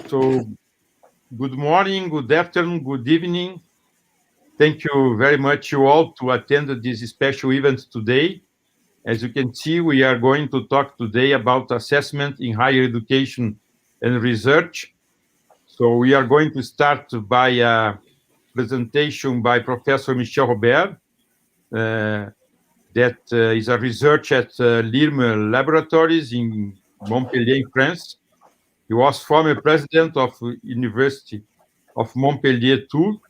So, good morning, good afternoon, good evening. Thank you very much, you all, to attend this special event today. As you can see, we are going to talk today about assessment in higher education and research. So, we are going to start by a presentation by Professor Michel Robert, that is a research at LIRM Laboratories in Montpellier, France. He was former president of University of Montpellier too,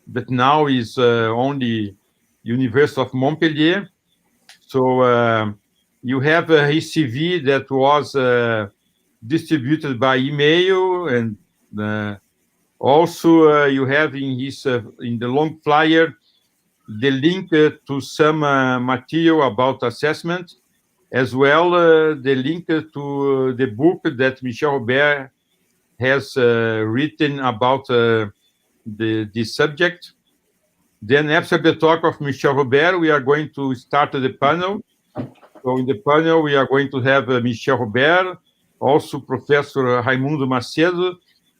but now is only University of Montpellier. So you have his CV that was distributed by email, and also you have in his in the long flyer the link to some material about assessment, as well the link to the book that Michel Robert has written about this subject. Then after the talk of Michel Robert, we are going to start the panel. So in the panel, we are going to have Michel Robert, also Professor Raimundo Macedo,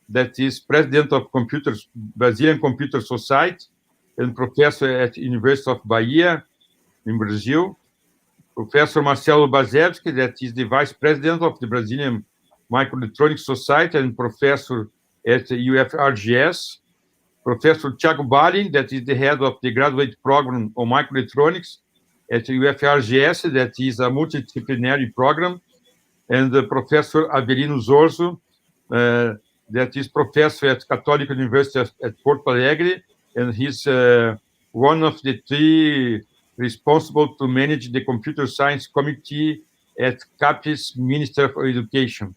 that is president of Brazilian Computer Society and professor at University of Bahia in Brazil. Professor Marcelo Lubaszewsky, that is the vice president of the Brazilian Microelectronics Society and professor at UFRGS. Professor Tiago Balen, that is the head of the graduate program on microelectronics at UFRGS, that is a multidisciplinary program. And Professor Avelino Zorzo, that is professor at Catholic University at Porto Alegre, and he's one of the three responsible to manage the Computer Science Committee at CAPES, Minister for Education.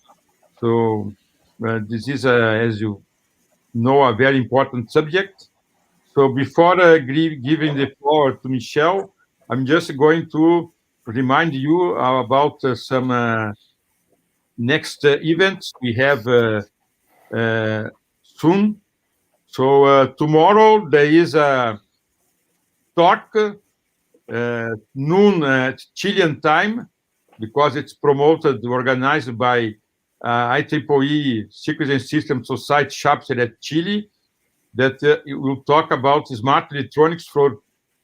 So this is, as you know, a very important subject. So before giving the floor to Michel, I'm just going to remind you about some next events we have soon. So tomorrow there is a talk noon at Chilean time, because it's promoted, organized by IEEE Secrets and Systems Society chapter at Chile, that will talk about smart electronics for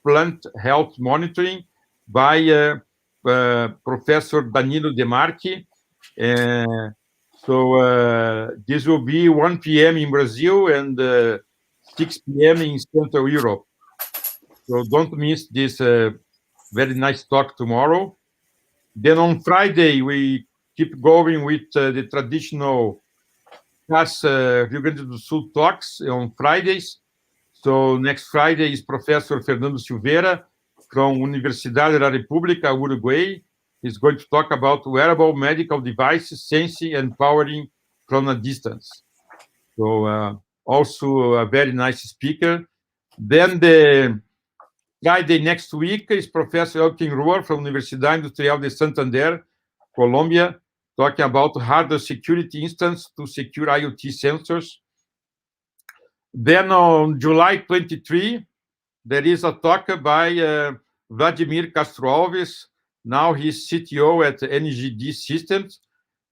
plant health monitoring by Professor Danilo De Marchi. So this will be 1 p.m. in Brazil and 6 p.m. in Central Europe. So don't miss this very nice talk tomorrow. Then on Friday, we keep going with the traditional CASS Rio Grande do Sul talks on Fridays. So next Friday is Professor Fernando Silveira from Universidade da República, Uruguay. He's going to talk about wearable medical devices, sensing and powering from a distance. So also a very nice speaker. Then the Friday next week is Professor Elkin Rohr from Universidade Industrial de Santander, Colombia, talking about hardware security instance to secure IoT sensors. Then on July 23, there is a talk by Vladimir Castro Alves. Now he's CTO at NGD Systems.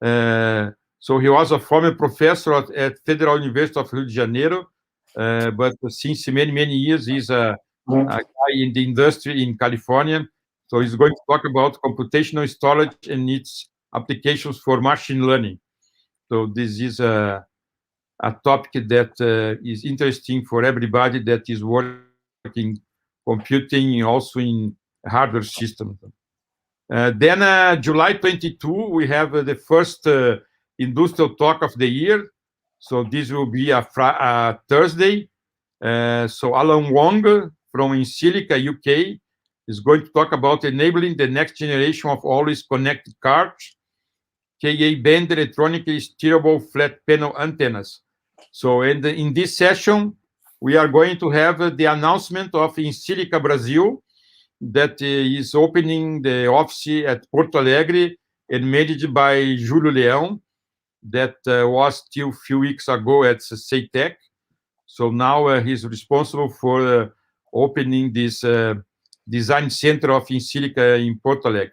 So he was a former professor at Federal University of Rio de Janeiro, but since many, many years, he's a guy in the industry in California. So he's going to talk about computational storage and its applications for machine learning. So this is a topic that is interesting for everybody that is working computing, also in hardware systems. Then July 22, we have the first industrial talk of the year. So this will be a Thursday. So Alan Wong from Insilica, UK, is going to talk about enabling the next generation of always connected cars, Ka-band electronically steerable flat panel antennas. So in this session, we are going to have the announcement of Insilica Brazil, that is opening the office at Porto Alegre and managed by Júlio Leão, that was till a few weeks ago at CEITEC. So now he's responsible for opening this design center of Insilica in Porto Alegre.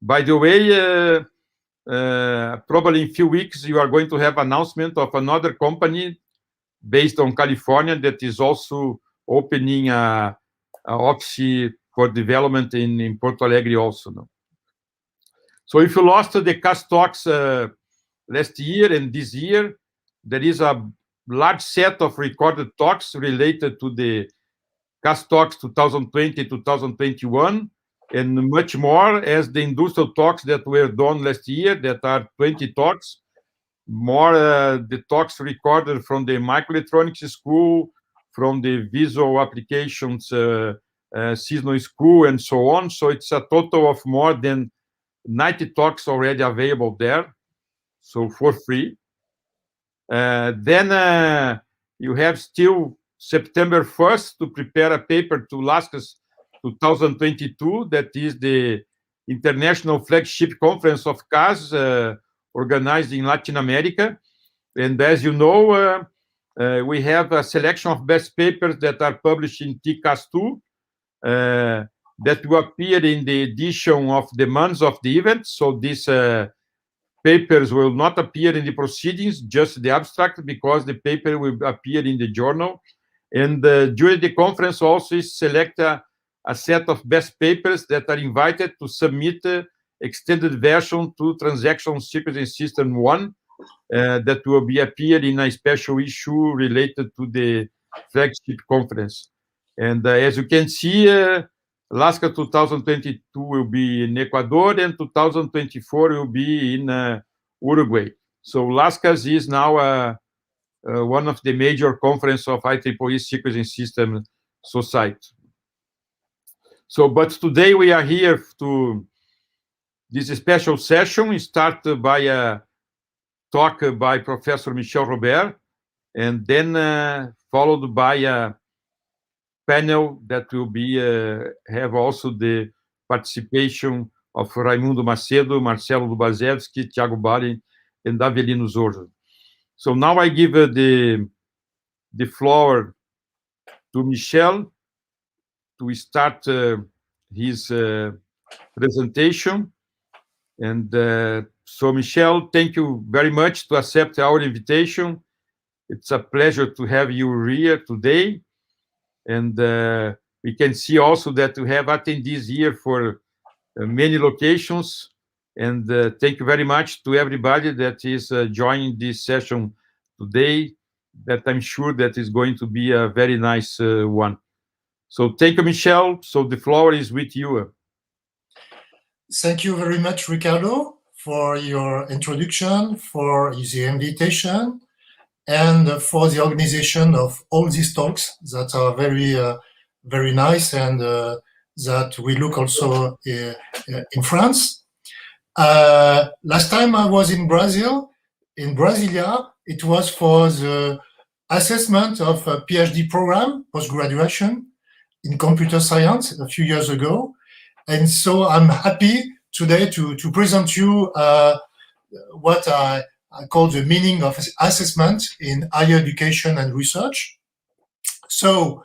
By the way, probably in a few weeks, you are going to have announcement of another company based on California that is also opening a office for development in Porto Alegre also. No? So if you lost the CASS talks last year and this year, there is a large set of recorded talks related to the CASS talks 2020-2021, and much more as the industrial talks that were done last year, that are 20 talks, more the talks recorded from the microelectronics school, from the visual applications seasonal school, and so on. So it's a total of more than 90 talks already available there, so for free. Then you have still September 1st to prepare a paper to LASCAS 2022, that is the international flagship conference of CASS organized in Latin America. And as you know, we have a selection of best papers that are published in TCAS2 that will appear in the edition of the months of the event. So these papers will not appear in the proceedings, just the abstract, because the paper will appear in the journal. And during the conference also is select a set of best papers that are invited to submit extended version to Transaction Sequencing System 1 that will be appeared in a special issue related to the flagship conference. And as you can see, LASCA 2022 will be in Ecuador, and 2024 will be in Uruguay. So LASCAS is now one of the major conference of IEEE Sequencing System Society. So, but today we are here to this special session, started by a talk by Professor Michel Robert, and then followed by a panel that will be have also the participation of Raimundo Macedo, Marcelo Lubaszewsky, Tiago, Balen, and Avelino, Zorzo. So now I give the floor to Michel to start his presentation. And so, Michel, thank you very much to accept our invitation. It's a pleasure to have you here today. And we can see also that we have attendees here for many locations. And thank you very much to everybody that is joining this session today, that I'm sure that is going to be a very nice one. So thank you, Michel. So the floor is with you. Thank you very much, Ricardo, for your introduction, for the invitation, and for the organization of all these talks that are very, very nice, and that we look also in France. Last time I was in Brazil, in Brasilia, it was for the assessment of a PhD program, post-graduation in computer science a few years ago. And so I'm happy today to present you what I call the meaning of assessment in higher education and research. So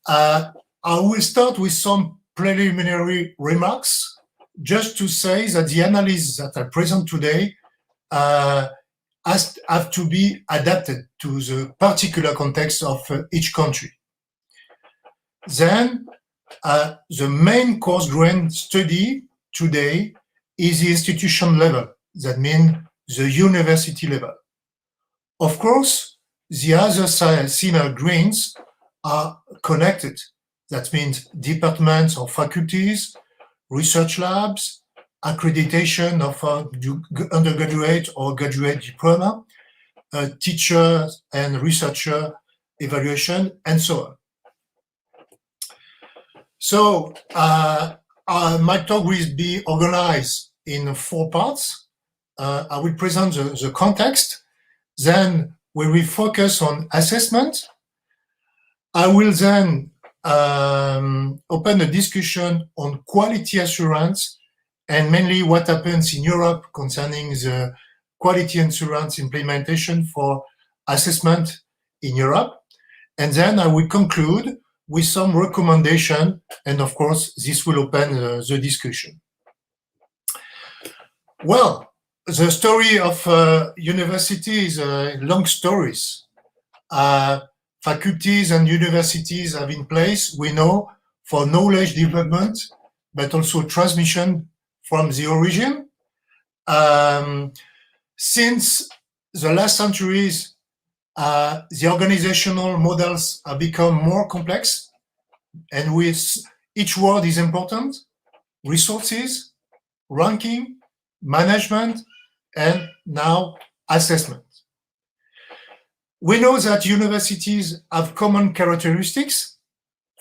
I will start with some preliminary remarks, just to say that the analysis that I present today have to be adapted to the particular context of each country. Then the main course-grained study today is the institution level. That means the university level. Of course, the other similar grains are connected. That means departments or faculties, research labs, accreditation of undergraduate or graduate diploma, teacher and researcher evaluation, and so on. So my talk will be organized in 4 parts. I will present the context, then we will focus on assessment. I will then open a discussion on quality assurance, and mainly what happens in Europe concerning the quality assurance implementation for assessment in Europe. And then I will conclude with some recommendation, and of course, this will open the discussion. Well, the story of university is long stories. Faculties and universities have in place, we know, for knowledge development, but also transmission from the origin. Since the last centuries, the organizational models have become more complex, and with each word is important: resources, ranking, management, and now assessment. We know that universities have common characteristics.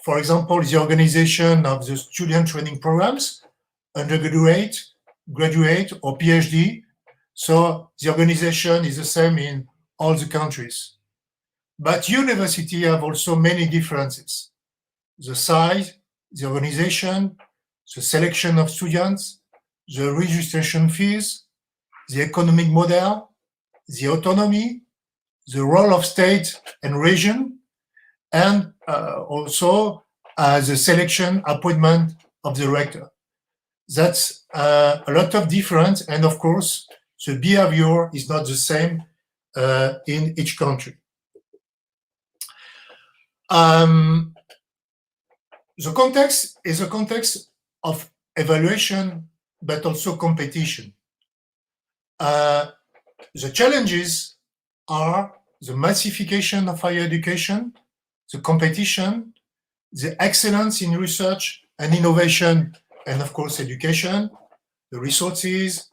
For example, the organization of the student training programs, undergraduate, graduate, or PhD. So the organization is the same in all the countries. But universities have also many differences: the size, the organization, the selection of students, the registration fees, the economic model, the autonomy, the role of state and region, and also the selection appointment of the rector. That's a lot of difference, and of course, the behavior is not the same in each country. The context is a context of evaluation, but also competition. The challenges are the massification of higher education, the competition, the excellence in research and innovation, and of course education, the resources,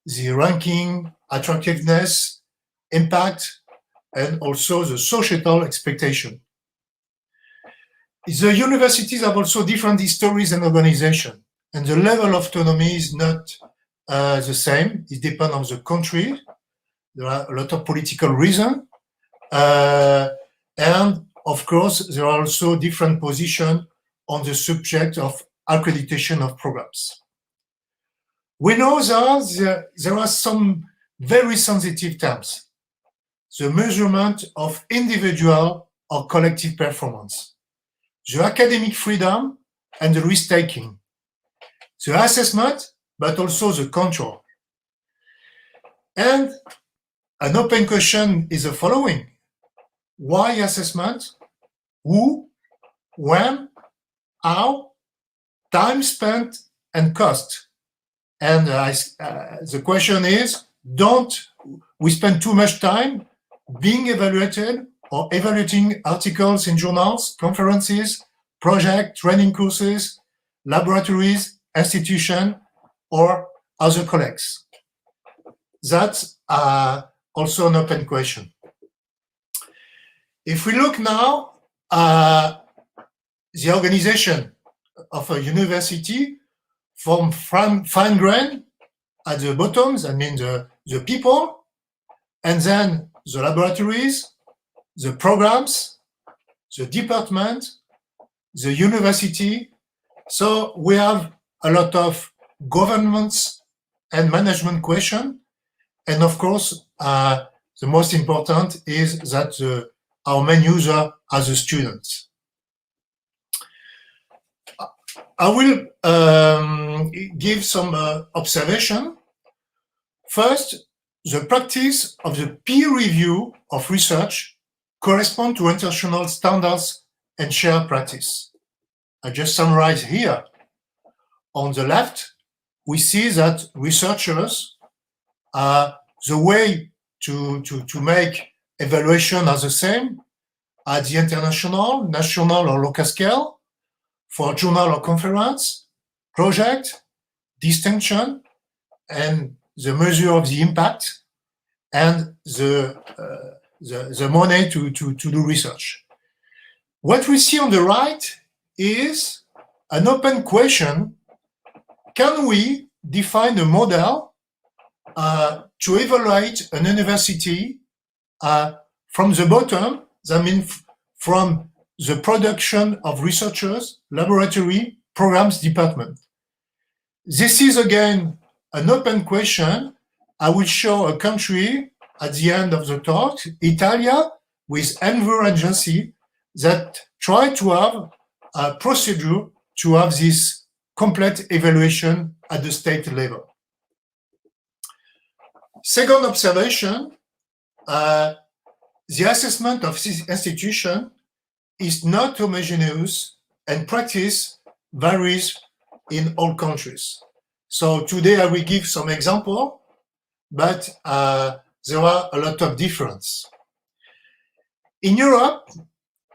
the ranking, attractiveness, impact, and also the societal expectation. The universities have also different histories and organization, and the level of autonomy is not the same. It depends on the country. There are a lot of political reasons. And of course, there are also different positions on the subject of accreditation of programs. We know that there are some very sensitive terms: the measurement of individual or collective performance, the academic freedom and the risk-taking, the assessment, but also the control. And an open question is the following: why assessment? Who? When? How? Time spent and cost. And the question is, don't we spend too much time being evaluated or evaluating articles in journals, conferences, projects, training courses, laboratories, institutions, or other colleagues? That's also an open question. If we look now at the organization of a university, from fine grain at the bottom, I mean the people, and then the laboratories, the programs, the department, the university. So we have a lot of governance and management questions. And of course, the most important is that our main user are the students. I will give some observation. First, the practice of the peer review of research correspond to international standards and shared practice. I just summarize here. On the left, we see that researchers, the way to make evaluation are the same at the international, national, or local scale, for journal or conference, project, distinction, and the measure of the impact, and the money to do research. What we see on the right is an open question: can we define a model to evaluate an university from the bottom, that means from the production of researchers, laboratory, programs, department? This is again an open question. I will show a country at the end of the talk, Italy, with Enver Agency, that try to have a procedure to have this complete evaluation at the state level. Second observation, the assessment of this institution is not homogeneous and practice varies in all countries. So today I will give some example, but there are a lot of difference. In Europe,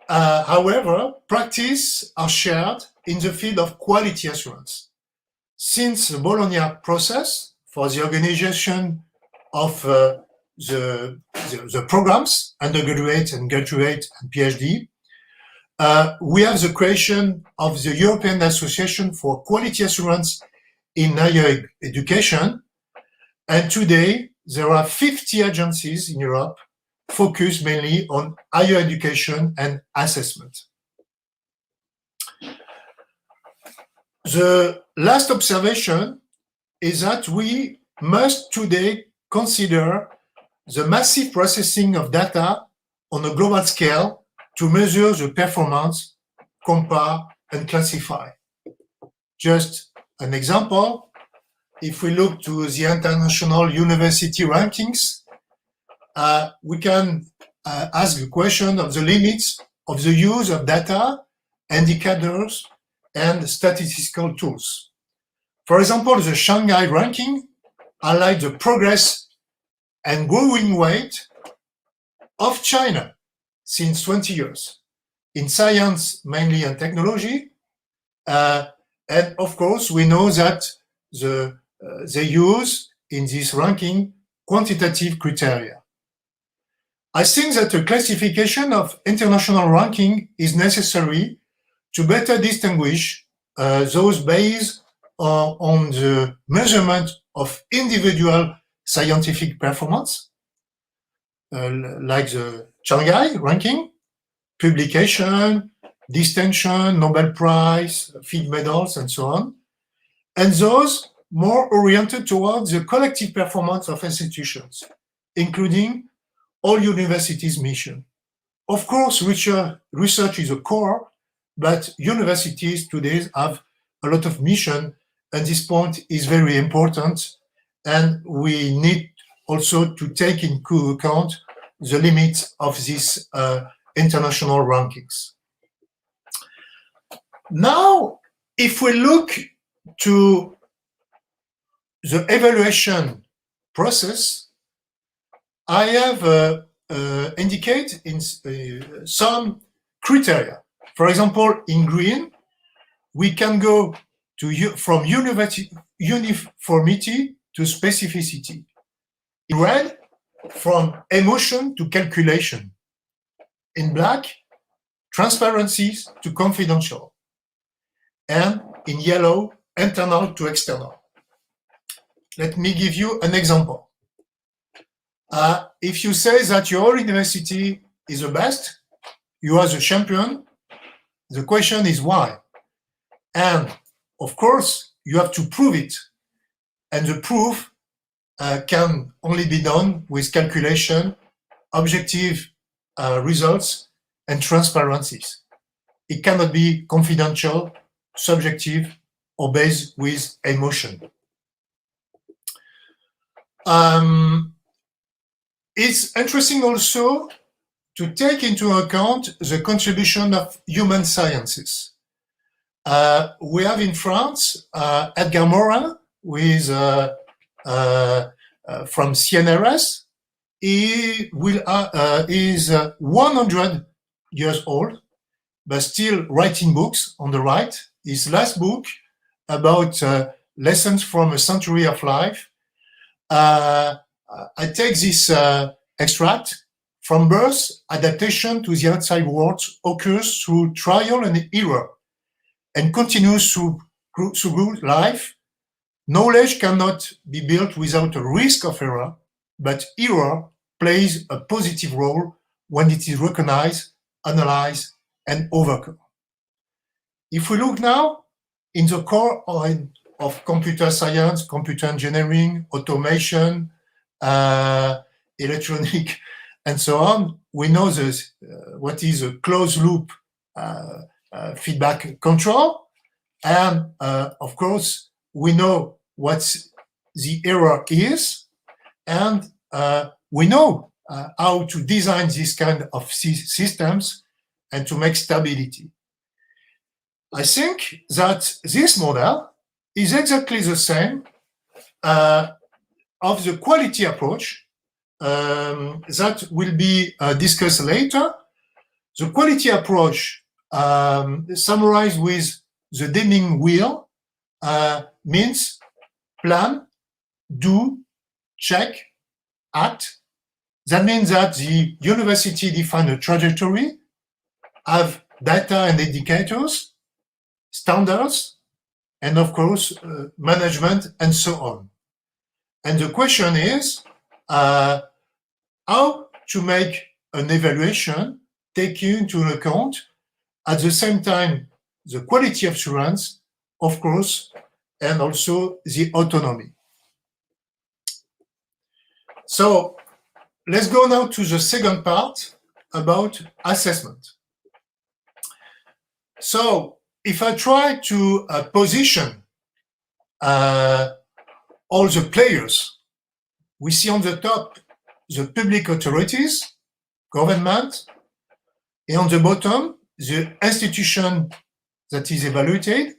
however, practice are shared in the field of quality assurance. Since the Bologna process for the organization of the programs, undergraduate and graduate and PhD, we have the creation of the European Association for Quality Assurance in Higher Education. And today, there are 50 agencies in Europe focused mainly on higher education and assessment. The last observation is that we must today consider the massive processing of data on a global scale to measure the performance, compare, and classify. Just an example, if we look to the international university rankings, we can ask the question of the limits of the use of data, indicators, and statistical tools. For example, the Shanghai ranking highlights the progress and growing weight of China since 20 years in science, mainly and technology. And of course, we know that they use in this ranking quantitative criteria. I think that a classification of international ranking is necessary to better distinguish those based on the measurement of individual scientific performance, like the Shanghai ranking, publication, distinction, Nobel Prize, field medals, and so on, and those more oriented towards the collective performance of institutions, including all universities' mission. Of course, research is a core, but universities today have a lot of mission, and this point is very important, and we need also to take into account the limits of these international rankings. Now, if we look to the evaluation process, I have indicate in some criteria. For example, in green, we can go from uniformity to specificity. In red, from emotion to calculation. In black, transparency to confidential. And in yellow, internal to external. Let me give you an example. If you say that your university is the best, you are the champion, the question is why? And of course, you have to prove it. And the proof can only be done with calculation, objective results, and transparencies. It cannot be confidential, subjective, or based with emotion. It's interesting also to take into account the contribution of human sciences. We have in France Edgar Morin, who is from CNRS. He is 100 years old, but still writing books on the right. His last book about lessons from a century of life. I take this extract. From birth, adaptation to the outside world occurs through trial and error and continues through life. Knowledge cannot be built without a risk of error, but error plays a positive role when it is recognized, analyzed, and overcome. If we look now in the core of computer science, computer engineering, automation, electronic, and so on, we know this, what is a closed loop feedback control. And of course, we know what the error is. and we know how to design this kind of systems and to make stability. I think that this model is exactly the same of the quality approach that will be discussed later. The quality approach, summarized with the Deming wheel, means plan, do, check, act. That means that the university defines a trajectory, have data and indicators, standards, and of course, management, and so on. And the question is, how to make an evaluation taking into account, at the same time, the quality assurance, of course, and also the autonomy. So let's go now to the second part about assessment. So if I try to position all the players, we see on the top the public authorities, government, and on the bottom, the institution that is evaluated,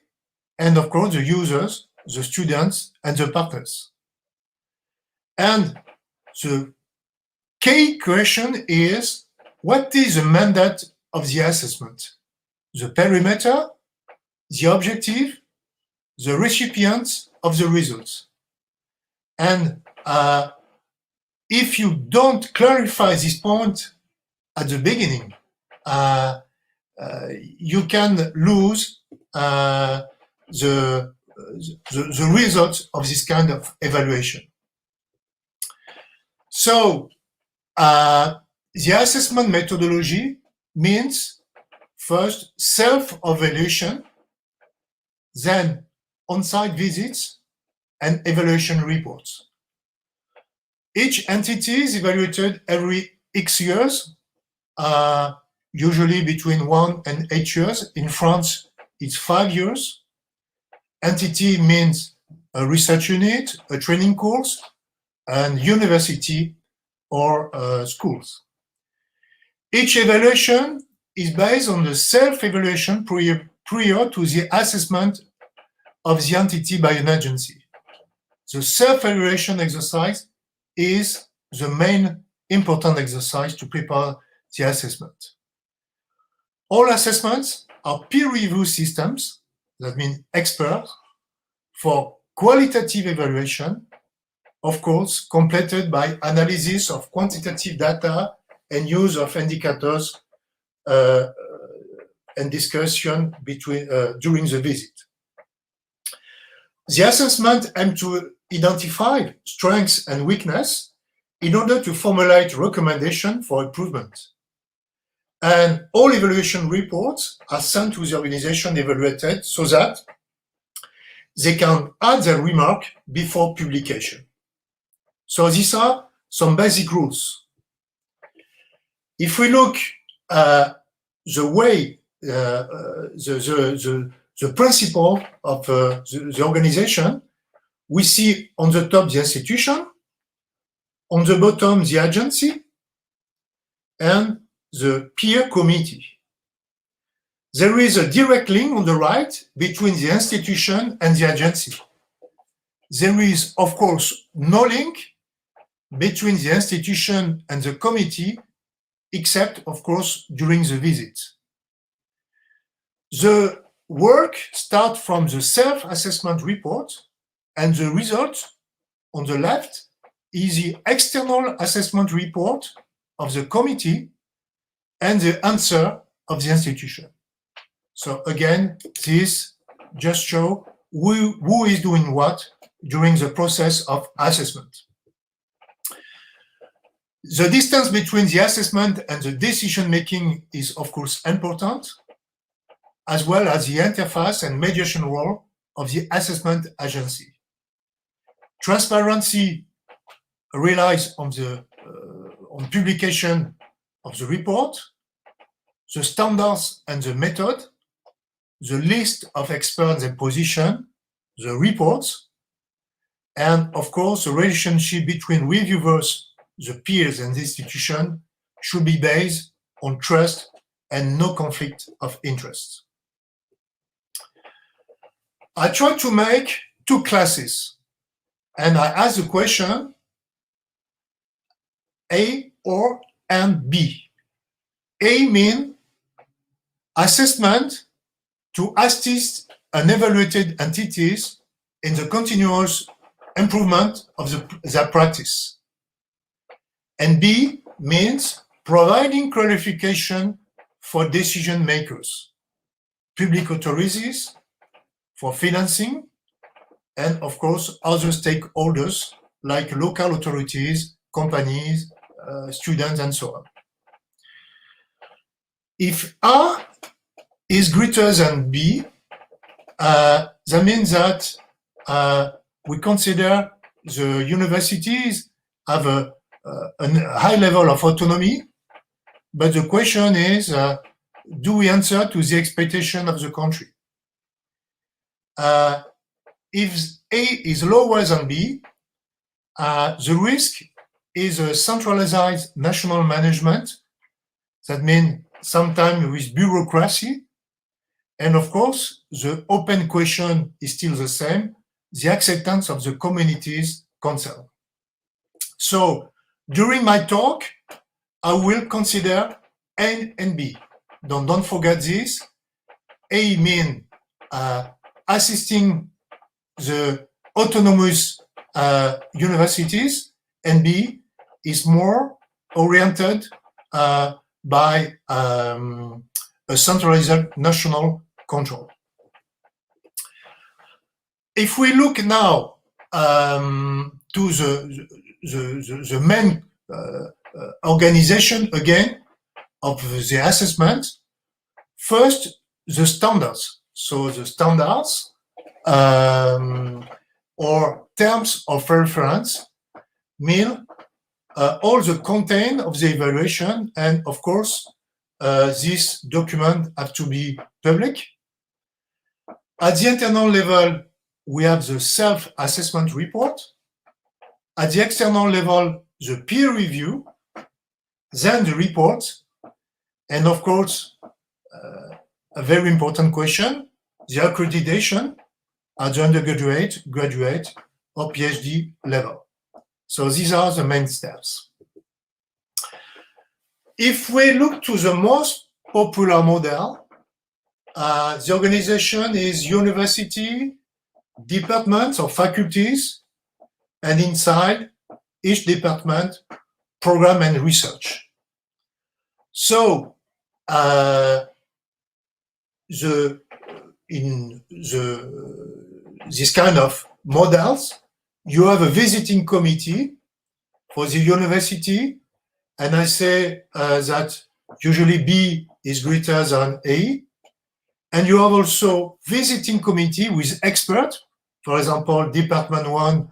and of course, the users, the students, and the partners. And the key question is, what is the mandate of the assessment? The perimeter, the objective, the recipients of the results. And if you don't clarify this point at the beginning, you can lose the results of this kind of evaluation. So the assessment methodology means first self-evaluation, then on-site visits and evaluation reports. Each entity is evaluated every X years, usually between 1 and 8 years. In France, it's 5 years. Entity means a research unit, a training course, and university or schools. Each evaluation is based on the self-evaluation prior to the assessment of the entity by an agency. The self-evaluation exercise is the main important exercise to prepare the assessment. All assessments are peer review systems, that means experts, for qualitative evaluation, of course, completed by analysis of quantitative data and use of indicators and discussion during the visit. The assessment aims to identify strengths and weakness in order to formulate recommendations for improvement. And all evaluation reports are sent to the organization evaluated so that they can add their remark before publication. So these are some basic rules. If we look at the way, the principle of the organization, we see on the top the institution, on the bottom the agency, and the peer committee. There is a direct link on the right between the institution and the agency. There is, of course, no link between the institution and the committee, except, of course, during the visit. The work starts from the self-assessment report, and the result on the left is the external assessment report of the committee and the answer of the institution. So again, this just shows who is doing what during the process of assessment. The distance between the assessment and the decision-making is, of course, important, as well as the interface and mediation role of the assessment agency. Transparency relies on the on publication of the report, the standards and the method, the list of experts and position, the reports, And of course, the relationship between reviewers, the peers, and the institution should be based on trust and no conflict of interest. I try to make two classes, and I ask the question A or and B. A means assessment to assist and evaluated entities in the continuous improvement of their practice. And B means providing clarification for decision makers, public authorities, for financing, and of course other stakeholders like local authorities, companies, students, and so on. If A is greater than B, that means that we consider the universities have a high level of autonomy, but the question is, do we answer to the expectation of the country? If A is lower than B, the risk is a centralized national management. That means sometimes with bureaucracy. And of course, the open question is still the same, the acceptance of the communities concerned. So during my talk, I will consider A and B. Don't forget this. A means assisting the autonomous universities, and B is more oriented by a centralized national control. If we look now to the main organization again of the assessment, first the standards. So the standards or terms of reference mean all the content of the evaluation, and of course this document have to be public. At the internal level, we have the self-assessment report. At the external level, the peer review, then the report, and of course, a very important question, the accreditation at the undergraduate, graduate, or PhD level. So these are the main steps. If we look to the most popular model, the organization is university, departments or faculties, and inside each department, program and research. So this kind of models, you have a visiting committee for the university, and I say that usually B is greater than A, and you have also visiting committee with experts. For example, Department 1,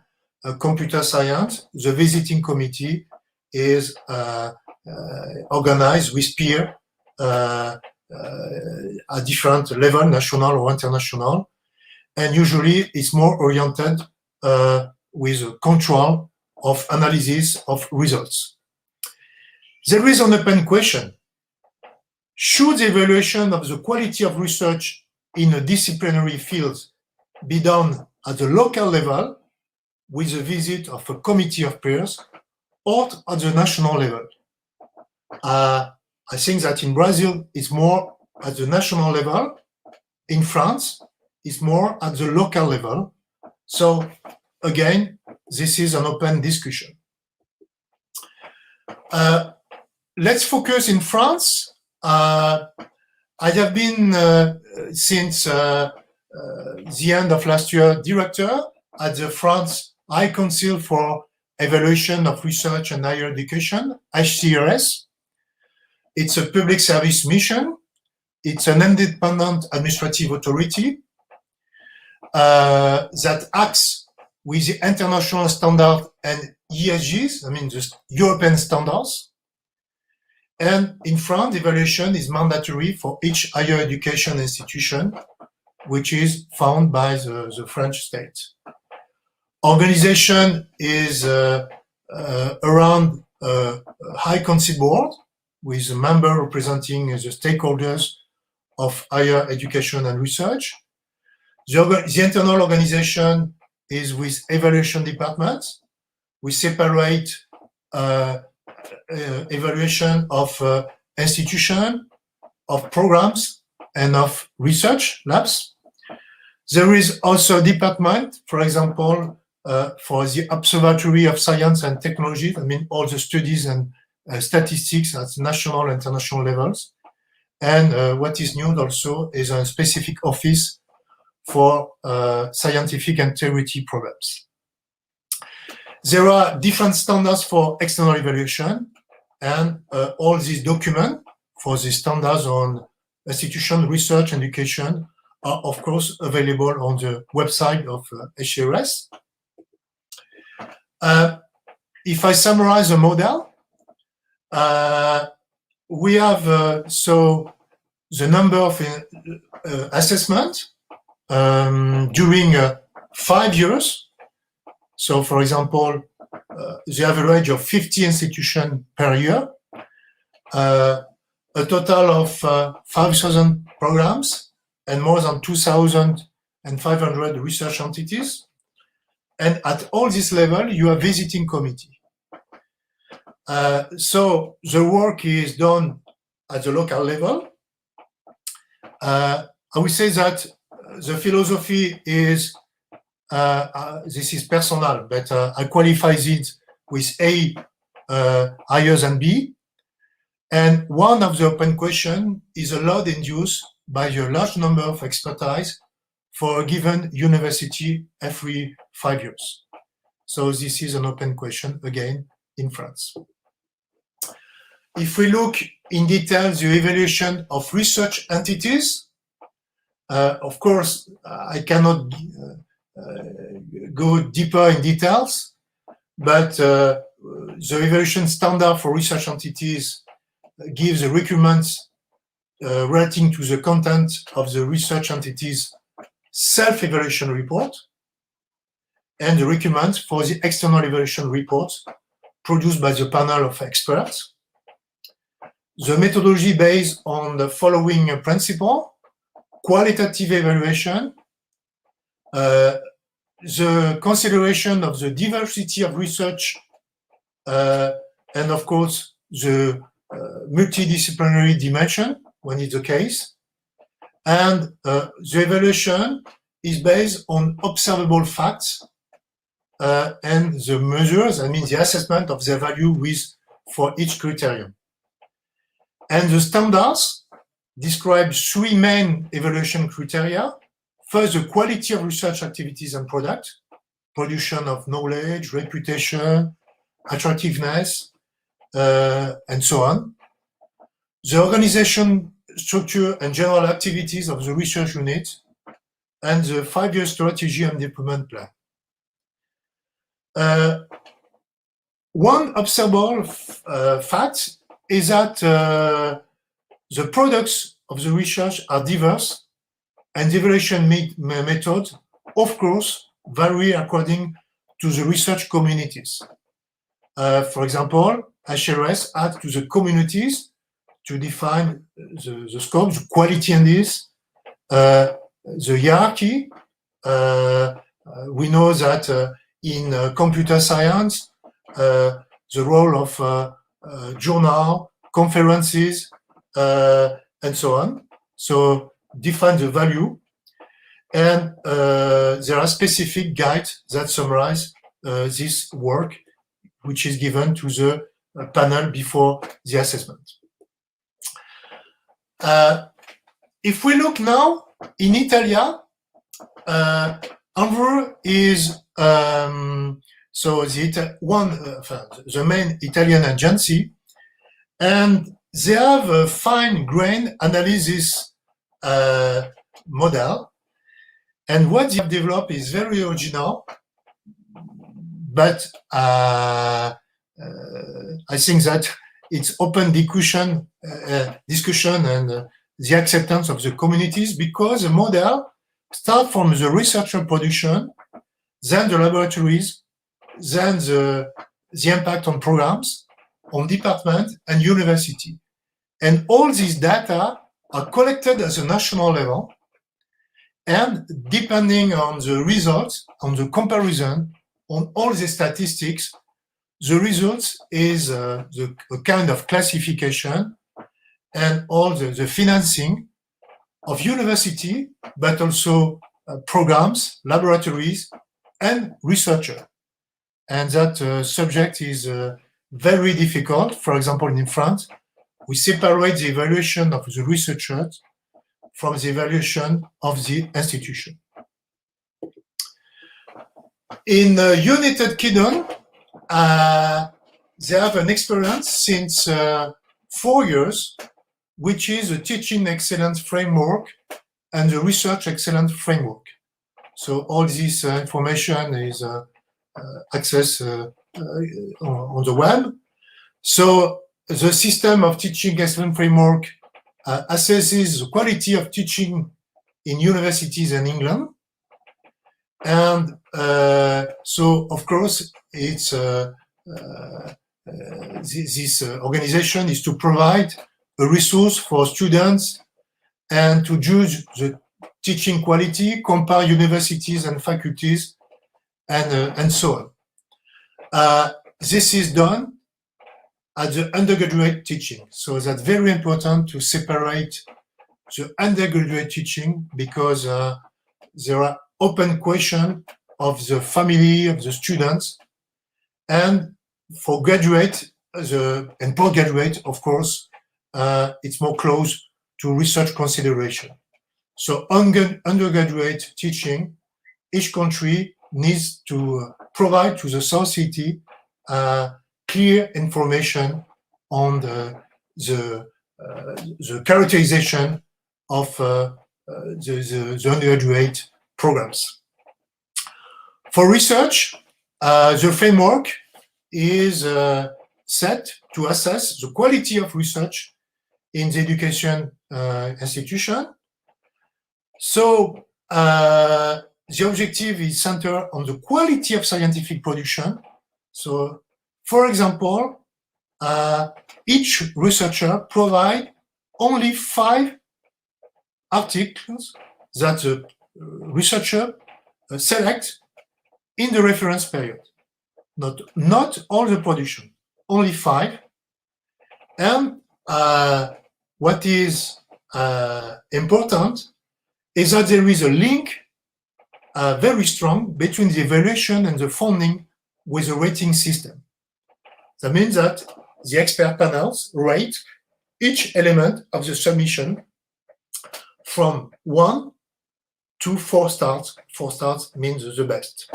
Computer Science, the visiting committee is organized with peer at different level, national or international, and usually it's more oriented with control of analysis of results. There is an open question. Should the evaluation of the quality of research in a disciplinary field be done at the local level with a visit of a committee of peers, or at the national level? I think that in Brazil, it's more at the national level. In France, it's more at the local level. So again, this is an open discussion. Let's focus in France. I have been, since the end of last year, director at the France High Council for Evaluation of Research and Higher Education, HCRS. It's a public service mission. It's an independent administrative authority that acts with the international standard and ESGs, I mean the European standards. And in France, evaluation is mandatory for each higher education institution, which is found by the French state. Organization is around a high council board with a member representing the stakeholders of higher education and research. The internal organization is with evaluation departments. We separate evaluation of institution, of programs, and of research labs. There is also a department, for example, for the Observatory of Science and Technology, I mean all the studies and statistics at national and international levels. And what is new also is a specific office for scientific and theory problems. There are different standards for external evaluation, and all these documents for the standards on institution, research, and education are, of course, available on the website of UFRGS. If I summarize the model, we have so the number of assessment during 5 years. So, for example, the average of 50 institutions per year, a total of 5,000 programs, and more than 2,500 research entities. And at all this level, you have visiting committee. So the work is done at the local level. I would say that the philosophy is, this is personal, but I qualify it with A higher than B. And one of the open questions is a load induced by a large number of expertise for a given university every 5 years. So this is an open question, again, in France. If we look in detail the evaluation of research entities, of course, I cannot go deeper in details, but the evaluation standard for research entities gives the requirements relating to the content of the research entities self-evaluation report and the requirements for the external evaluation report produced by the panel of experts. The methodology based on the following principle: qualitative evaluation, the consideration of the diversity of research, and of course, the multidisciplinary dimension when it's the case. And the evaluation is based on observable facts and the measures, I mean the assessment of the value with for each criterion. And the standards describe 3 main evaluation criteria. First, the quality of research activities and products, production of knowledge, reputation, attractiveness, and so on. The organization, structure, and general activities of the research unit, and the 5-year strategy and deployment plan. One observable fact is that the products of the research are diverse, and the evaluation method, of course, vary according to the research communities. For example, UFRGS adds to the communities to define the scope, the quality index, the hierarchy. We know that in computer science, the role of journal, conferences, and so on. So define the value. And there are specific guides that summarize this work, which is given to the panel before the assessment. If we look now in Italia, ANVUR is so the main Italian agency, and they have a fine-grained analysis model. And what they have developed is very original, but I think that it's open discussion and the acceptance of the communities, because the model starts from the researcher production, then the laboratories, then the impact on programs, on department and university. And all these data are collected at the national level. And depending on the results, on the comparison, on all the statistics, the results is a kind of classification and all the financing of university, but also programs, laboratories, and researchers. And that subject is very difficult. For example, in France, we separate the evaluation of the researchers from the evaluation of the institution. In United Kingdom, they have an experience since 4 years, which is a teaching excellence framework and the research excellence framework. So all this information is accessed on the web. So the system of teaching excellence framework assesses the quality of teaching in universities in England. And so, of course, it's this organization is to provide a resource for students and to judge the teaching quality, compare universities and faculties, and so on. This is done at the undergraduate teaching. So that's very important to separate the undergraduate teaching because there are open questions of the family, of the students, and for graduate and postgraduate, of course, it's more close to research consideration. So undergraduate teaching, each country needs to provide to the society clear information on the characterization of the undergraduate programs. For research, the framework is set to assess the quality of research in the education institution. So the objective is centered on the quality of scientific production. So, for example, each researcher provides only 5 articles that the researcher selects in the reference period. Not all the production, only 5. And what is important is that there is a link very strong between the evaluation and the funding with the rating system. That means that the expert panels rate each element of the submission from 1 to 4 stars. 4 stars means the best.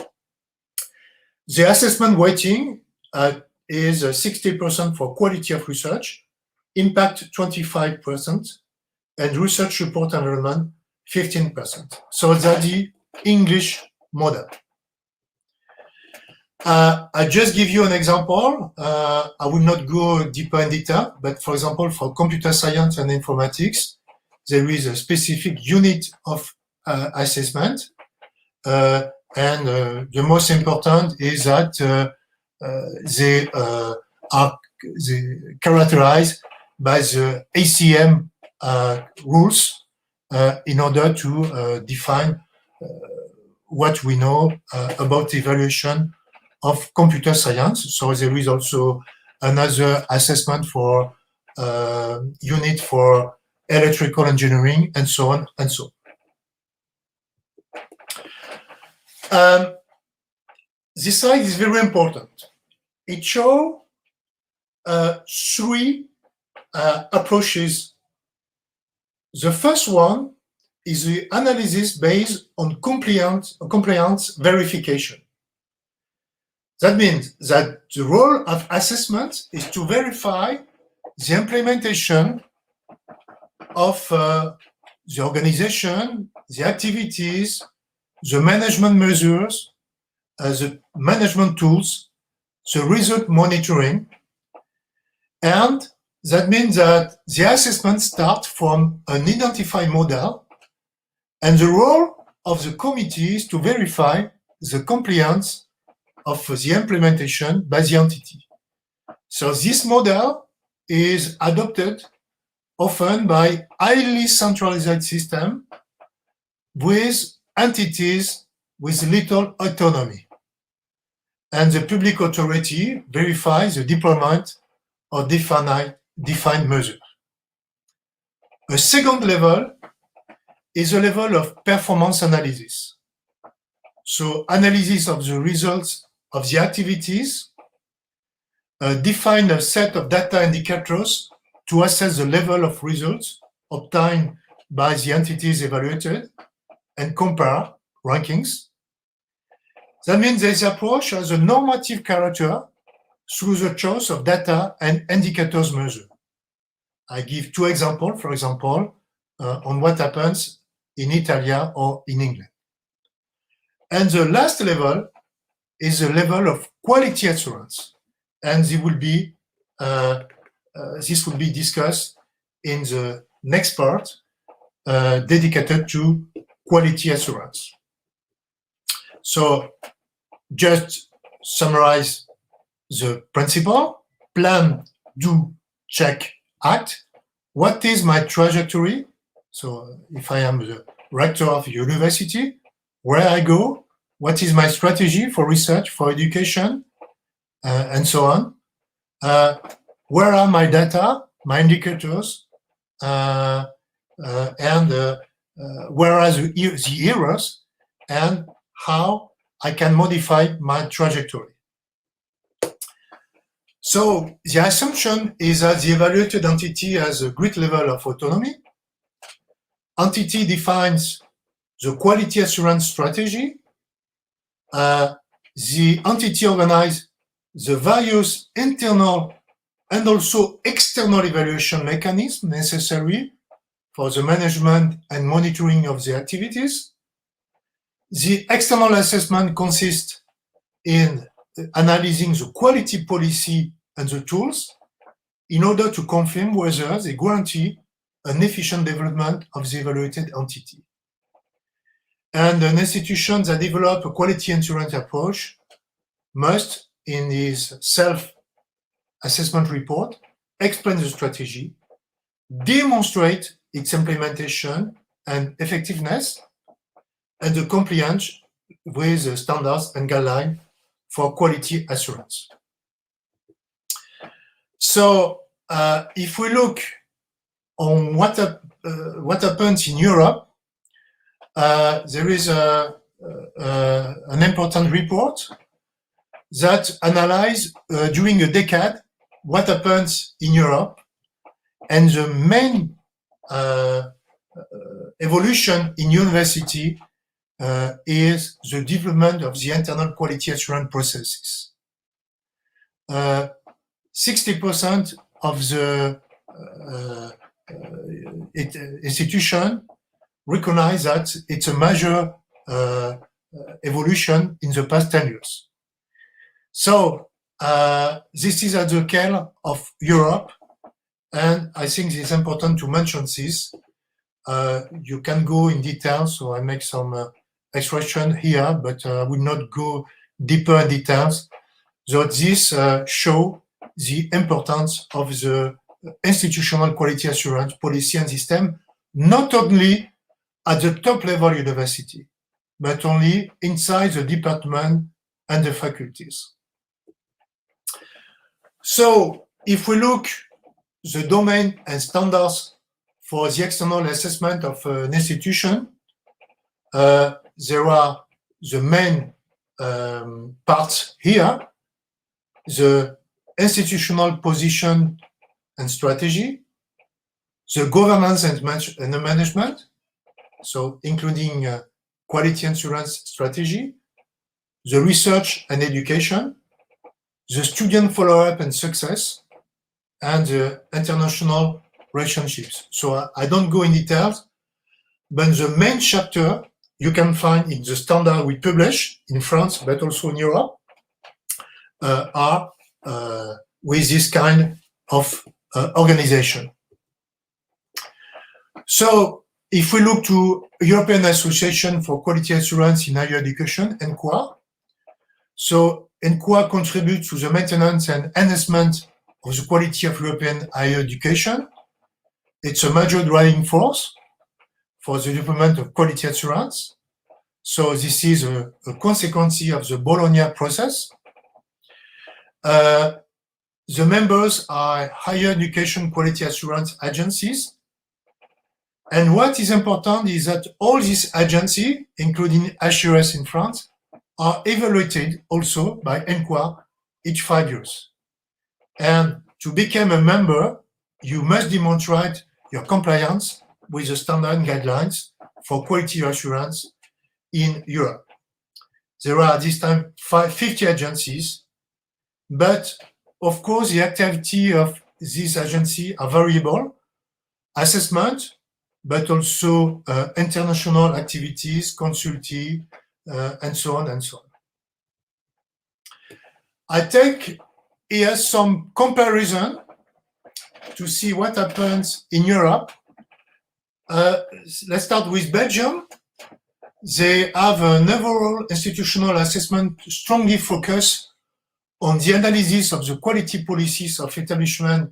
The assessment weighting is 60% for quality of research, impact 25%, and research support environment 15%. So that's the English model. I just give you an example. I will not go deeper in detail, but for example, for computer science and informatics, there is a specific unit of assessment. And the most important is that they are characterized by the ACM rules in order to define what we know about evaluation of computer science. So there is also another assessment for unit for electrical engineering and so on and so on. This slide is very important. It shows 3 approaches. The first one is the analysis based on compliance verification. That means that the role of assessment is to verify the implementation of the organization, the activities, the management measures, the management tools, the result monitoring. And that means that the assessment starts from an identified model, and the role of the committee is to verify the compliance of the implementation by the entity. So this model is adopted often by highly centralized systems with entities with little autonomy. And the public authority verifies the deployment of defined measures. A second level is a level of performance analysis. So analysis of the results of the activities, define a set of data indicators to assess the level of results obtained by the entities evaluated and compare rankings. That means this approach has a normative character through the choice of data and indicators measure. I give two examples, for example, on what happens in Italy or in England. And the last level is the level of quality assurance. And this will be discussed in the next part dedicated to quality assurance. So just summarize the principle: plan, do, check, act. What is my trajectory? So if I am the rector of a university, where I go, what is my strategy for research, for education, and so on. Where are my data, my indicators, and where are the errors, and how I can modify my trajectory. So the assumption is that the evaluated entity has a great level of autonomy. Entity defines the quality assurance strategy. The entity organizes the various internal and also external evaluation mechanisms necessary for the management and monitoring of the activities. The external assessment consists in analyzing the quality policy and the tools in order to confirm whether they guarantee an efficient development of the evaluated entity. And an institution that develops a quality assurance approach must, in his self-assessment report, explain the strategy, demonstrate its implementation and effectiveness, and the compliance with the standards and guidelines for quality assurance. So if we look on what happens in Europe, there is an important report that analyzes during a decade what happens in Europe, and the main evolution in university is the development of the internal quality assurance processes. 60% of the institution recognize that it's a major evolution in the past 10 years. So this is at the scale of Europe, and I think it's important to mention this. You can go in detail, so I make some expression here, but I will not go deeper in details. So this shows the importance of the institutional quality assurance policy and system, not only at the top level university, but only inside the department and the faculties. So if we look the domain and standards for the external assessment of an institution, there are the main parts here: the institutional position and strategy, the governance and the management, so including quality assurance strategy, the research and education, the student follow-up and success, and the international relationships. So I don't go in details, but the main chapter you can find in the standard we publish in France, but also in Europe, are with this kind of organization. So If we look to European Association for Quality Assurance in Higher Education, ENQA, so ENQA contributes to the maintenance and enhancement of the quality of European higher education. It's a major driving force for the development of quality assurance. So this is a consequence of the Bologna process. The members are higher education quality assurance agencies. And what is important is that all these agencies, including HRS in France, are evaluated also by ENQA each 5 years. And to become a member, you must demonstrate your compliance with the standard guidelines for quality assurance in Europe. There are at this time 50 agencies, but of course the activity of these agencies are variable. Assessment, but also international activities, consulting, and so on and so on. I take here some comparison to see what happens in Europe. Let's start with Belgium. They have an overall institutional assessment strongly focused on the analysis of the quality policies of establishment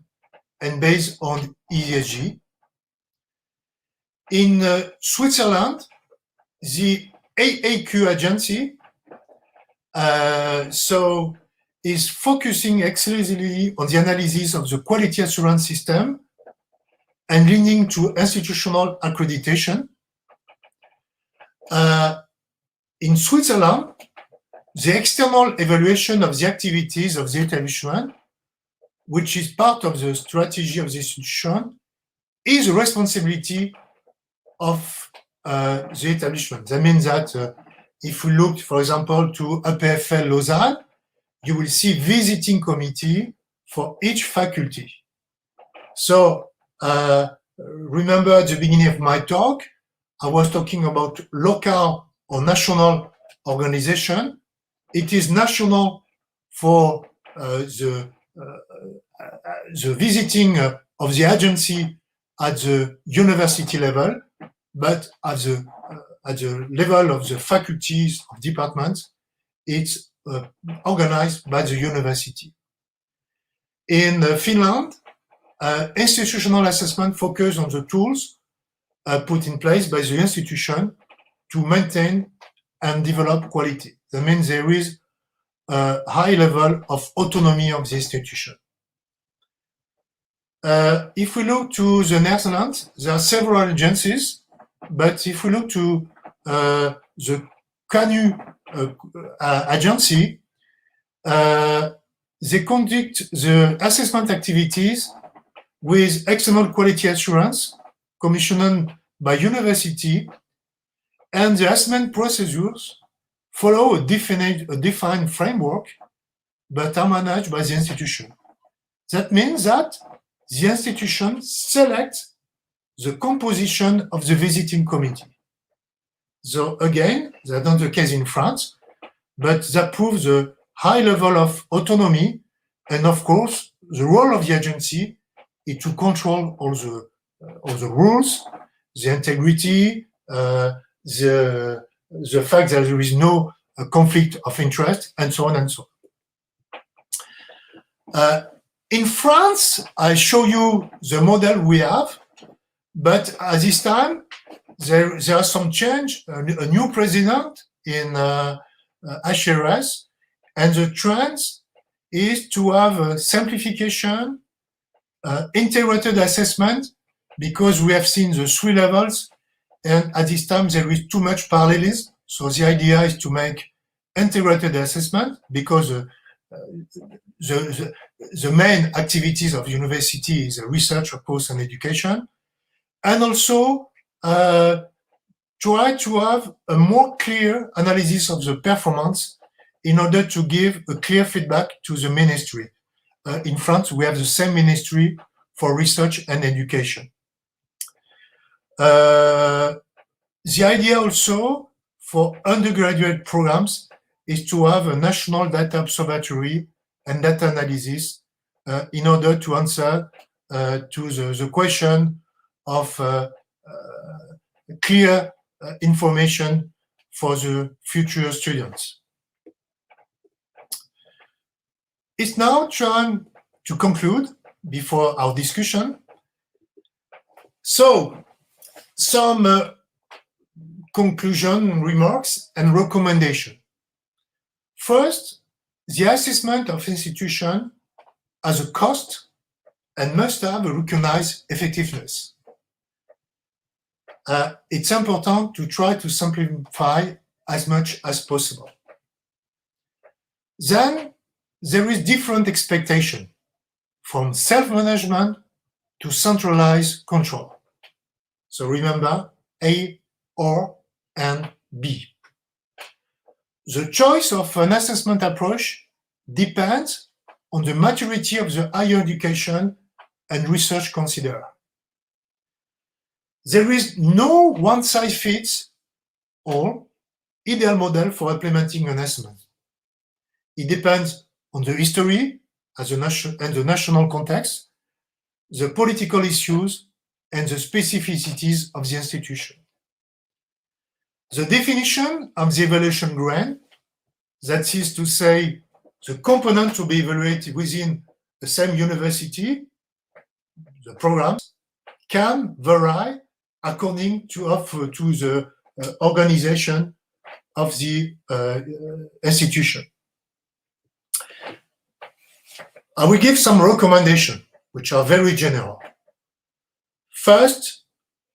and based on ESG. In Switzerland, the AAQ agency is focusing exclusively on the analysis of the quality assurance system and leading to institutional accreditation. In Switzerland, the external evaluation of the activities of the establishment, which is part of the strategy of the institution, is a responsibility of the establishment. That means that if we look, for example, to APFL Lausanne, you will see visiting committee for each faculty. So remember at the beginning of my talk, I was talking about local or national organization. It is national for the visiting of the agency at the university level, but at the level of the faculties of departments, it's organized by the university. In Finland, institutional assessment focuses on the tools put in place by the institution to maintain and develop quality. That means there is a high level of autonomy of the institution. If we look to the Netherlands, there are several agencies, but if we look to the CANU agency, they conduct the assessment activities with external quality assurance commissioned by university, and the assessment procedures follow a defined framework, but are managed by the institution. That means that the institution selects the composition of the visiting committee. So again, that's not the case in France, but that proves the high level of autonomy, and of course, the role of the agency is to control all the rules, the integrity, the fact that there is no conflict of interest, and so on and so on. In France, I show you the model we have, but at this time, there are some change, a new president in HRS, and the trend is to have a simplification, integrated assessment, because we have seen the 3 levels, and at this time there is too much parallelism. So the idea is to make integrated assessment, because the main activities of university is research, of course, and education, and also try to have a more clear analysis of the performance in order to give a clear feedback to the ministry. In France, we have the same ministry for research and education. The idea also for undergraduate programs is to have a national data observatory and data analysis in order to answer to the question of clear information for the future students. It's now time to conclude before our discussion. So, some conclusion remarks and recommendation. First, the assessment of institution has a cost and must have a recognized effectiveness. It's important to try to simplify as much as possible. Then there is different expectation from self-management to centralized control. So remember A, or, and B. The choice of an assessment approach depends on the maturity of the higher education and research considered. There is no one-size-fits-all ideal model for implementing an assessment. It depends on the history and the national context, the political issues, and the specificities of the institution. The definition of the evaluation grant, that is to say, the component to be evaluated within the same university, the programs, can vary according to the organization of the institution. I will give some recommendations, which are very general. First,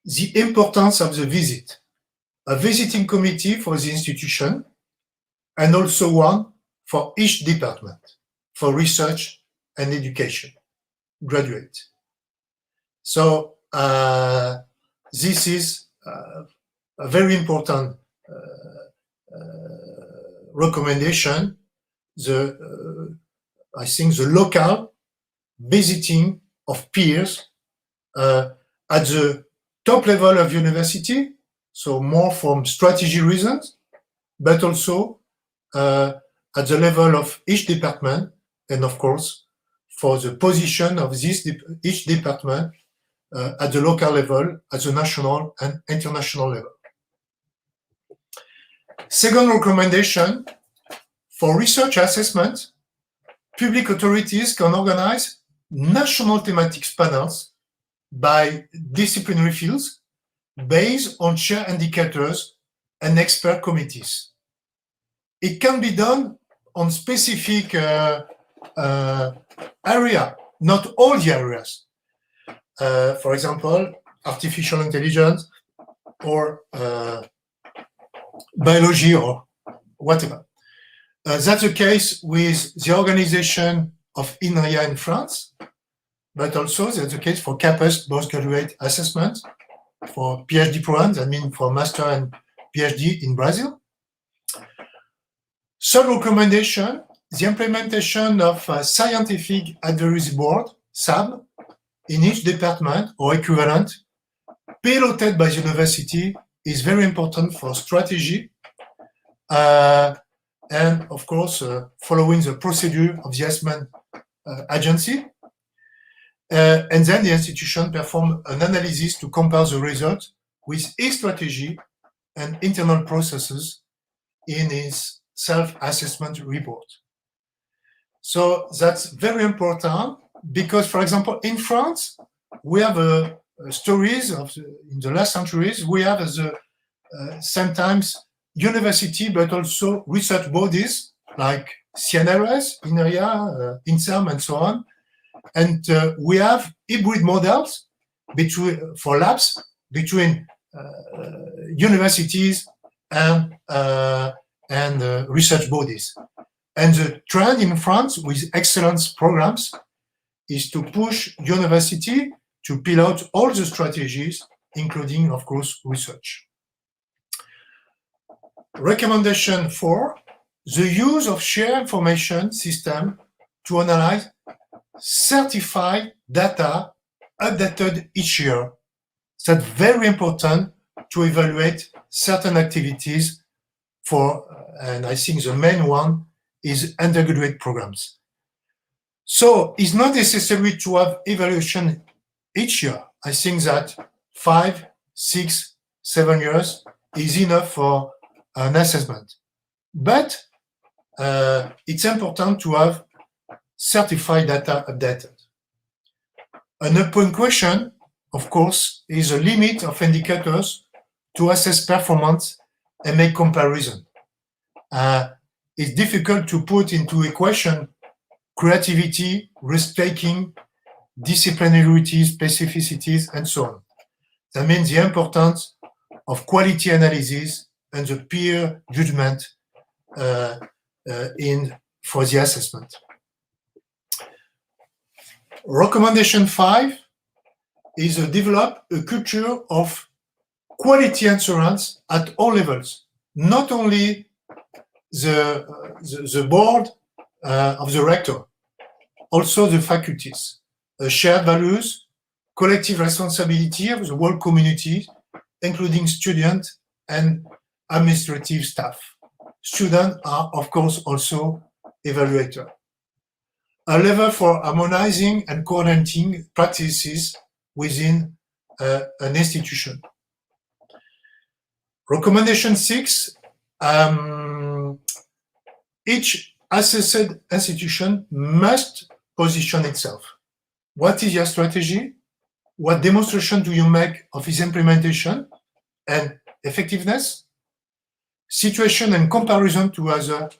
the importance of the visit. A visiting committee for the institution, and also one for each department, for research and education, graduate. So this is a very important recommendation. I think the local visiting of peers at the top level of university, so more from strategy reasons, but also at the level of each department, and of course, for the position of each department at the local level, at the national and international level. Second recommendation, for research assessment, public authorities can organize national thematic panels by disciplinary fields based on shared indicators and expert committees. It can be done on specific area, not all the areas. For example, artificial intelligence or biology or whatever. That's the case with the organization of INRIA in France, but also that's the case for CAPS postgraduate assessment for PhD programs, I mean for master and PhD in Brazil. Third recommendation, the implementation of a scientific advisory board, SAB, in each department or equivalent, piloted by the university, is very important for strategy and of course following the procedure of the assessment agency. And then the institution perform an analysis to compare the results with its strategy and internal processes in its self-assessment report. So that's very important because, for example, in France, we have stories of in the last centuries, we have sometimes university, but also research bodies like CNRS, INRIA, INSERM, and so on. And we have hybrid models for labs between universities and research bodies. And the trend in France with excellence programs is to push university to pilot all the strategies, including, of course, research. Recommendation 4, the use of shared information system to analyze certified data updated each year. That's very important to evaluate certain activities for, and I think the main one is undergraduate programs. So it's not necessary to have evaluation each year. I think that 5, 6 7 years is enough for an assessment. But it's important to have certified data updated. An open question, of course, is a limit of indicators to assess performance and make comparison. It's difficult to put into equation creativity, risk-taking, disciplinarity, specificities, and so on. That means the importance of quality analysis and the peer judgment for the assessment. Recommendation 5 is to develop a culture of quality assurance at all levels, not only the board of the rector, also the faculties. Shared values, collective responsibility of the whole community, including students and administrative staff. Students are, of course, also evaluators. A level for harmonizing and coordinating practices within an institution. Recommendation 6, each assessed institution must position itself. What is your strategy? What demonstration do you make of its implementation and effectiveness? Situation and comparison to other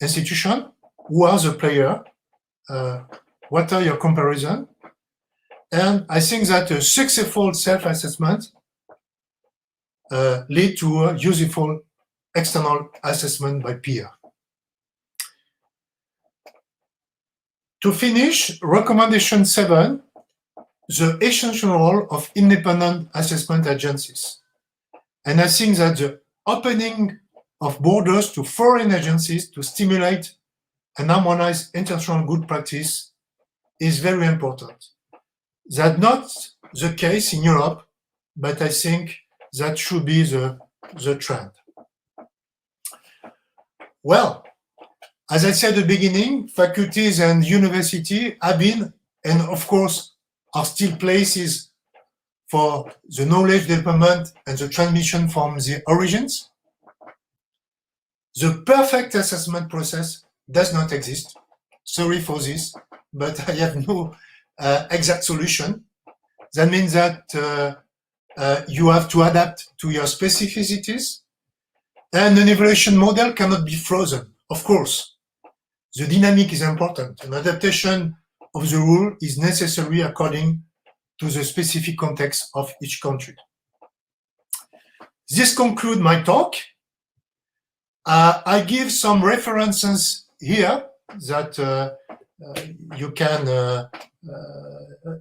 institutions. Who are the player? What are your comparison? And I think that a successful self-assessment lead to a useful external assessment by peer. To finish, recommendation 7, the essential role of independent assessment agencies. And I think that the opening of borders to foreign agencies to stimulate and harmonize international good practice is very important. That's not the case in Europe, but I think that should be the trend. Well, as I said at the beginning, faculties and universities have been, and of course, are still places for the knowledge development and the transmission from the origins. The perfect assessment process does not exist. Sorry for this, but I have no exact solution. That means that you have to adapt to your specificities, and an evaluation model cannot be frozen, of course. The dynamic is important. An adaptation of the rule is necessary according to the specific context of each country. This concludes my talk. I give some references here that you can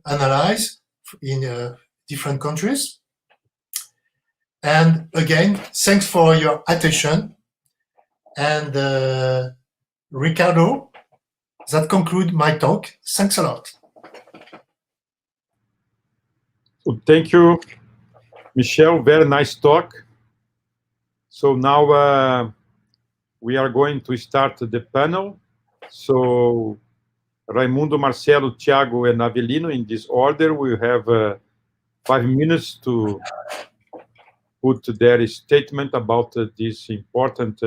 analyze in different countries. And again, thanks for your attention. And Ricardo, that concludes my talk. Thanks a lot. So thank you, Michel. Very nice talk. So now we are going to start the panel. So Raimundo, Marcelo, Tiago, and Avelino, in this order, we have 5 minutes to put their statement about this important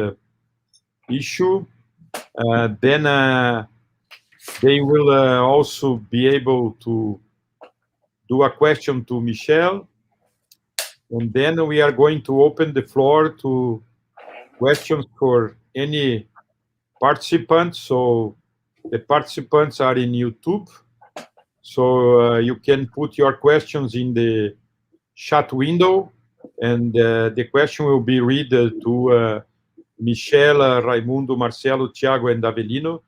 issue. Then they will also be able to do a question to Michel. And then we are going to open the floor to questions for any participant. So the participants are in YouTube. So you can put your questions in the chat window, and the question will be read to Michel, Raimundo, Marcelo, Tiago, and Avelino.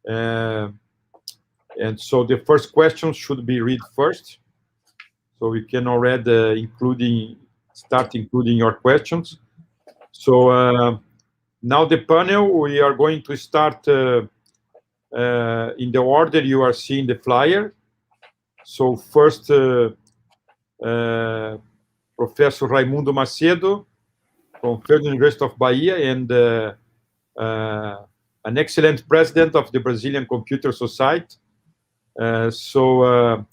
And so the first question should be read first. So we can already start including your questions. So now the panel, we are going to start in the order you are seeing the flyer. So first, Professor Raimundo Macedo from Federal University of Bahia, and an excellent president of the Brazilian Computer Society. So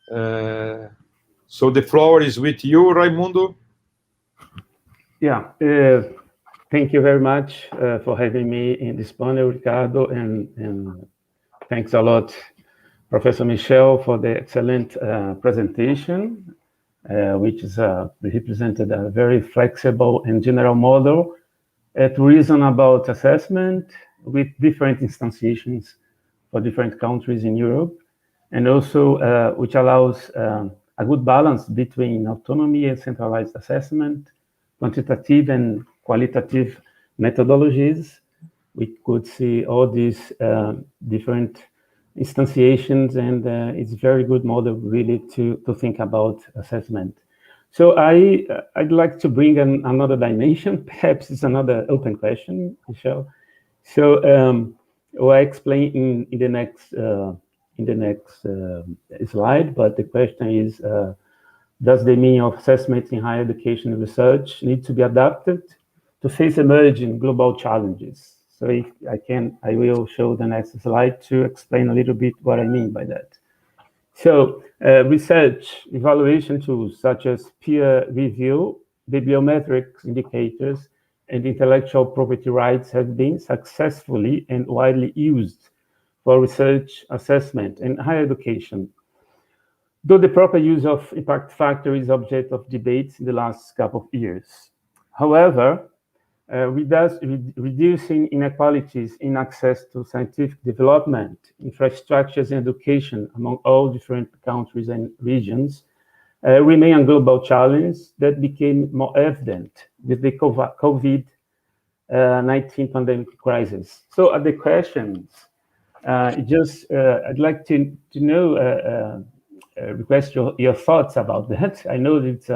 the floor is with you, Raimundo. Yeah, thank you very much for having me in this panel, Ricardo, and thanks a lot, Professor Michel, for the excellent presentation, which is represented a very flexible and general model to reason about assessment with different instantiations for different countries in Europe, and also which allows a good balance between autonomy and centralized assessment, quantitative and qualitative methodologies. We could see all these different instantiations, and it's a very good model really to think about assessment. So I'd like to bring another dimension. Perhaps it's another open question, Michel. So I'll explain in the next slide, but the question is, does the meaning of assessment in higher education and research need to be adapted to face emerging global challenges? So if I will show the next slide to explain a little bit what I mean by that. So research evaluation tools such as peer review, bibliometric indicators, and intellectual property rights have been successfully and widely used for research assessment and higher education, though the proper use of impact factor is object of debates in the last couple of years. However, reducing inequalities in access to scientific development, infrastructures, and education among all different countries and regions remain a global challenge that became more evident with the COVID-19 pandemic crisis. So the questions, I'd like to know, request your thoughts about that. I know it's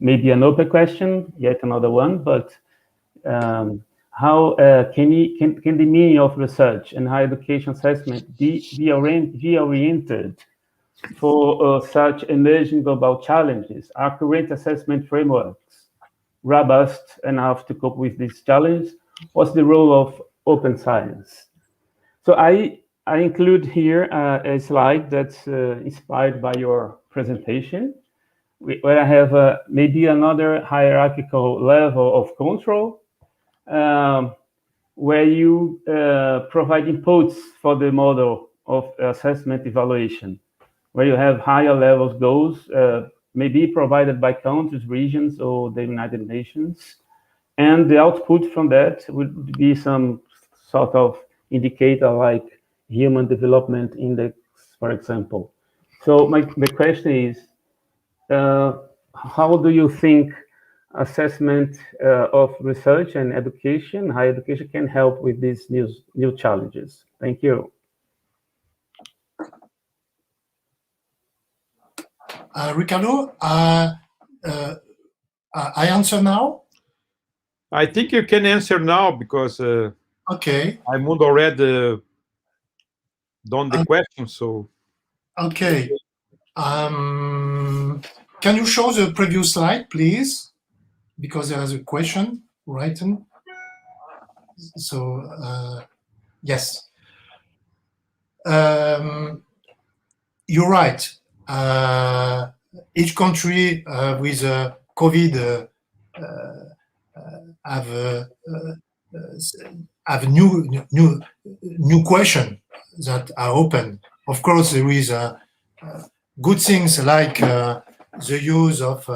maybe an open question, yet another one, but how can the meaning of research and higher education assessment be oriented for such emerging global challenges? Are current assessment frameworks robust enough to cope with this challenge? What's the role of open science? So I include here a slide that's inspired by your presentation, where I have maybe another hierarchical level of control, where you provide inputs for the model of assessment evaluation, where you have higher levels goals, maybe provided by countries, regions, or the United Nations. And the output from that would be some sort of indicator like Human Development Index, for example. So the question is, how do you think assessment of research and education, higher education, can help with these new challenges? Thank you. Ricardo, I answer now? I think you can answer now because okay. Raimundo already done the question, so. Okay. Can you show the previous slide, please? Because there is a question written. So, yes. You're right. Each country with COVID have new questions that are open. Of course, there is good things like the use of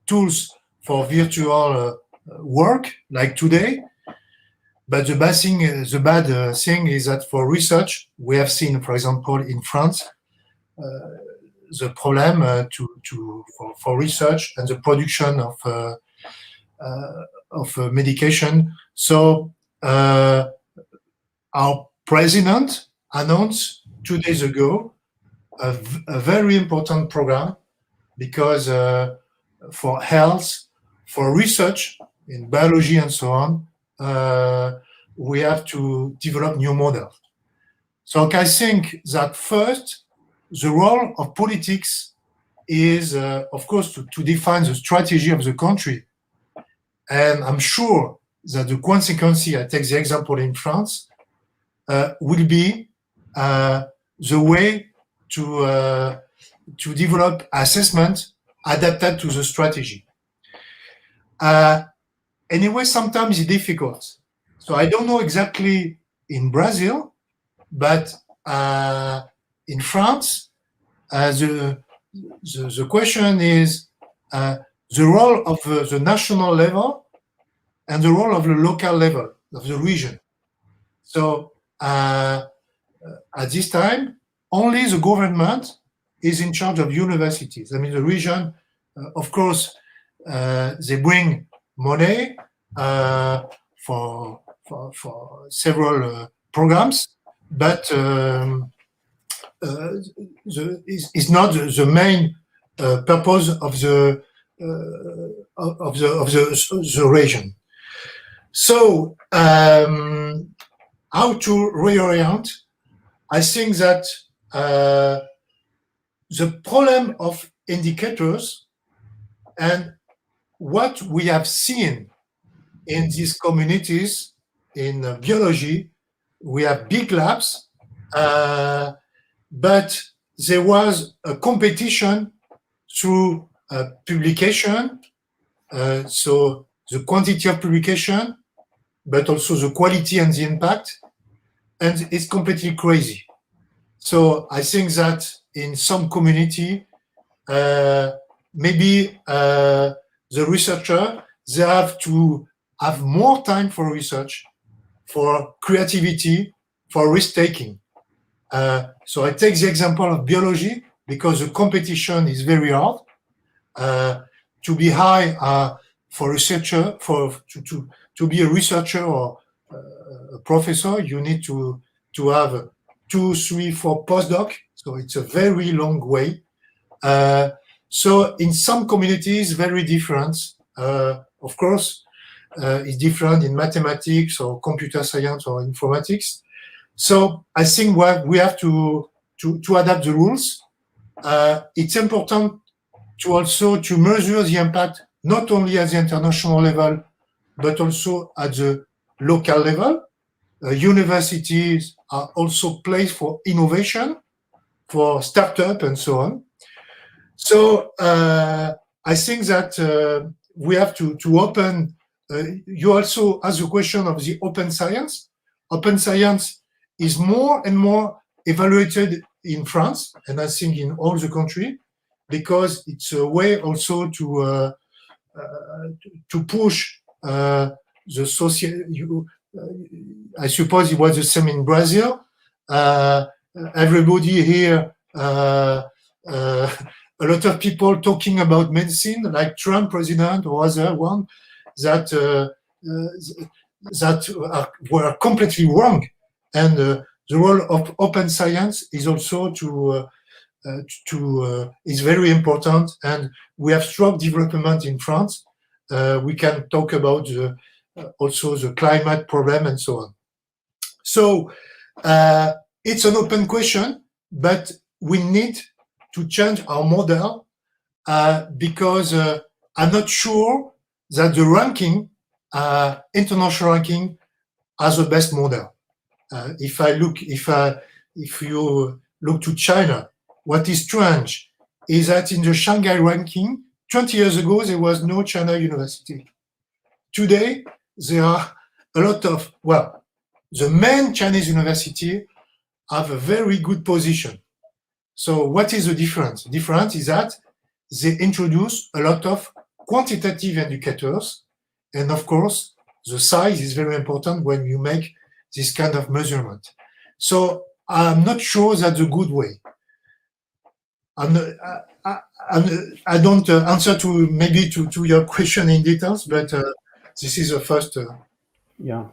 tools for virtual work, like today. But the bad thing is that for research, we have seen, for example, in France, the problem for research and the production of medication. So our president announced 2 days ago a very important program because for health, for research in biology and so on, we have to develop new models. So I think that first, the role of politics is, of course, to define the strategy of the country. And I'm sure that the consequence, I take the example in France, will be the way to develop assessment adapted to the strategy. Anyway, sometimes it's difficult. So I don't know exactly in Brazil, but in France, the question is the role of the national level and the role of the local level of the region. So at this time, only the government is in charge of universities. I mean, the region, of course, they bring money for several programs, but is not the main purpose of the region. So how to reorient? I think that the problem of indicators and what we have seen in these communities in biology, we have big labs, but there was a competition through publication, so the quantity of publication, but also the quality and the impact, and it's completely crazy. So I think that in some community, maybe the researcher, they have to have more time for research, for creativity, for risk-taking. So I take the example of biology because the competition is very hard. To be high for researcher, to be a researcher or a professor, you need to have 2, 3, 4 postdoc. So it's a very long way. So in some communities, very different. Of course, it's different in mathematics or computer science or informatics. So I think we have to adapt the rules. It's important to also to measure the impact not only at the international level, but also at the local level. Universities are also place for innovation, for startup and so on. So I think that we have to open. You also asked the question of the open science. Open science is more and more evaluated in France, and I think in all the country, because it's a way also to push the social. I suppose it was the same in Brazil. Everybody here, a lot of people talking about medicine, like Trump president or other one, that were completely wrong. And the role of open science is also is very important. And we have strong development in France. We can talk about also the climate problem and so on. So it's an open question, but we need to change our model because I'm not sure that the ranking, international ranking, has the best model. If you look to China, what is strange is that in the Shanghai ranking, 20 years ago, there was no China university. Today, there are a lot of, well, the main Chinese university have a very good position. So what is the difference? The difference is that they introduce a lot of quantitative indicators. And of course, the size is very important when you make this kind of measurement. So I'm not sure that's a good way. I don't answer to maybe to your question in details, but this is the first. Yeah,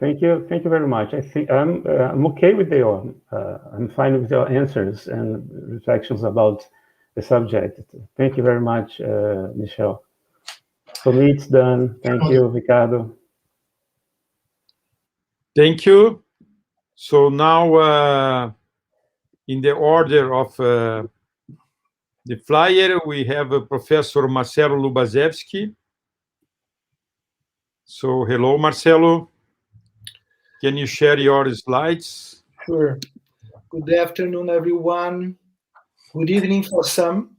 thank you very much. I think I'm okay with your. I'm fine with your answers and reflections about the subject. Thank you very much, Michel. For me, it's done. Thank you, Ricardo. Thank you. So now, in the order of the flyer, we have Professor Marcelo Lubaszewsky. So, hello, Marcelo. Can you share your slides? Sure. Good afternoon, everyone. Good evening for some.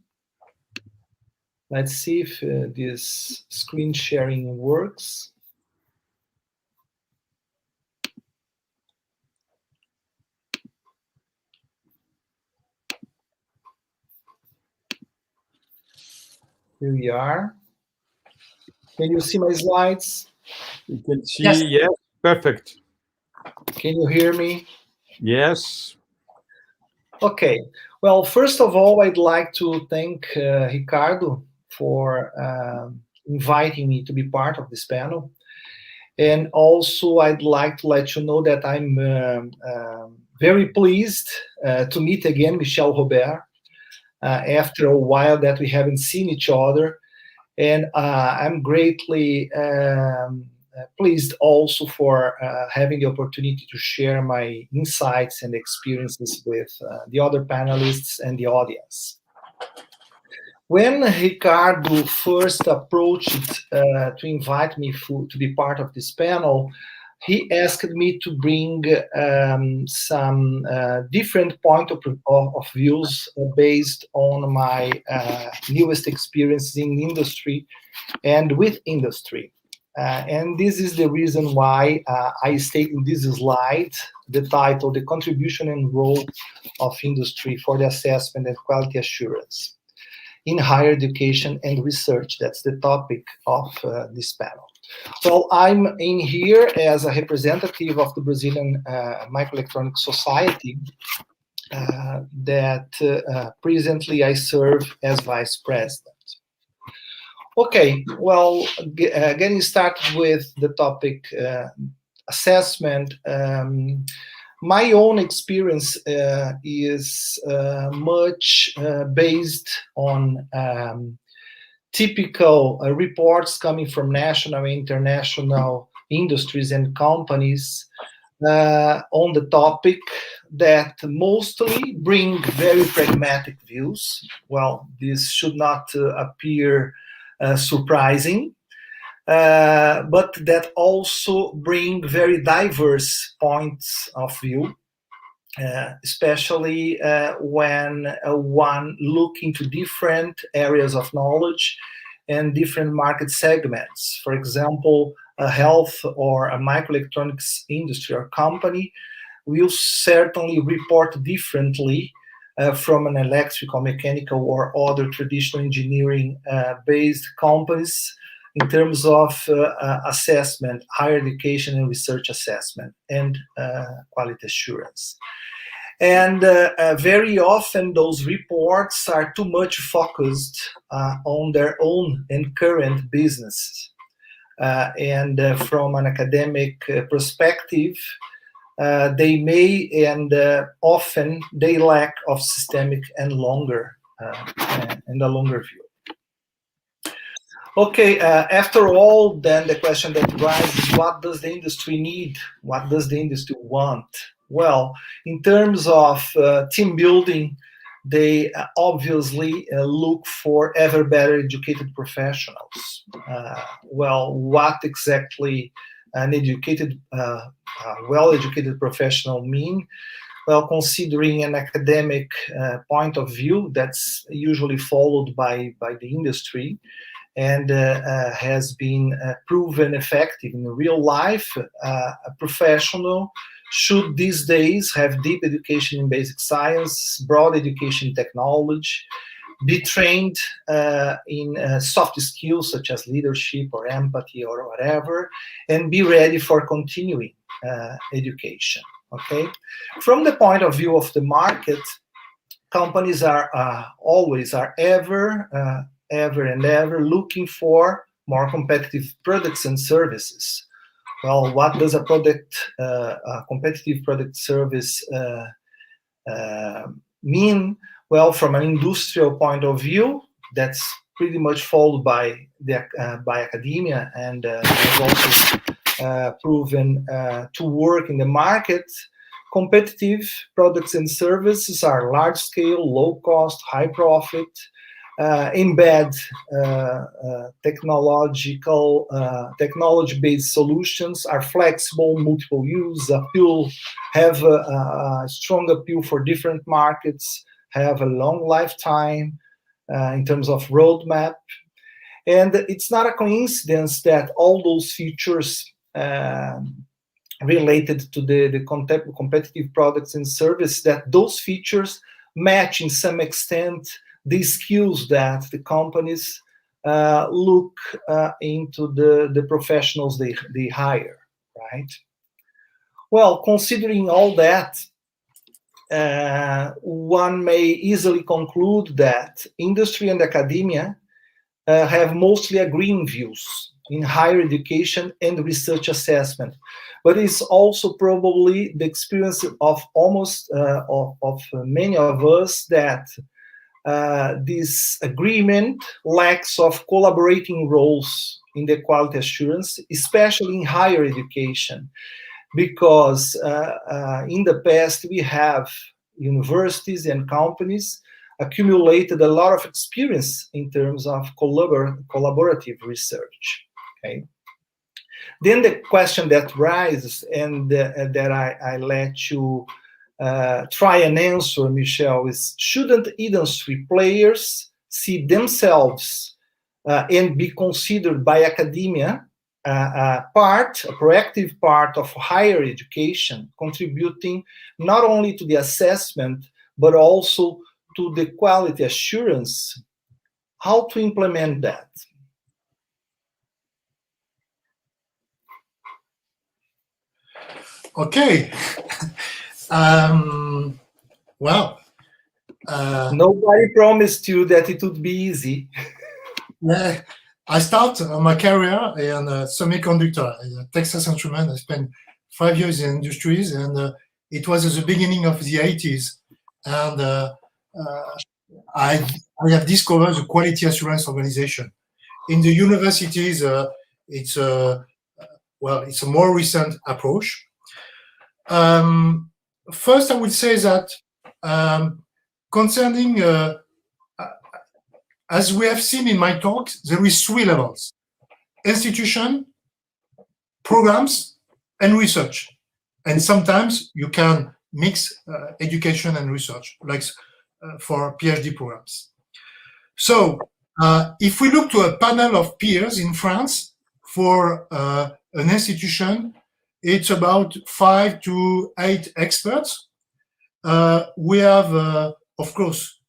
Let's see if this screen sharing works. Here we are. Can you see my slides? You can see, Yes. yes, perfect. Can you hear me? Yes. Okay. Well, first of all, I'd like to thank Ricardo for inviting me to be part of this panel. And also, I'd like to let you know that I'm very pleased to meet again Michel Robert after a while that we haven't seen each other. And I'm greatly pleased also for having the opportunity to share my insights and experiences with the other panelists and the audience. When Ricardo first approached to invite me to be part of this panel, he asked me to bring some different point of views based on my newest experiences in industry and with industry. And this is the reason why I state in this slide the title, The Contribution and Role of Industry for the Assessment and Quality Assurance in Higher Education and Research. That's the topic of this panel. Well, I'm in here as a representative of the Brazilian Microelectronics Society that presently I serve as Vice President. Okay, well, getting started with the topic assessment, my own experience is much based on typical reports coming from national and international industries and companies on the topic that mostly bring very pragmatic views. Well, this should not appear surprising, but that also bring very diverse points of view, especially when one look into different areas of knowledge and different market segments. For example, a health or a microelectronics industry or company will certainly report differently from an electrical, mechanical, or other traditional engineering based companies in terms of assessment, higher education and research assessment, and quality assurance. And very often those reports are too much focused on their own and current business. And from an academic perspective, they may and often they lack of systemic and longer and a longer view. Okay, after all, then the question that arises is, what does the industry need? What does the industry want? Well, in terms of team building, they obviously look for ever better educated professionals. Well, what exactly an educated, well-educated professional mean? Well, considering an academic point of view, that's usually followed by the industry, and has been proven effective in real life. A professional should these days have deep education in basic science, broad education in technology, be trained in soft skills such as leadership or empathy or whatever, and be ready for continuing education. Okay, from the point of view of the market, companies are ever looking for more competitive products and services. Well, what does a competitive product service mean? Well, from an industrial point of view, that's pretty much followed by academia and has also proven to work in the market. Competitive products and services are large scale, low cost, high profit, embed technology-based solutions, are flexible, multiple use, have a strong appeal for different markets, have a long lifetime in terms of roadmap, And it's not a coincidence that all those features related to the competitive products and service, that those features match in some extent the skills that the companies look into the professionals they hire, right? Well, considering all that, one may easily conclude that industry and academia have mostly agreeing views in higher education and research assessment, but it's also probably the experience of almost of many of us that this agreement lacks of collaborating roles in the quality assurance, especially in higher education, because in the past we have universities and companies accumulated a lot of experience in terms of collaborative research. Okay. Then the question that rises, and that I let you try and answer, Michel, is shouldn't industry players see themselves and be considered by academia a proactive part of higher education, contributing not only to the assessment, but also to the quality assurance? How to implement that? Okay. Well, nobody promised you that it would be easy. Yeah, I started my career in semiconductor, Texas Instruments. I spent 5 years in industries, and it was at the beginning of the 80s. And I have discovered the quality assurance organization. In the universities, it's a more recent approach. First, I would say that concerning, as we have seen in my talks, there is 3 levels: institution, programs, and research. And sometimes you can mix education and research, like for PhD programs. So if we look to a panel of peers in France for an institution, it's about 5 to 8 experts. We have, of course,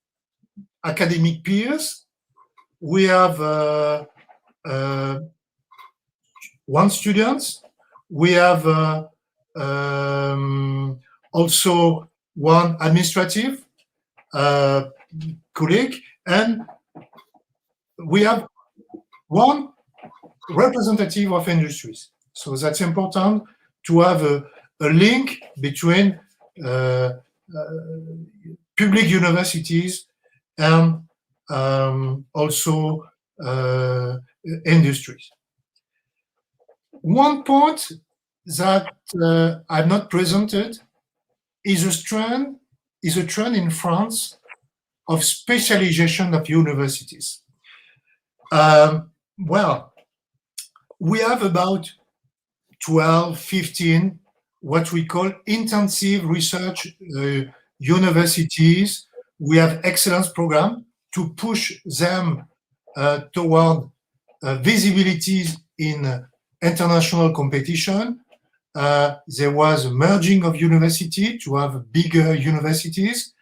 academic peers. We have 1 student. We have also 1 administrative colleague, and we have 1 representative of industries. So that's important to have a link between public universities and also industries. One point that I've not presented is a trend in France of specialization of universities. Well, we have about 12, 15 what we call intensive research universities. We have excellence program to push them toward visibility in international competition. There was a merging of university to have bigger universities,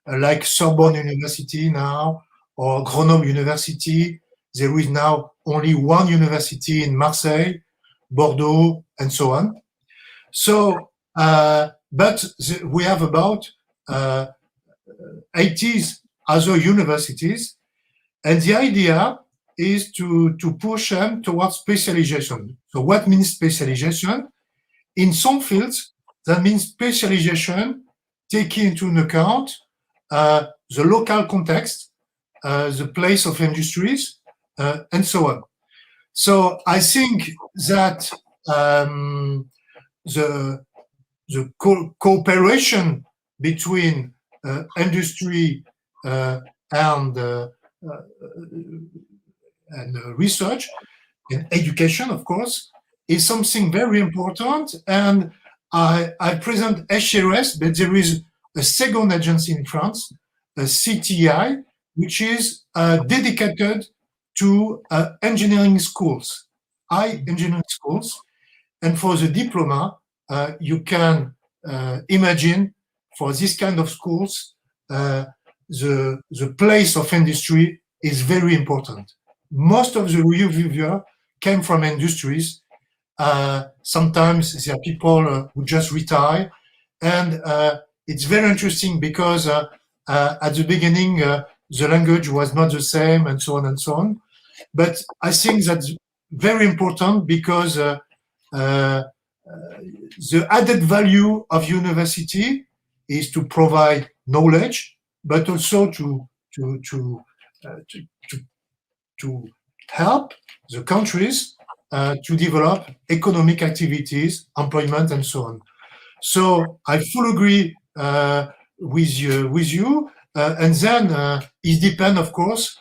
like Sorbonne University now, or Grenoble University. There is now only 1 university in Marseille, Bordeaux, and so on. So, but we have about 80 other universities, and the idea is to push them towards specialization. So what means specialization? In some fields, that means specialization taking into account the local context, the place of industries, and so on. So I think that the cooperation between industry and research and education, of course, is something very important. And I present SRS, but there is a second agency in France, a CTI, which is dedicated to engineering schools, high engineering schools. And for the diploma, you can imagine for this kind of schools, the place of industry is very important. Most of the reviewer came from industries. Sometimes there are people who just retire, and it's very interesting because at the beginning the language was not the same, and so on and so on. But I think that's very important because the added value of university is to provide knowledge, but also to help the countries to develop economic activities, employment, and so on. So I fully agree with you. And then it depends, of course,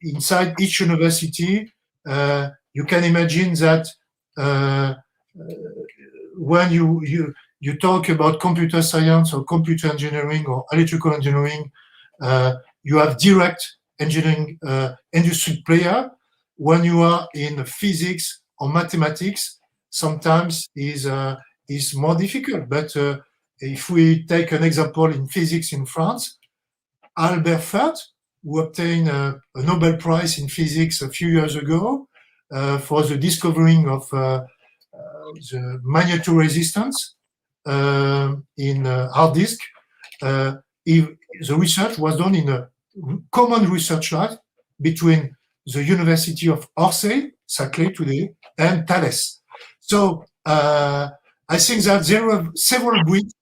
inside each university. You can imagine that when you talk about computer science or computer engineering or electrical engineering, you have direct engineering industry player. When you are in physics or mathematics, sometimes is more difficult. But if we take an example in physics in France, Albert Fert, who obtained a Nobel Prize in physics a few years ago for the discovering of the magnetoresistance in hard disk. The research was done in a common research lab between the University of Orsay, Saclay today, and Thales. So I think that there are several breeds,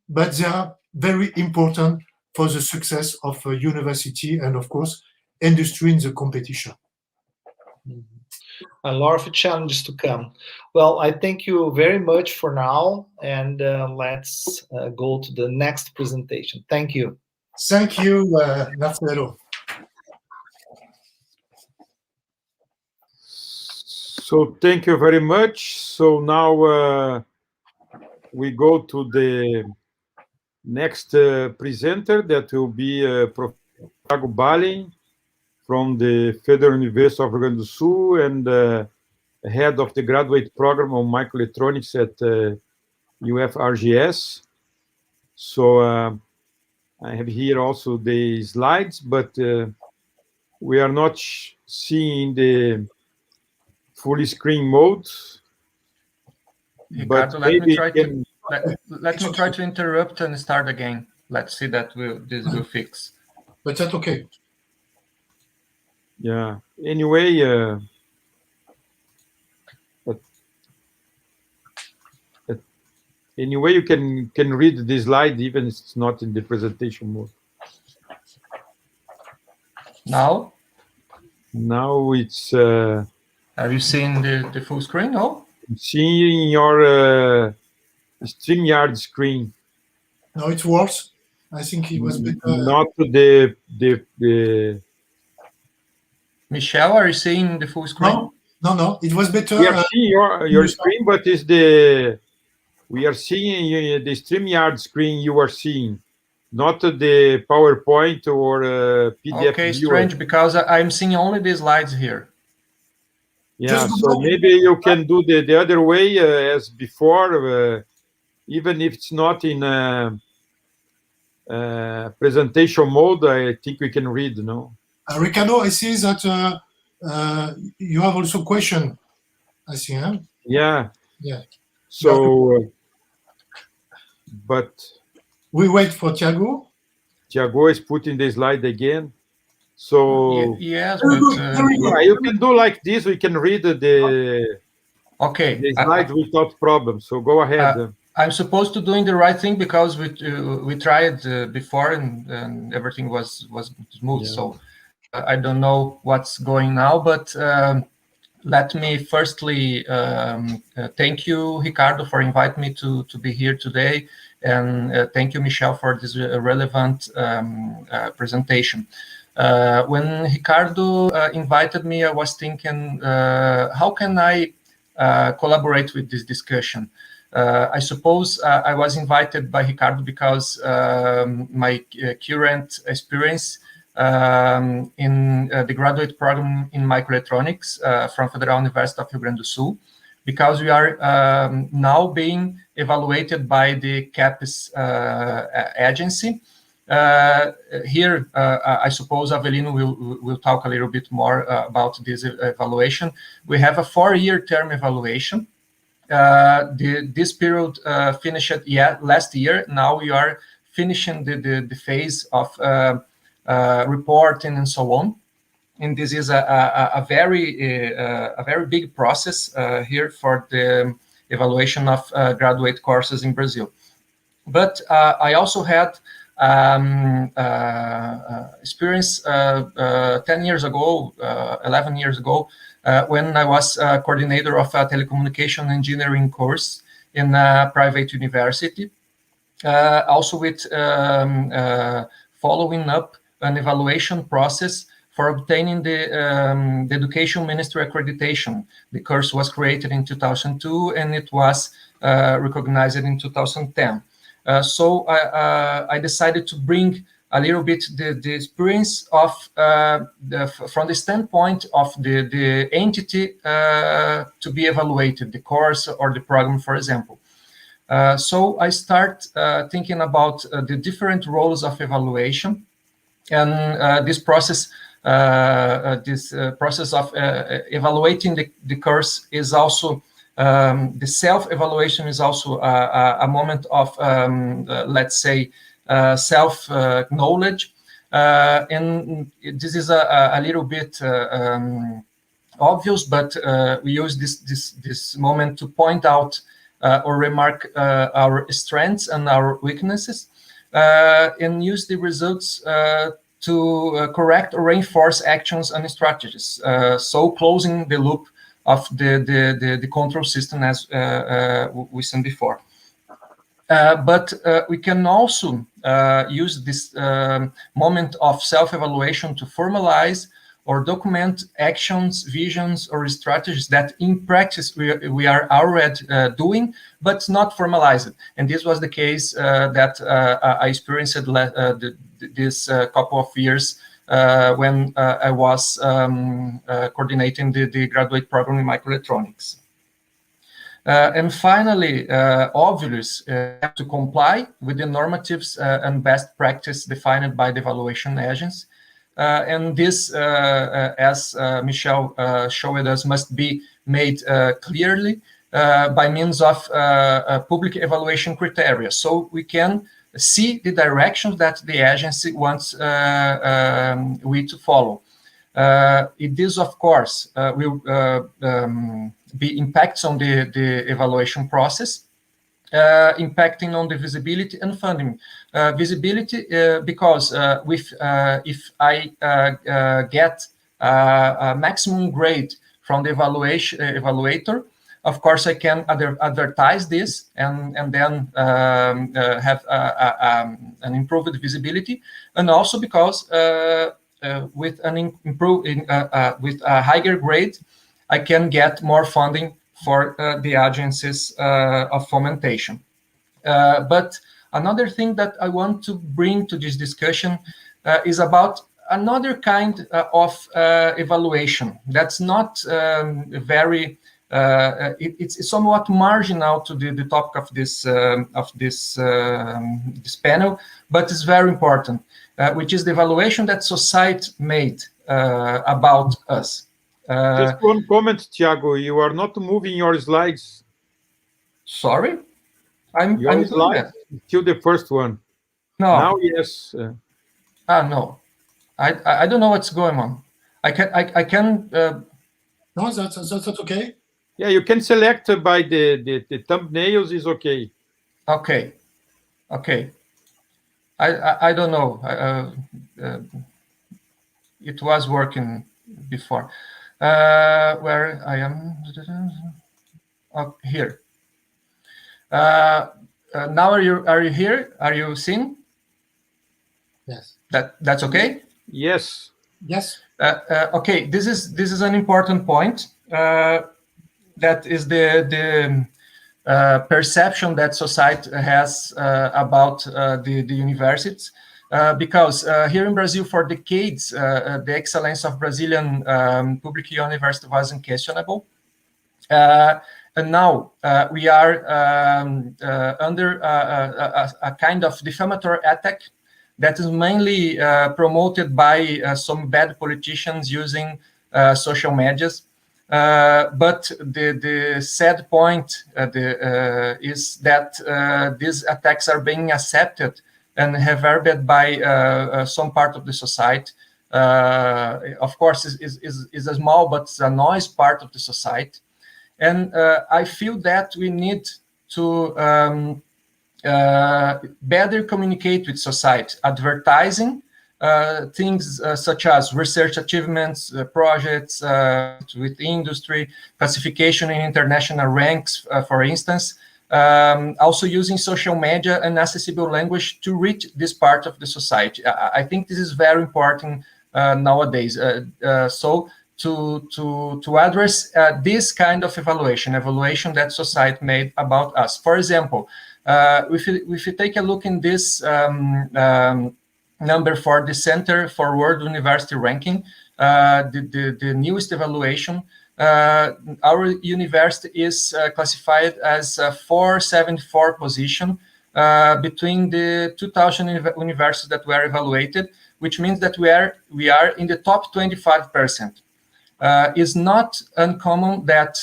but they are very important for the success of a university and, of course, industry in the competition. A lot of challenges to come. Well, I thank you very much for now, and let's go to the next presentation. Thank you. Thank you, Marcelo. So thank you very much. So now we go to the next presenter, that will be Professor Tiago Balen from the Federal University of Rio Grande do Sul and head of the graduate program of microelectronics at UFRGS. So I have here also the slides, but we are not seeing the full screen mode. Ricardo, let me try to interrupt and start again. Let's see that this will fix. But that's okay. Yeah. Anyway, anyway, you can read this slide even if it's not in the presentation mode. Now? Now it's. Are you seeing the full screen? No. Seeing your StreamYard screen. No, it's worse. I think it was better. Not the. Michel, are you seeing the full screen? No. It was better. We are seeing your screen, but is the we are seeing the StreamYard screen you are seeing, not the PowerPoint or PDF. Okay, viewer. strange, because I'm seeing only the slides here. Yeah, so maybe you can do the other way as before, even if it's not in presentation mode. I think we can read, no? Ricardo, I see that you have also a question, I see, huh? Yeah. Yeah. So, but... We wait for Tiago. Tiago is putting the slide again. So yes, but you can do like this. We can read the slides without problem. So go ahead. I'm supposed to doing the right thing because we tried before and everything was smooth. Yeah. So I don't know what's going now, but let me firstly thank you, Ricardo, for inviting me to be here today, and thank you, Michel, for this relevant presentation. When Ricardo invited me, I was thinking, how can I collaborate with this discussion? I suppose I was invited by Ricardo because my current experience in the graduate program in microelectronics from Federal University of Rio Grande do Sul, because we are now being evaluated by the CAPES agency. Here, I suppose Avelino will talk a little bit more about this evaluation. We have a 4-year term evaluation. This period finished last year. Now we are finishing the phase of reporting and so on. And this is a very big process here for the evaluation of graduate courses in Brazil. But I also had experience 10 years ago, 11 years ago, when I was coordinator of a telecommunication engineering course in a private university, also with following up an evaluation process for obtaining the Education Ministry accreditation. The course was created in 2002 and it was recognized in 2010. So I decided to bring a little bit the experience of from the standpoint of the entity to be evaluated, the course or the program, for example. So I start thinking about the different roles of evaluation, and this process of evaluating the course is also the self-evaluation is also a moment of let's say self-knowledge, and this is a little bit obvious, but we use this moment to point out or remark our strengths and our weaknesses, and use the results to correct or reinforce actions and strategies. So closing the loop of the control system, as we said before. But we can also use this moment of self-evaluation to formalize or document actions, visions, or strategies that in practice we are already doing, but not formalized. And this was the case that I experienced this couple of years when I was coordinating the graduate program in microelectronics. And finally, obviously, have to comply with the normatives and best practice defined by the evaluation agency. And this, as Michel showed us, must be made clearly by means of public evaluation criteria, so we can see the directions that the agency wants we to follow. It is, of course, will be impacts on the evaluation process, impacting on the visibility and funding. Visibility, because if I get a maximum grade from the evaluator, of course I can advertise this and then have an improved visibility, and also because with with a higher grade, I can get more funding for the agencies of fomentation. But another thing that I want to bring to this discussion is about another kind of evaluation that's not very, it's somewhat marginal to the topic of this panel, but it's very important, which is the evaluation that society made about us. Just one comment, Tiago. You are not moving your slides. Sorry? I'm slides till the first one. No. Now, yes. No. I don't know what's going on. I can. No, that's okay. Yeah, you can select by the thumbnails is okay. Okay. I don't know. It was working before. Where I am here. Now are you here? Are you seeing? Yes. That's okay? Yes. Yes. Okay. This is an important point. That is the perception that society has about the universities. because here in Brazil, for decades, the excellence of Brazilian public university was unquestionable. And now we are under a kind of defamatory attack that is mainly promoted by some bad politicians using social medias. But the sad point is that these attacks are being accepted and reverberated by some part of the society. Of course, is a small but a noise part of the society. And I feel that we need to better communicate with society, advertising things such as research achievements, projects with industry, classification in international ranks, for instance, also using social media and accessible language to reach this part of the society. I think this is very important nowadays. So to address this kind of evaluation that society made about us. For example, if you take a look in this number for the Center for World University Ranking, the newest evaluation, our university is classified as a 474 position between the 2,000 universities that were evaluated, which means that we are in the top 25%. It's not uncommon that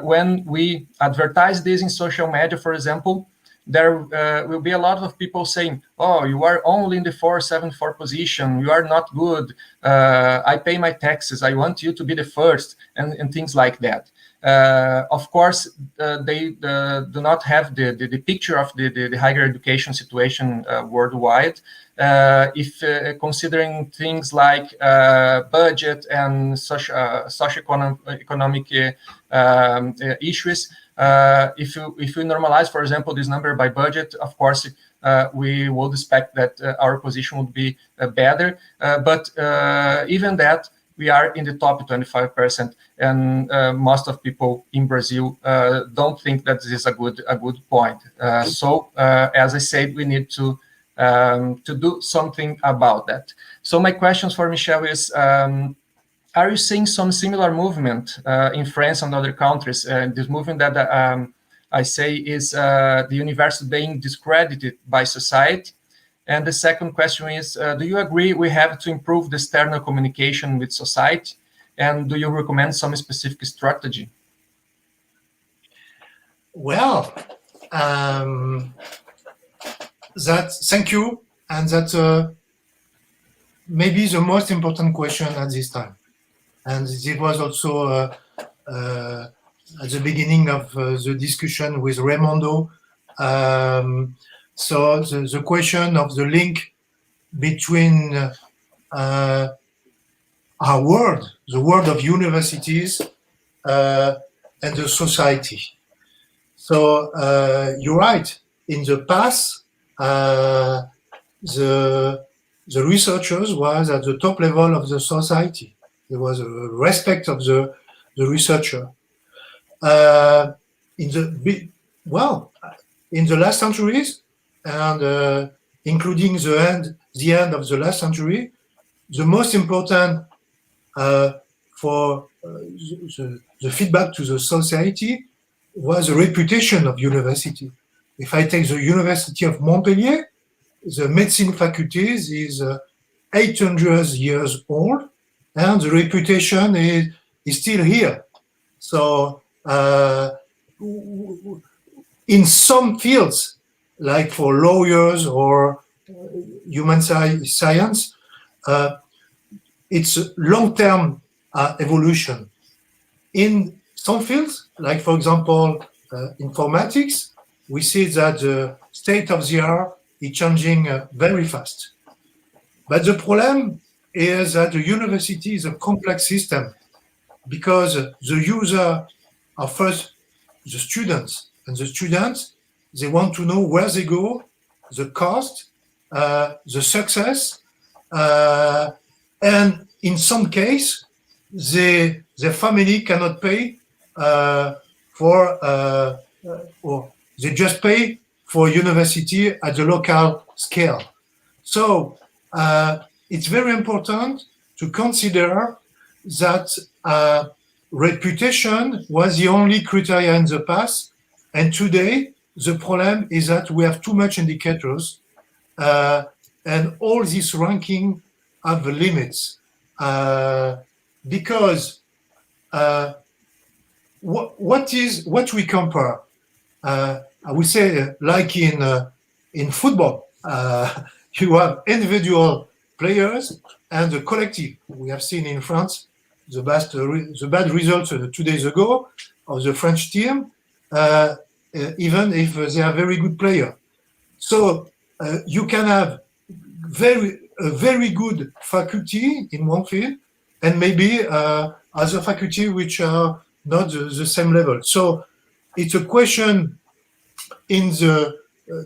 when we advertise this in social media, for example, there will be a lot of people saying, oh, you are only in the 474 position, you are not good, I pay my taxes, I want you to be the first, and things like that. Of course, they do not have the picture of the higher education situation worldwide. If considering things like budget and socio-economic issues, if you normalize, for example, this number by budget, of course, we would expect that our position would be better. But even that, we are in the top 25%, and most of people in Brazil don't think that this is a good point. So, as I said, we need to do something about that. So my questions for Michel is, are you seeing some similar movement in France and other countries? This movement that I say is the university being discredited by society. And the second question is, do you agree we have to improve the external communication with society? And do you recommend some specific strategy? Well, thank you. And that's maybe the most important question at this time. And it was also at the beginning of the discussion with Raimundo. So the question of the link between our world, the world of universities, and the society. So you're right. In the past, the researchers was at the top level of the society. There was a respect of the researcher. In the last centuries, and including the end of the last century, the most important for the feedback to the society was the reputation of university. If I take the University of Montpellier, the medicine faculty is 800 years old, and the reputation is still here. So in some fields, like for lawyers or human science, it's long-term evolution. In some fields, like for example, informatics, we see that the state of the art is changing very fast. But the problem is that the university is a complex system, because the user are first the students, and the students, they want to know where they go, the cost, the success, and in some case, their family cannot pay or they just pay for university at the local scale. So it's very important to consider that reputation was the only criteria in the past, and today the problem is that we have too much indicators, and all this ranking have limits, because what we compare, I would say, like in football, you have individual players and the collective. We have seen in France the bad results 2 days ago of the French team, even if they are very good players. So you can have a very good faculty in one field, and maybe other faculty which are not the same level. So it's a question in the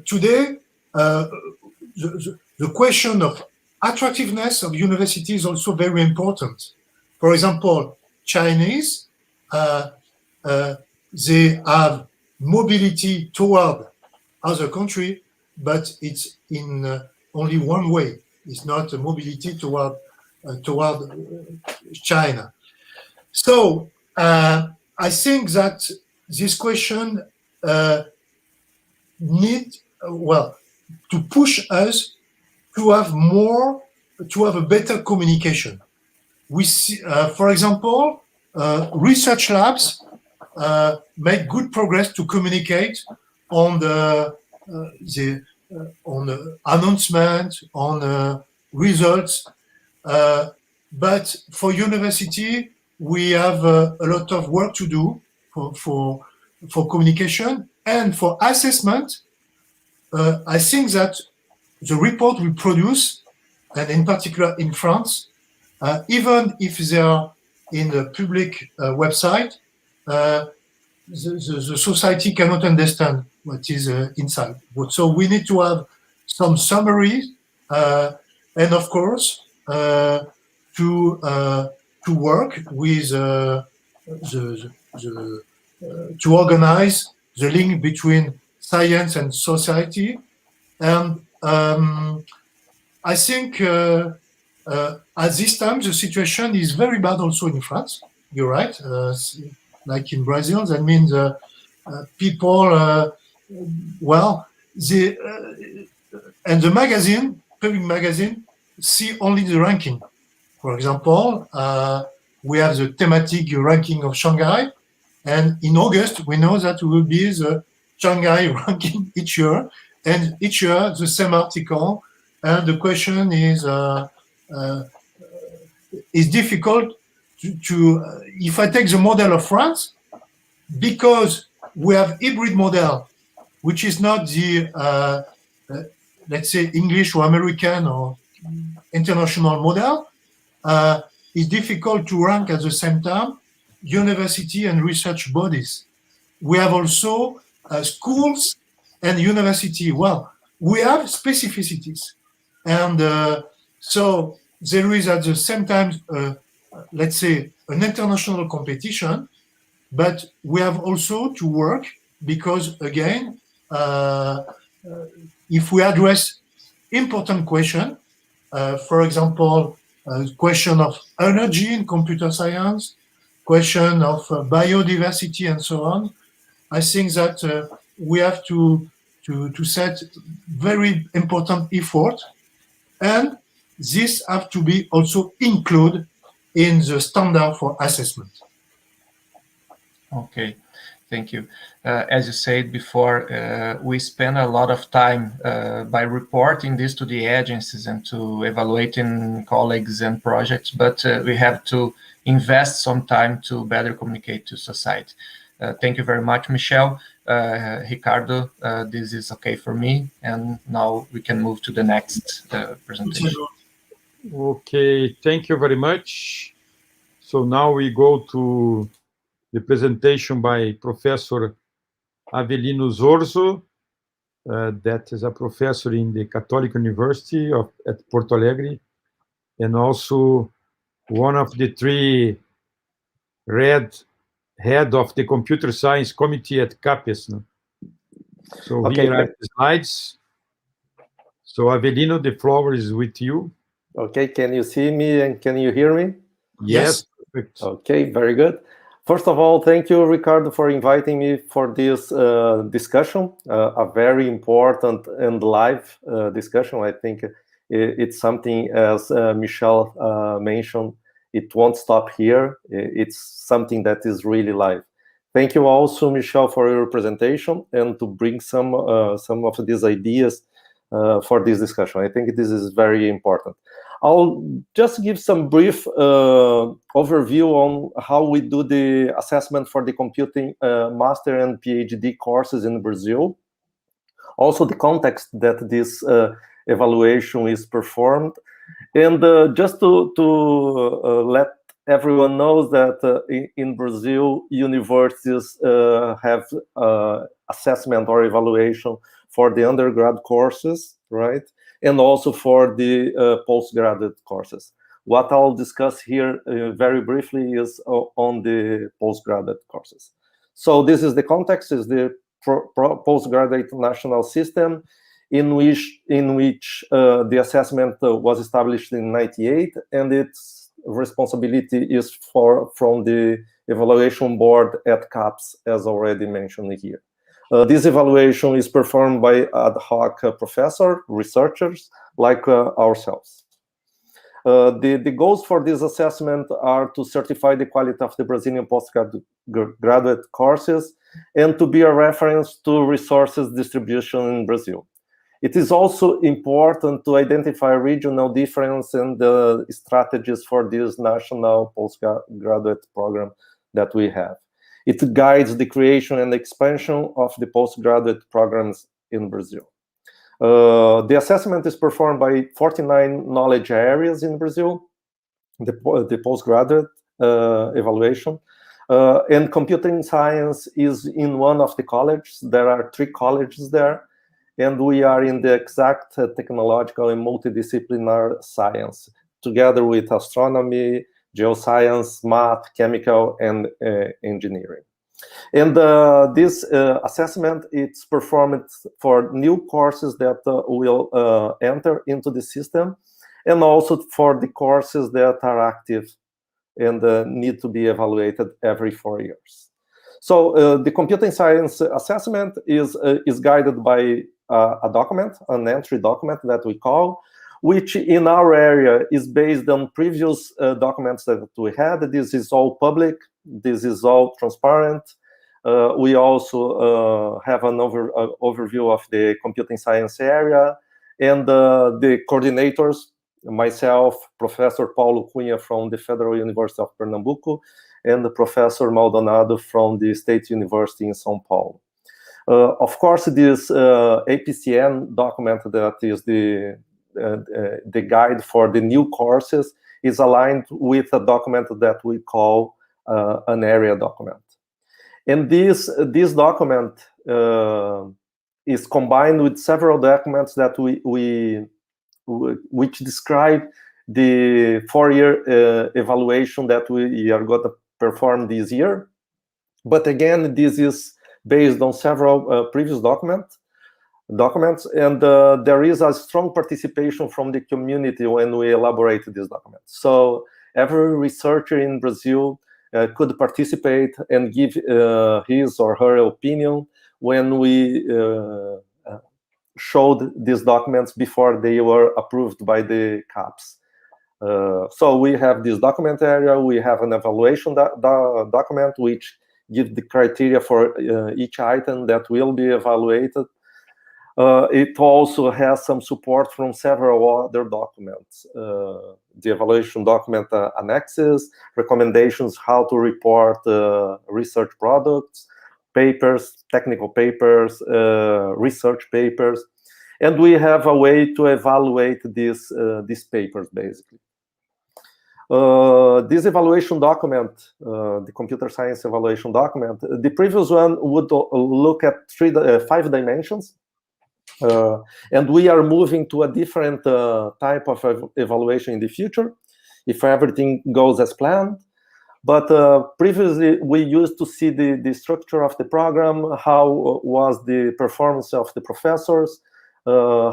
today. The question of attractiveness of university is also very important. For example, Chinese, they have mobility toward other country, but it's in only one way. It's not a mobility toward China. So I think that this question need to push us to have a better communication. We see, for example, research labs make good progress to communicate on the announcement, on results, but for university we have a lot of work to do for communication and for assessment. I think that the report we produce, and in particular in France, even if they are in the public website, the society cannot understand what is inside. So we need to have some summaries, and of course to work with to organize the link between science and society. And I think at this time the situation is very bad also in France. You're right, like in Brazil. That means people, and the magazine, public magazine, see only the ranking. For example, we have the thematic ranking of Shanghai, and in August we know that will be the Shanghai ranking each year, and each year the same article. And the question is difficult to if I take the model of France, because we have hybrid model, which is not the let's say English or American or international model. It's difficult to rank at the same time university and research bodies. We have also schools and university. Well, we have specificities, and so there is at the same time, let's say, an international competition, but we have also to work because, again, if we address important question, for example, question of energy in computer science, question of biodiversity and so on, I think that we have to set very important effort, and this have to be also included in the standard for assessment. Okay, thank you. As you said before, we spend a lot of time by reporting this to the agencies and to evaluating colleagues and projects, but we have to invest some time to better communicate to society. Thank you very much, Michel. Ricardo, this is okay for me, and now we can move to the next presentation. Okay, thank you very much. So now we go to the presentation by Professor Avelino Zorzo, that is a professor in the Catholic University at Porto Alegre, and also one of the three head of the Computer Science Committee at CAPES. No? So okay, here are the slides. So Avelino, the floor is with you. Okay, can you see me and can you hear me? Yes. Perfect. Okay, very good. First of all, thank you, Ricardo, for inviting me for this discussion, a very important and live discussion. I think it's something, as Michel mentioned, it won't stop here. It's something that is really live. Thank you also, Michel, for your presentation and to bring some of these ideas for this discussion. I think this is very important. I'll just give some brief overview on how we do the assessment for the computing master and PhD courses in Brazil. Also the context that this evaluation is performed. And just to let everyone know that in Brazil, universities have assessment or evaluation for the undergrad courses, right? And also for the postgraduate courses. What I'll discuss here very briefly is on the postgraduate courses. So this is the context, is the postgraduate national system in which the assessment was established in '98, and its responsibility is from the evaluation board at CAPS, as already mentioned here. This evaluation is performed by ad hoc professors, researchers like ourselves. The goals for this assessment are to certify the quality of the Brazilian postgraduate courses and to be a reference to resources distribution in Brazil. It is also important to identify regional difference and the strategies for this national postgraduate program that we have. It guides the creation and expansion of the postgraduate programs in Brazil. The assessment is performed by 49 knowledge areas in Brazil, the postgraduate evaluation. And computing science is in one of the colleges. There are 3 colleges there. And we are in the exact technological and multidisciplinary science, together with astronomy, geoscience, math, chemical, and engineering. And this assessment, it's performed for new courses that will enter into the system, and also for the courses that are active and need to be evaluated every 4 years. So the computing science assessment is guided by a document, an entry document that we call, which in our area is based on previous documents that we had. This is all public. This is all transparent. We also have an overview of the computing science area, and the coordinators, myself, Professor Paulo Cunha from the Federal University of Pernambuco, and Professor Maldonado from the State University in São Paulo. Of course, this APCN document that is the guide for the new courses is aligned with a document that we call an area document. And this document is combined with several documents that which describe the 4-year evaluation that we are going to perform this year. But again, this is based on several previous documents, and there is a strong participation from the community when we elaborate this document. So every researcher in Brazil could participate and give his or her opinion when we showed these documents before they were approved by the CAPS. So we have this document area, we have an evaluation document which gives the criteria for each item that will be evaluated. It also has some support from several other documents. The evaluation document annexes, recommendations how to report research products, papers, technical papers, research papers, and we have a way to evaluate these papers, basically. This evaluation document, the computer science evaluation document, the previous one would look at 5 dimensions. And we are moving to a different type of evaluation in the future, if everything goes as planned. But previously, we used to see the structure of the program, how was the performance of the professors,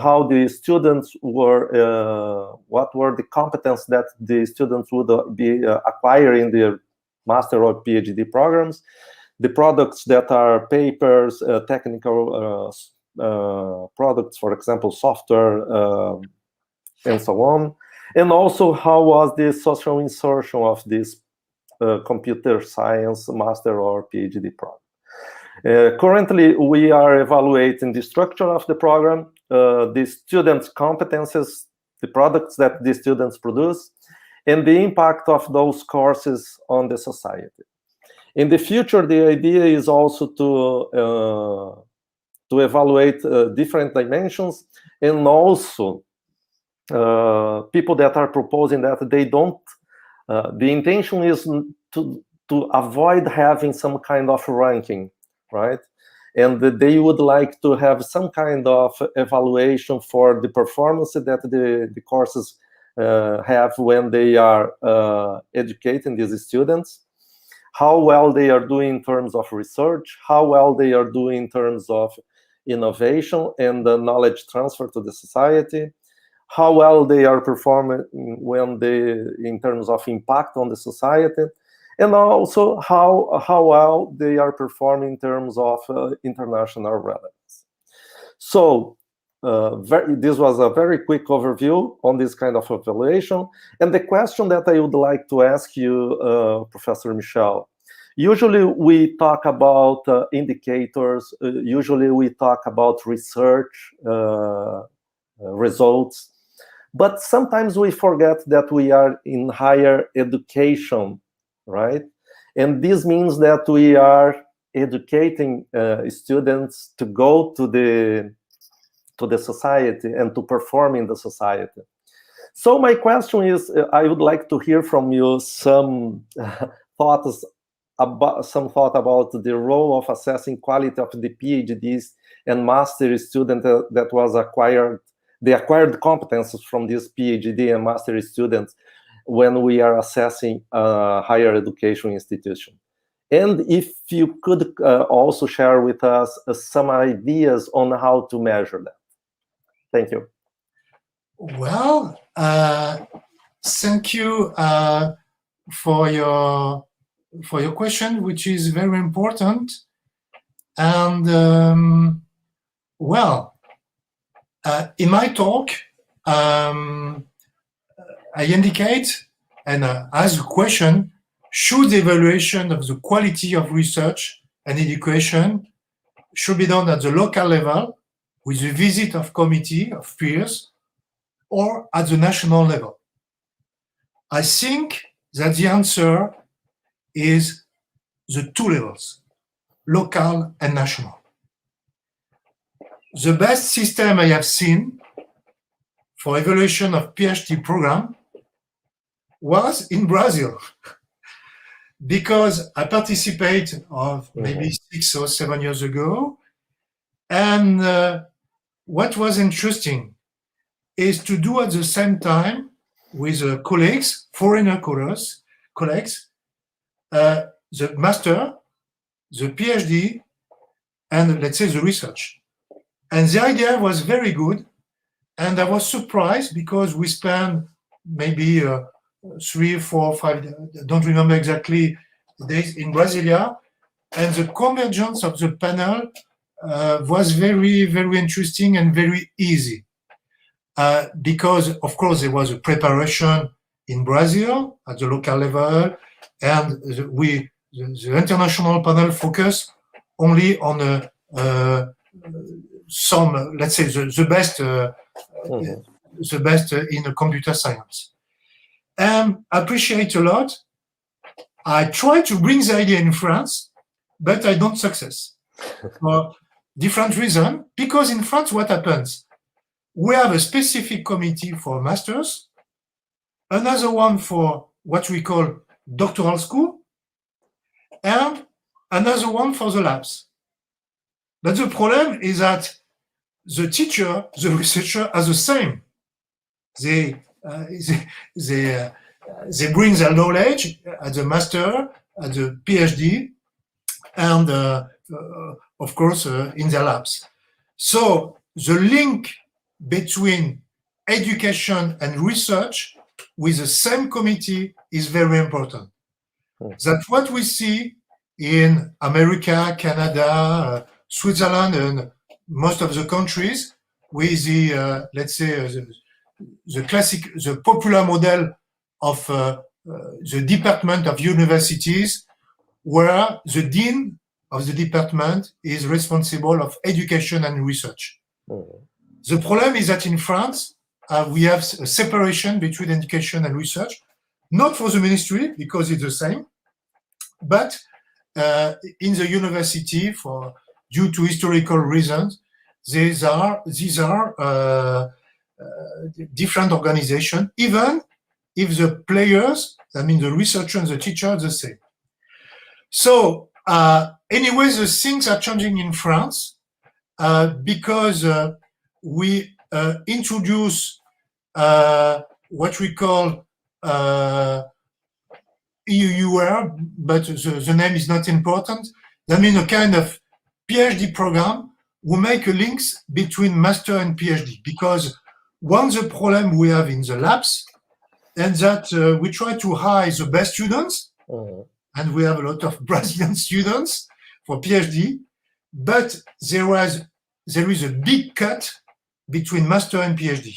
how the students were, what were the competence that the students would be acquiring their master or PhD programs, the products that are papers, technical products, for example, software, and so on, and also how was the social insertion of this computer science master or PhD program. Currently, we are evaluating the structure of the program, the students' competences, the products that the students produce, and the impact of those courses on the society. In the future, the idea is also to evaluate different dimensions, and also people that are proposing that they don't, the intention is to avoid having some kind of ranking, right? And they would like to have some kind of evaluation for the performance that the courses have when they are educating these students, how well they are doing in terms of research, how well they are doing in terms of innovation and knowledge transfer to the society, how well they are performing when in terms of impact on the society, and also how well they are performing in terms of international relevance. So this was a very quick overview on this kind of evaluation. And the question that I would like to ask you, Professor Michel, usually we talk about indicators, usually we talk about research results, but sometimes we forget that we are in higher education, right? And this means that we are educating students to go to the society and to perform in the society. So my question is, I would like to hear from you some thought about the role of assessing quality of the PhDs and master student that was the acquired competences from these PhD and master students when we are assessing a higher education institution. And if you could also share with us some ideas on how to measure that. Thank you. Well, thank you for your question, which is very important. And in my talk, I indicate and ask a question: should the evaluation of the quality of research and education should be done at the local level with the visit of committee of peers, or at the national level? I think that the answer is the two levels, local and national. The best system I have seen for evaluation of PhD program was in Brazil, because I participated of maybe 6 or 7 years ago, and what was interesting is to do at the same time with colleagues, foreigner colleagues, the master, the PhD, and let's say the research. And the idea was very good, and I was surprised because we spent maybe 3, 4, 5, don't remember exactly, days in Brasilia, and the convergence of the panel was very, very interesting and very easy. Because, of course, there was a preparation in Brazil at the local level, and the international panel focused only on some, let's say, the best in computer science. And I appreciate a lot. I try to bring the idea in France, but I don't success for different reasons. Because in France, what happens? We have a specific committee for masters, another one for what we call doctoral school, and another one for the labs. But the problem is that the teacher, the researcher are the same. They bring their knowledge at the master, at the PhD, and of course in their labs. So the link between education and research with the same committee is very important. That's what we see in America, Canada, Switzerland, and most of the countries with the, let's say, the popular model of the department of universities, where the dean of the department is responsible of education and research. The problem is that in France, we have a separation between education and research, not for the ministry, because it's the same, but in the university, due to historical reasons, these are different organizations, even if the players, I mean the researcher and the teacher, are the same. So anyway, the things are changing in France because we introduce what we call EUR, but the name is not important. That means a kind of PhD program who make links between master and PhD, because one the problem we have in the labs, and that we try to hire the best students, and we have a lot of Brazilian students for PhD, but there is a big cut between master and PhD.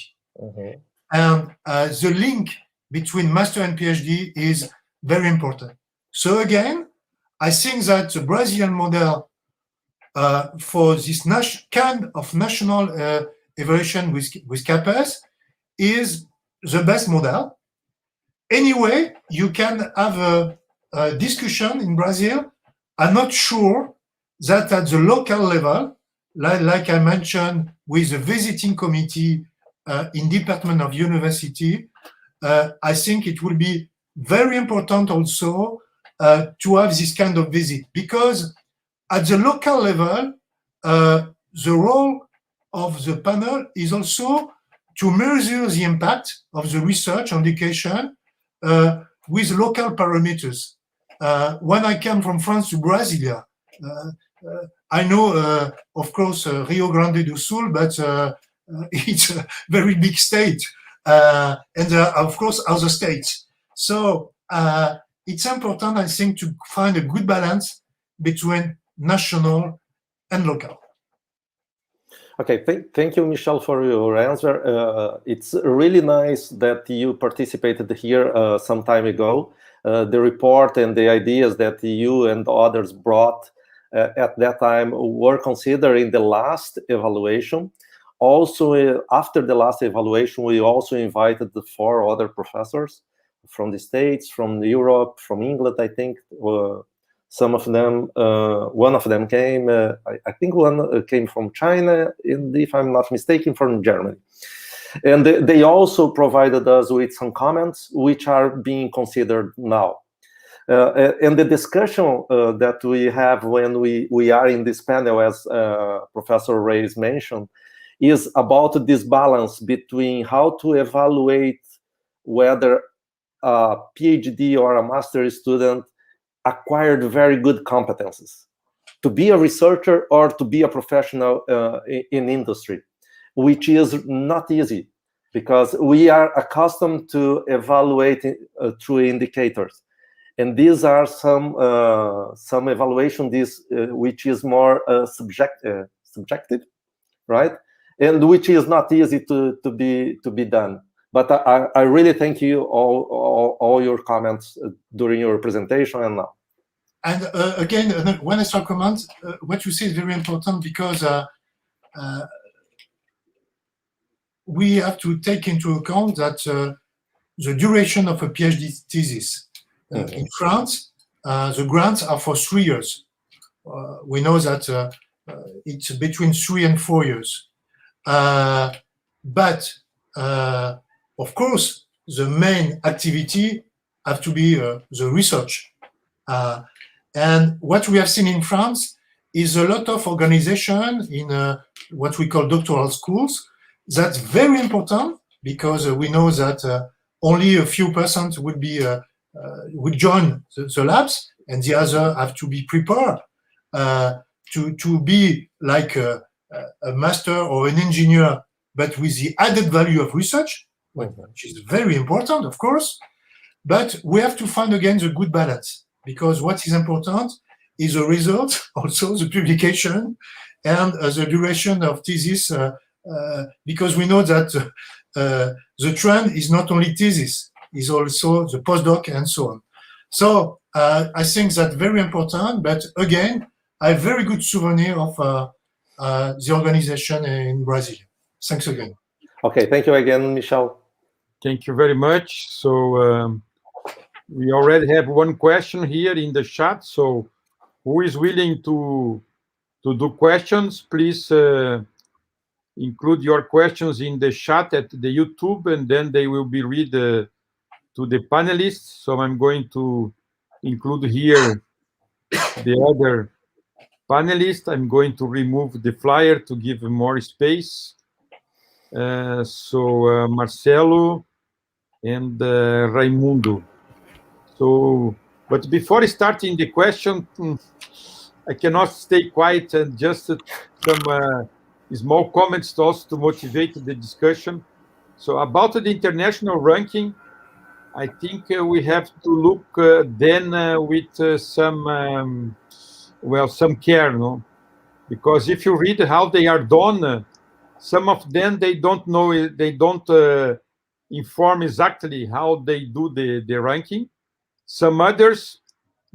And the link between master and PhD is very important. So again, I think that the Brazilian model for this kind of national evaluation with CAPES is the best model. Anyway, you can have a discussion in Brazil. I'm not sure that at the local level, like I mentioned, with the visiting committee in Department of University, I think it will be very important also to have this kind of visit, because at the local level, the role of the panel is also to measure the impact of the research on education with local parameters. When I came from France to Brasilia, I know, of course, Rio Grande do Sul, but it's a very big state, and of course, other states. So it's important, I think, to find a good balance between national and local. Okay, thank you, Michel, for your answer. It's really nice that you participated here some time ago. The report and the ideas that you and others brought at that time were considered in the last evaluation. Also, after the last evaluation, we also invited the 4 other professors from the States, from Europe, from England, I think. Some of them, one of them came, I think one came from China, and if I'm not mistaken, from Germany. And they also provided us with some comments, which are being considered now. And the discussion that we have when we are in this panel, as Professor Reyes mentioned, is about this balance between how to evaluate whether a PhD or a master student acquired very good competences to be a researcher or to be a professional in industry, which is not easy, because we are accustomed to evaluating through indicators. And these are some evaluation, which is more subjective, right? And which is not easy to be done. But I really thank you all your comments during your presentation and now. And again, one extra comment, what you say is very important, because we have to take into account that the duration of a PhD thesis. In France, the grants are for 3 years. We know that it's between 3 and 4 years. But of course, the main activity have to be the research. And what we have seen in France is a lot of organization in what we call doctoral schools. That's very important, because we know that only a few % would join the labs, and the other have to be prepared to be like a master or an engineer, but with the added value of research, which is very important, of course. But we have to find again the good balance, because what is important is the result, also the publication, and the duration of thesis, because we know that the trend is not only thesis, is also the postdoc and so on. So I think that's very important, but again, I have very good souvenir of the organization in Brazil. Thanks again. Okay, thank you again, Michel. Thank you very much. So we already have one question here in the chat. So who is willing to do questions? Please include your questions in the chat at the YouTube, and then they will be read to the panelists. So I'm going to include here the other panelists. I'm going to remove the flyer to give more space. So Marcelo and Raimundo. So, but before starting the question, I cannot stay quiet, and just some small comments also to motivate the discussion. So about the international ranking, I think we have to look then with some care, no? Because if you read how they are done, some of them they don't know, they don't inform exactly how they do the ranking. Some others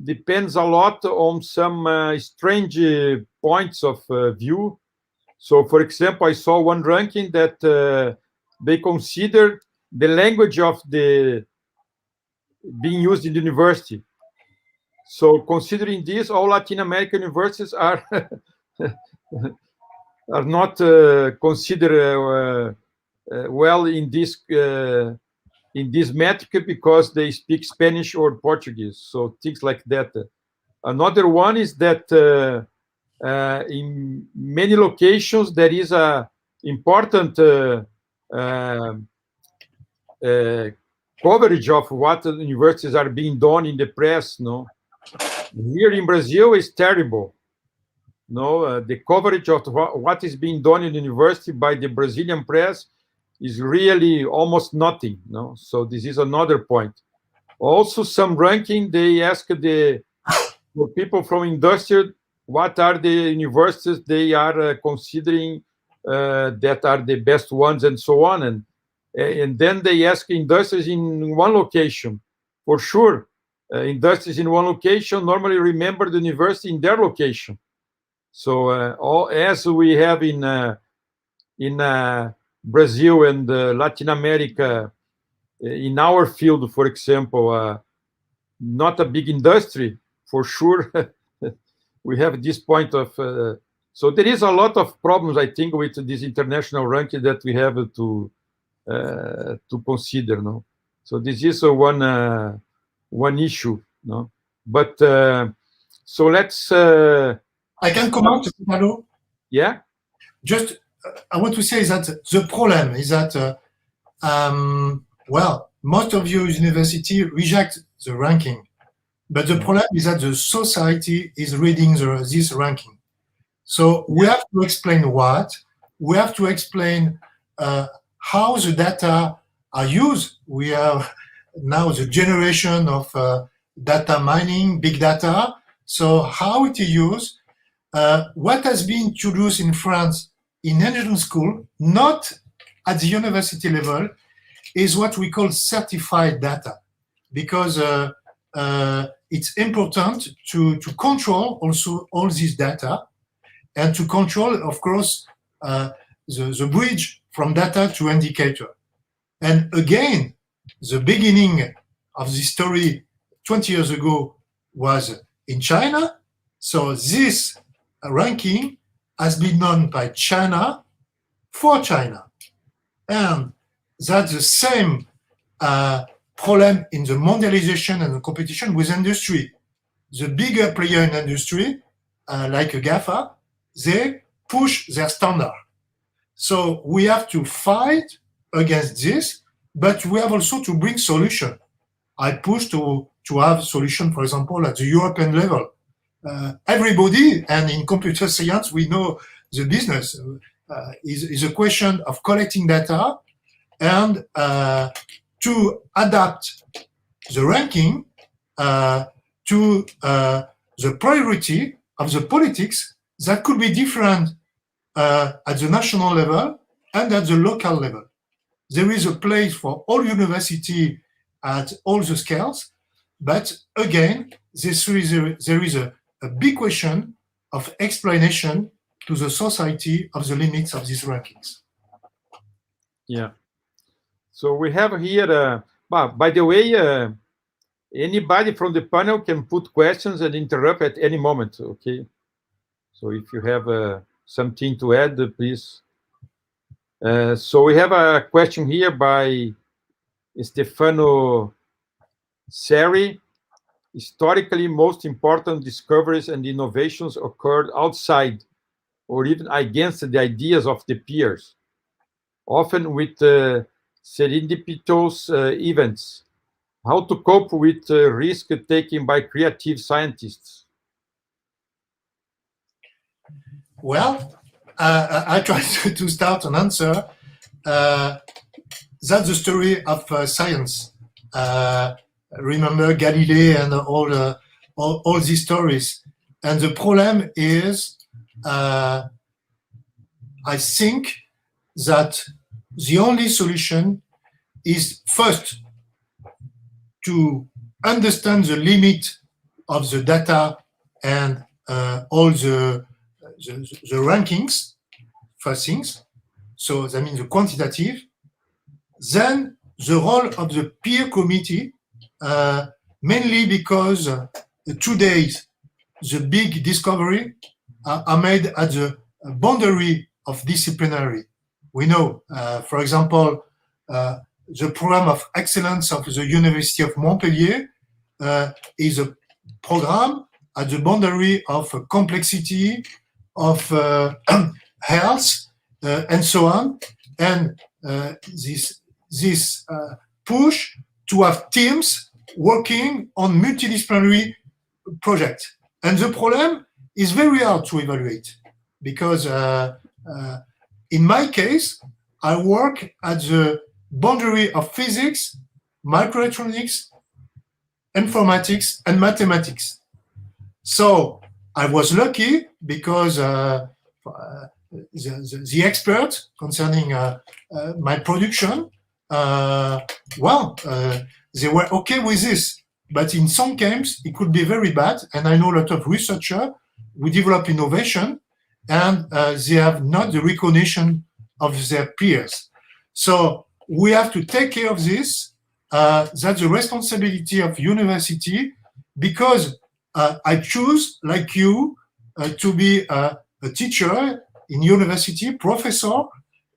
depends a lot on some strange points of view. So, for example, I saw one ranking that they consider the language of the being used in the university. So, considering this, all Latin American universities are are not considered well in this metric because they speak Spanish or Portuguese. So things like that. Another one is that in many locations there is a important coverage of what the universities are being done in the press. No, here in Brazil is terrible. No, the coverage of what is being done in the university by the Brazilian press is really almost nothing. No, so this is another point. Also, some ranking they ask the people from industry what are the universities they are considering that are the best ones and so on, and then they ask industries in one location. For sure, industries in one location normally remember the university in their location. So as we have in Brazil and Latin America, in our field, for example, not a big industry, for sure. We have this point of, so there is a lot of problems, I think, with this international ranking that we have to consider. No, so this is one issue. No, but so let's. I can comment, Ricardo? Yeah. Just, I want to say that the problem is that, well, most of your university reject the ranking, but the problem is that the society is reading this ranking. So we have to explain what, we have to explain how the data are used. We have now the generation of data mining, big data. So how it is used, what has been introduced in France in engineering school, not at the university level, is what we call certified data, because it's important to control also all this data and to control, of course, the bridge from data to indicator. And again, the beginning of the story 20 years ago was in China. So this ranking has been done by China for China. And that's the same problem in the mondialization and the competition with industry. The bigger player in industry, like a GAFA, they push their standard. So we have to fight against this, but we have also to bring solution. I push to have solution, for example, at the European level. Everybody, and in computer science, we know the business. is a question of collecting data and to adapt the ranking to the priority of the politics that could be different at the national level and at the local level. There is a place for all universities at all the scales, but again, there is a big question of explanation to the society of the limits of these rankings. Yeah. So we have here, by the way, anybody from the panel can put questions and interrupt at any moment, okay? So if you have something to add, please. So we have a question here by Stefano Seri. Historically, most important discoveries and innovations occurred outside or even against the ideas of the peers, often with serendipitous events. How to cope with risk taken by creative scientists? Well, I try to start an answer. That's the story of science. Remember Galilei and all these stories. And the problem is, I think that the only solution is first to understand the limit of the data and all the rankings, first things. So that means the quantitative. Then the role of the peer committee, mainly because today the big discovery are made at the boundary of disciplinary. We know, for example, the program of excellence of the University of Montpellier is a program at the boundary of complexity, of health, and so on. And this push to have teams working on multidisciplinary projects. And the problem is very hard to evaluate because in my case, I work at the boundary of physics, microelectronics, informatics, and mathematics. So I was lucky because the expert concerning my production, they were okay with this. But in some cases, it could be very bad. And I know a lot of researchers who develop innovation and they have not the recognition of their peers. So we have to take care of this. That's the responsibility of university because I choose, like you, to be a teacher in university, professor,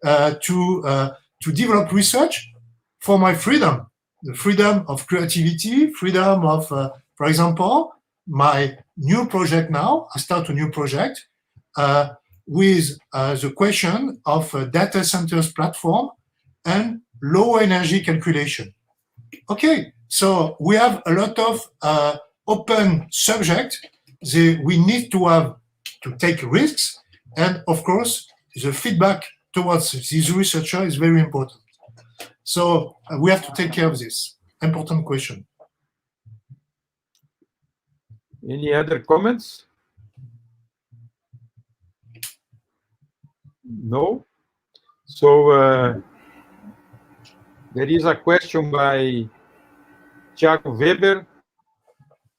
to develop research for my freedom, the freedom of creativity, freedom of, for example, my new project now, I start a new project with the question of data centers platform and low energy calculation. Okay, so we have a lot of open subject. We need to take risks, and of course, the feedback towards these researchers is very important. So we have to take care of this important question. Any other comments? No? So there is a question by Tiago Weber.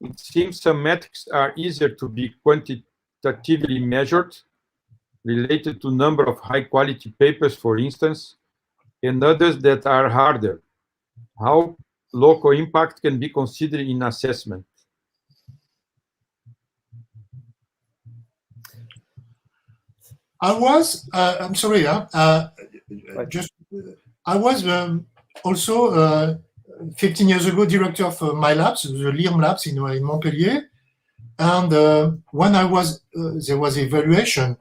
It seems some metrics are easier to be quantitatively measured, related to number of high-quality papers, for instance, and others that are harder. How local impact can be considered in assessment? I was, I'm sorry, I was also 15 years ago director of my labs, the LIRM labs in Montpellier. And when I was, there was evaluation.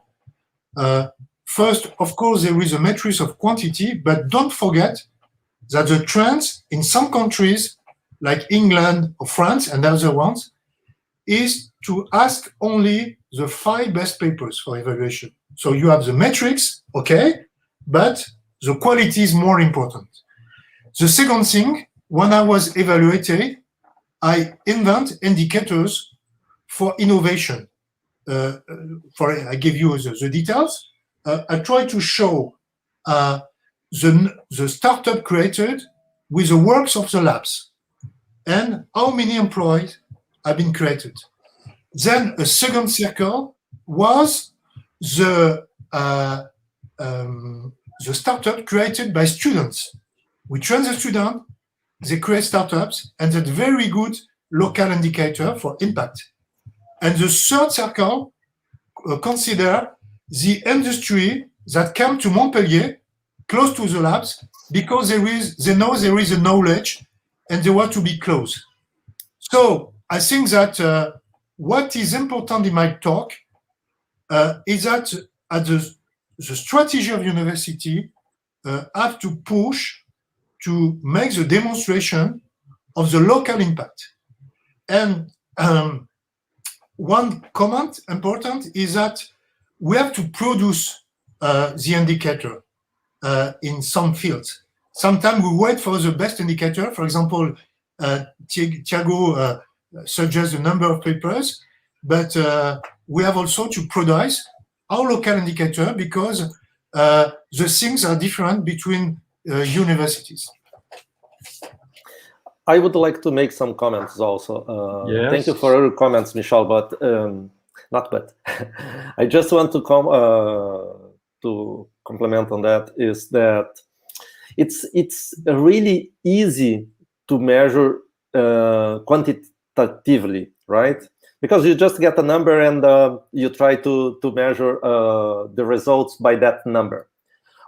First, of course, there is a matrix of quantity, but don't forget that the trends in some countries, like England or France and other ones, is to ask only the 5 best papers for evaluation. So you have the metrics, okay, but the quality is more important. The second thing, when I was evaluated, I invent indicators for innovation. I give you the details. I try to show the startup created with the works of the labs and how many employees have been created. Then a second circle was the startup created by students. We train the student, they create startups, and that's very good local indicator for impact. And the third circle consider the industry that come to Montpellier, close to the labs, because they know there is a knowledge and they want to be close. So I think that what is important in my talk is that at the strategy of university have to push to make the demonstration of the local impact. And one comment important is that we have to produce the indicator in some fields. Sometimes we wait for the best indicator. For example, Tiago suggests a number of papers, but we have also to produce our local indicator because the things are different between universities. I would like to make some comments also. Yes. Thank you for your comments, Michel, but I just want to compliment on that is that it's really easy to measure quantitatively, right? Because you just get a number and you try to measure the results by that number,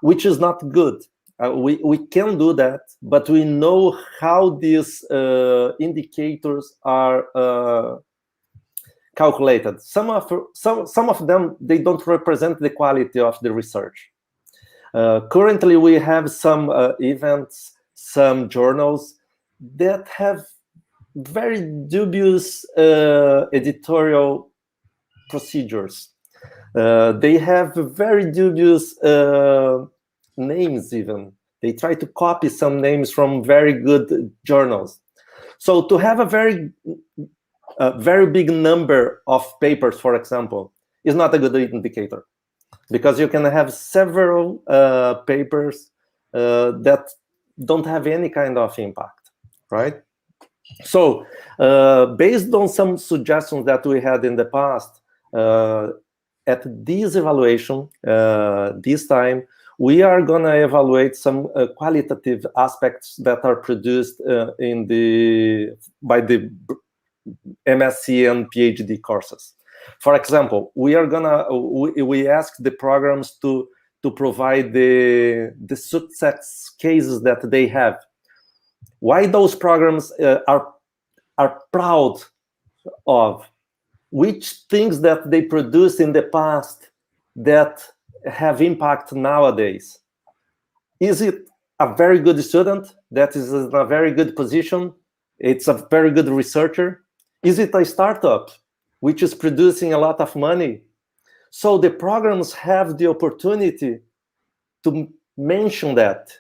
which is not good. We can do that, but we know how these indicators are calculated. Some of them, they don't represent the quality of the research. Currently, we have some events, some journals that have very dubious editorial procedures. They have very dubious names even. They try to copy some names from very good journals. So to have a very big number of papers, for example, is not a good indicator, because you can have several papers that don't have any kind of impact, right? So based on some suggestions that we had in the past, at this evaluation, this time, we are going to evaluate some qualitative aspects that are produced by the MSc and PhD courses. For example, we ask the programs to provide the success cases that they have. Why those programs are proud of, which things that they produced in the past that have impact nowadays. Is it a very good student that is in a very good position? It's a very good researcher? Is it a startup which is producing a lot of money? So the programs have the opportunity to mention that,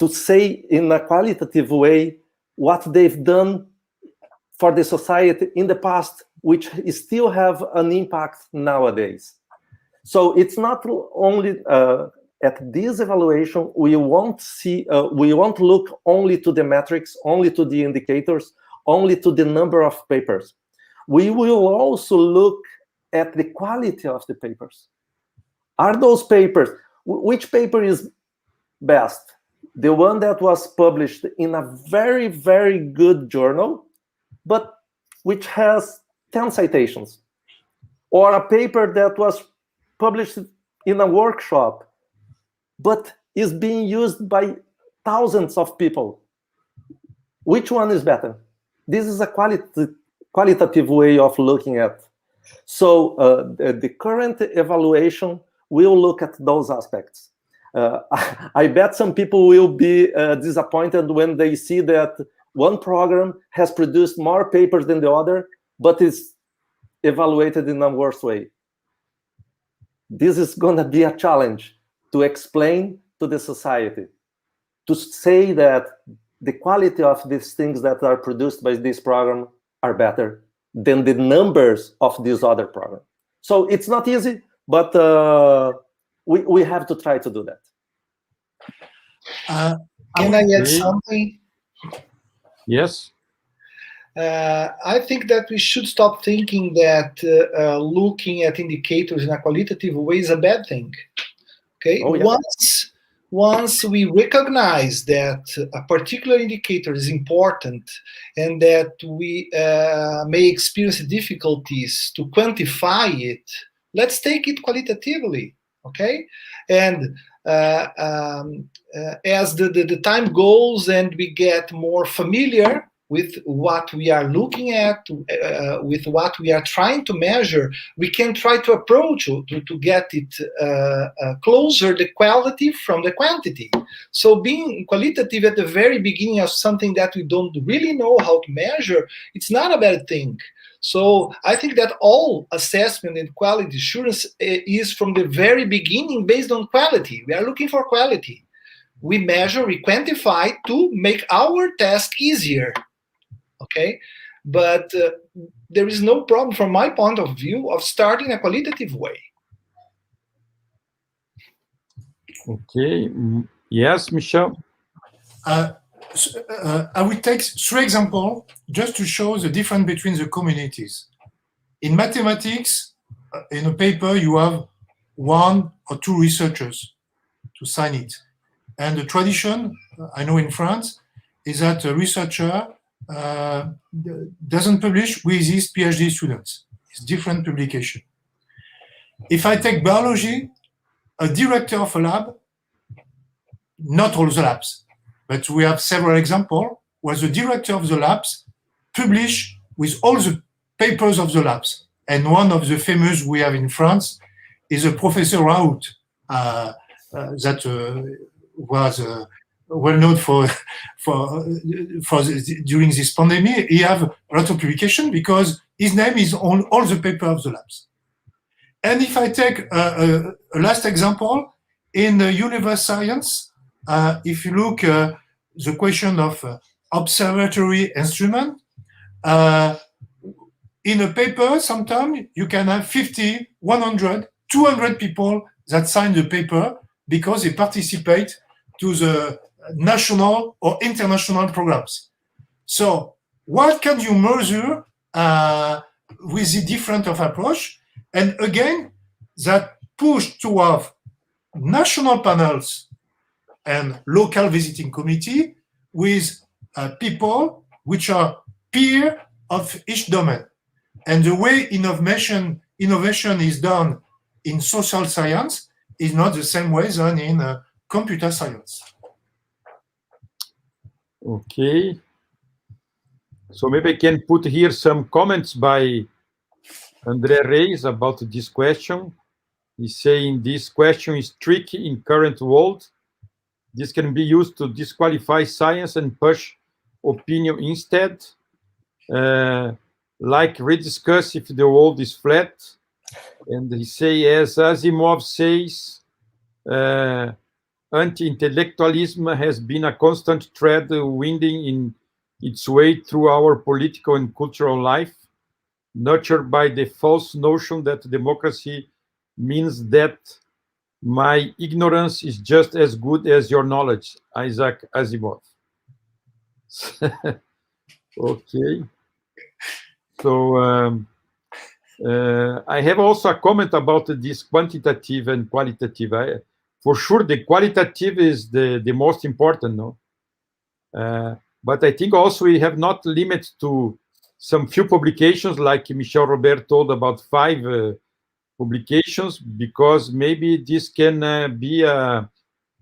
to say in a qualitative way what they've done for the society in the past, which still have an impact nowadays. So it's not only at this evaluation, we won't look only to the metrics, only to the indicators, only to the number of papers. We will also look at the quality of the papers. Are those papers, which paper is best? The one that was published in a very, very good journal, but which has 10 citations, or a paper that was published in a workshop, but is being used by thousands of people? Which one is better? This is a qualitative way of looking at. So the current evaluation will look at those aspects. I bet some people will be disappointed when they see that one program has produced more papers than the other, but is evaluated in a worse way. this is going to be a challenge to explain to the society, to say that the quality of these things that are produced by this program are better than the numbers of this other program. So it's not easy, but we have to try to do that. Can I add something? Yes. I think that we should stop thinking that looking at indicators in a qualitative way is a bad thing. Okay. Oh, yeah. Once we recognize that a particular indicator is important and that we may experience difficulties to quantify it, let's take it qualitatively. Okay. And as the time goes and we get more familiar with what we are looking at, with what we are trying to measure, we can try to approach to get it closer, the quality from the quantity. So being qualitative at the very beginning of something that we don't really know how to measure, it's not a bad thing. So I think that all assessment and quality assurance is from the very beginning based on quality. We are looking for quality. We measure, we quantify to make our task easier. Okay, but there is no problem from my point of view of starting a qualitative way. Okay. Yes, Michel. I will take 3 examples just to show the difference between the communities. In mathematics, in a paper, you have 1 or 2 researchers to sign it. And the tradition, I know in France, is that a researcher doesn't publish with his PhD students. It's different publication. If I take biology, a director of a lab, not all the labs, but we have several examples where the director of the labs publish with all the papers of the labs. And one of the famous we have in France is a Professor Raoult that was well known during this pandemic. He have a lot of publication because his name is on all the paper of the labs. And if I take a last example, in the universe science, if you look the question of observatory instrument, in a paper, sometimes you can have 50, 100, 200 people that sign the paper because they participate to the national or international programs. So what can you measure with the different of approach? And again, that push to have national panels and local visiting committee with people which are peer of each domain. And the way innovation is done in social science is not the same way than in computer science. Okay. So maybe I can put here some comments by André Reis about this question. He's saying this question is tricky in current world. This can be used to disqualify science and push opinion instead. Like rediscuss if the world is flat. And he say, as Asimov says, anti-intellectualism has been a constant thread winding in its way through our political and cultural life, nurtured by the false notion that democracy means that my ignorance is just as good as your knowledge, Isaac Asimov. Okay. So I have also a comment about this quantitative and qualitative. For sure, the qualitative is the most important, no? But I think also we have not limit to some few publications, like Michel Robert told about 5 publications, because maybe this can be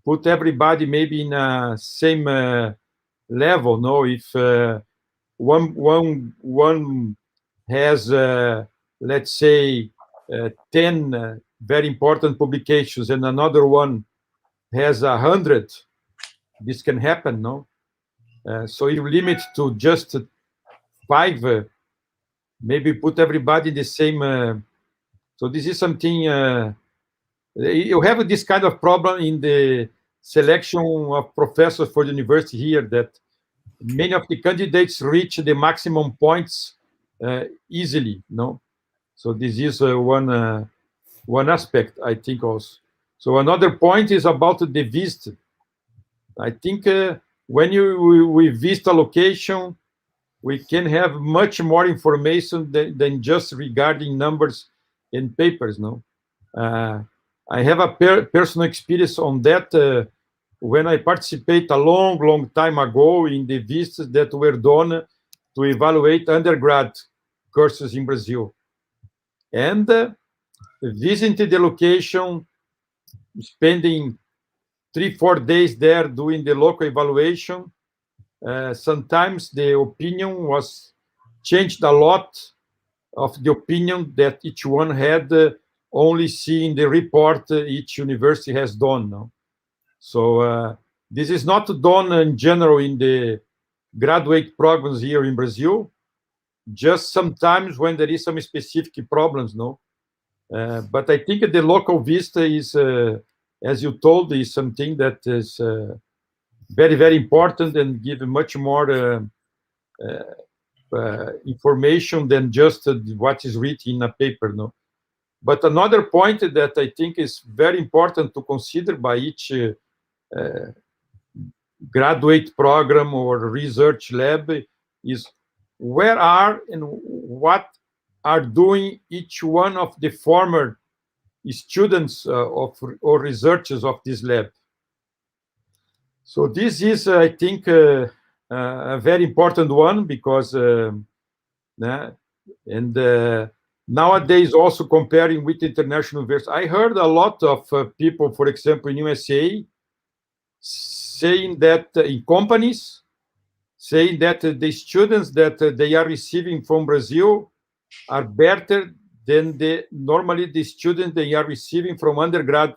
put everybody maybe in a same level. No, if one has let's say 10 very important publications and another one has 100, this can happen, no? So you limit to just 5, maybe put everybody in the same. So this is something you have this kind of problem in the selection of professors for the university here, that many of the candidates reach the maximum points easily, no? So this is one aspect, I think, also. So another point is about the visit. I think when we visit a location, we can have much more information than just regarding numbers in papers, no? I have a personal experience on that when I participate a long time ago in the visits that were done to evaluate undergrad courses in Brazil. And visiting the location, spending 3-4 days there doing the local evaluation, sometimes the opinion was changed a lot of the opinion that each one had only seeing the report each university has done. No? So this is not done in general in the graduate programs here in Brazil, just sometimes when there is some specific problems, no? But I think the local vista is, as you told, is something that is very important and give much more information than just what is written in a paper, no? But another point that I think is very important to consider by each graduate program or research lab is where are and what are doing each one of the former students or researchers of this lab. So this is, I think, a very important one because nowadays also comparing with international universities, I heard a lot of people, for example, in USA, saying that in companies, saying that the students that they are receiving from Brazil are better than normally the students they are receiving from undergrad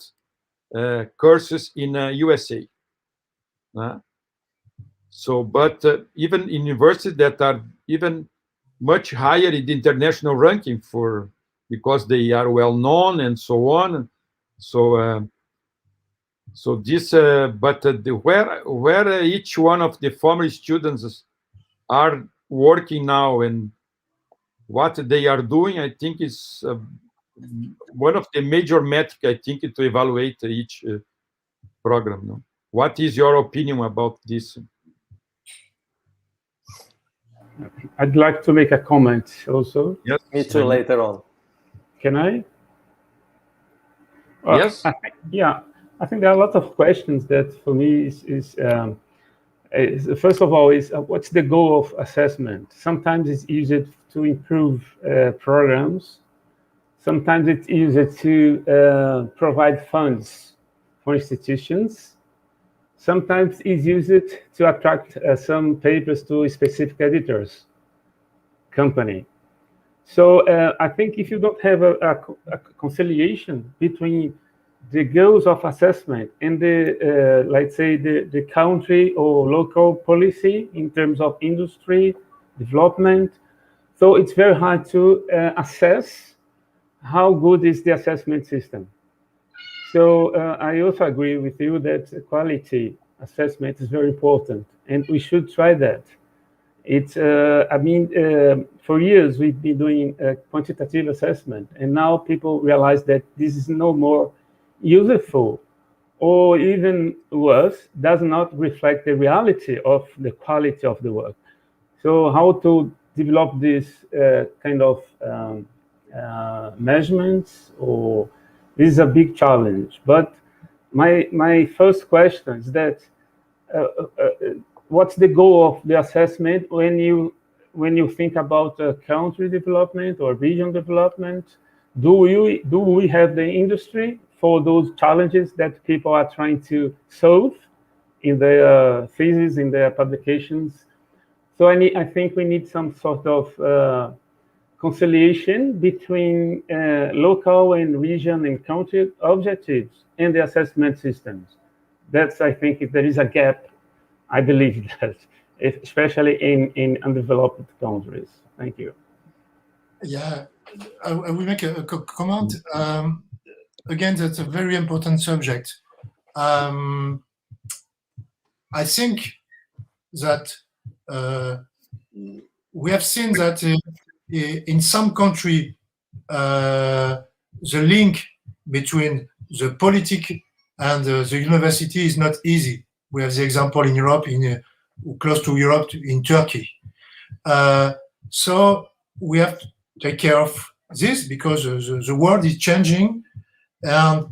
courses in USA. So, but even in universities that are even much higher in the international ranking because they are well known and so on. So, so this, but where each one of the former students are working now and what they are doing, I think is one of the major metrics, I think, to evaluate each program. No? What is your opinion about this? I'd like to make a comment also. Yes, me too, later on. Can I? Yes. I think there are a lot of questions that for me is first of all, is what's the goal of assessment? Sometimes it's used to improve programs. Sometimes it's used to provide funds for institutions. Sometimes it's used to attract some papers to specific editors, company. So I think if you don't have a conciliation between the goals of assessment and the, let's say, the country or local policy in terms of industry development, so it's very hard to assess how good is the assessment system. So I also agree with you that quality assessment is very important, and we should try that. It's, I mean, for years we've been doing quantitative assessment, and now people realize that this is no more useful, or even worse, does not reflect the reality of the quality of the work. So how to develop this kind of measurements, or this is a big challenge. But my first question is that what's the goal of the assessment when you think about country development or region development? Do we have the industry for those challenges that people are trying to solve in their thesis, in their publications? So I think we need some sort of conciliation between local and region and country objectives and the assessment systems. That's, I think, if there is a gap, I believe that, especially in undeveloped countries. Thank you. Yeah, I will make a comment. again, that's a very important subject. I think that we have seen that in some country, the link between the politics and the university is not easy. We have the example in Europe, close to Europe, in Turkey. So we have to take care of this because the world is changing, and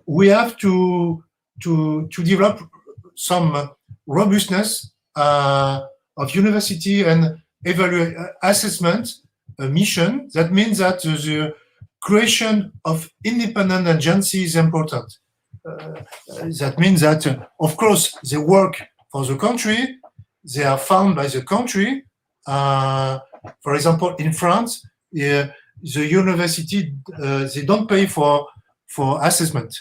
we have to develop some robustness of university and assessment mission. That means that the creation of independent agency is important. That means that, of course, they work for the country, they are found by the country. For example, in France, the university, they don't pay for assessment,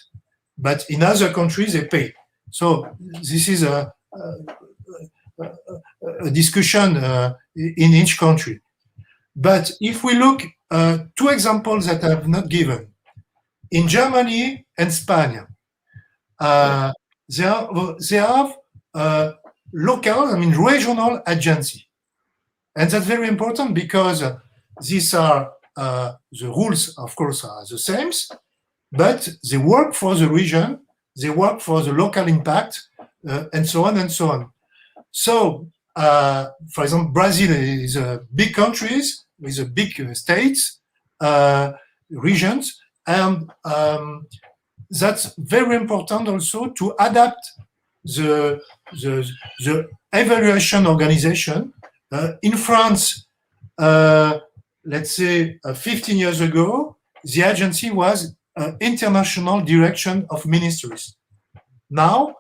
but in other countries, they pay. So this is a discussion in each country. But if we look two examples that I have not given, in Germany and Spain, they have local, regional agency. And that's very important because these are, the rules, of course, are the same, but they work for the region, they work for the local impact, and so on and so on. So, for example, Brazil is a big country with a big states, regions, and that's very important also to adapt the evaluation organization. In France, let's say 15 years ago, the agency was International Direction of Ministries. Now,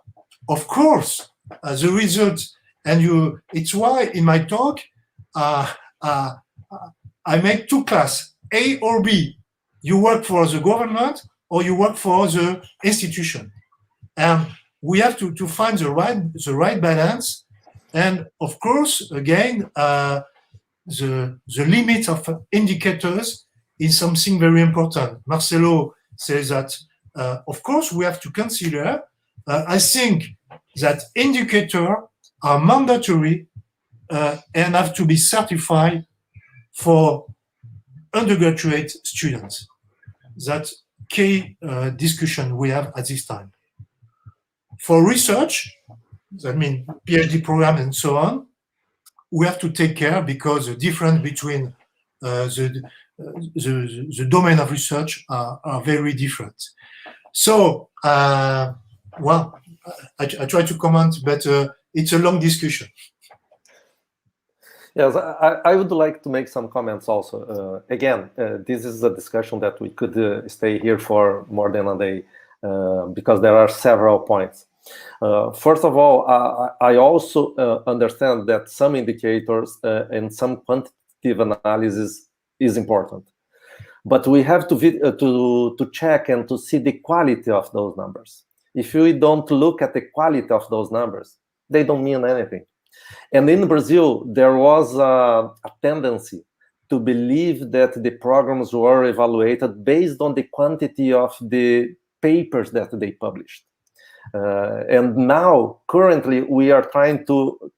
of course, the results, and it's why in my talk, I make two classes, A or B. You work for the government or you work for the institution. And we have to find the right balance. And of course, again, the limit of indicators is something very important. Marcelo says that, of course, we have to consider, I think that indicators are mandatory and have to be certified for undergraduate students. That's key discussion we have at this time. For research, that means PhD program and so on, we have to take care because the difference between the domain of research are very different. So, well, I try to comment, but it's a long discussion. Yes, I would like to make some comments also. Again, this is a discussion that we could stay here for more than a day because there are several points. First of all, I also understand that some indicators and some quantitative analysis is important, but we have to check and to see the quality of those numbers. If we don't look at the quality of those numbers, they don't mean anything. And in Brazil, there was a tendency to believe that the programs were evaluated based on the quantity of the papers that they published. And now, currently, we are trying to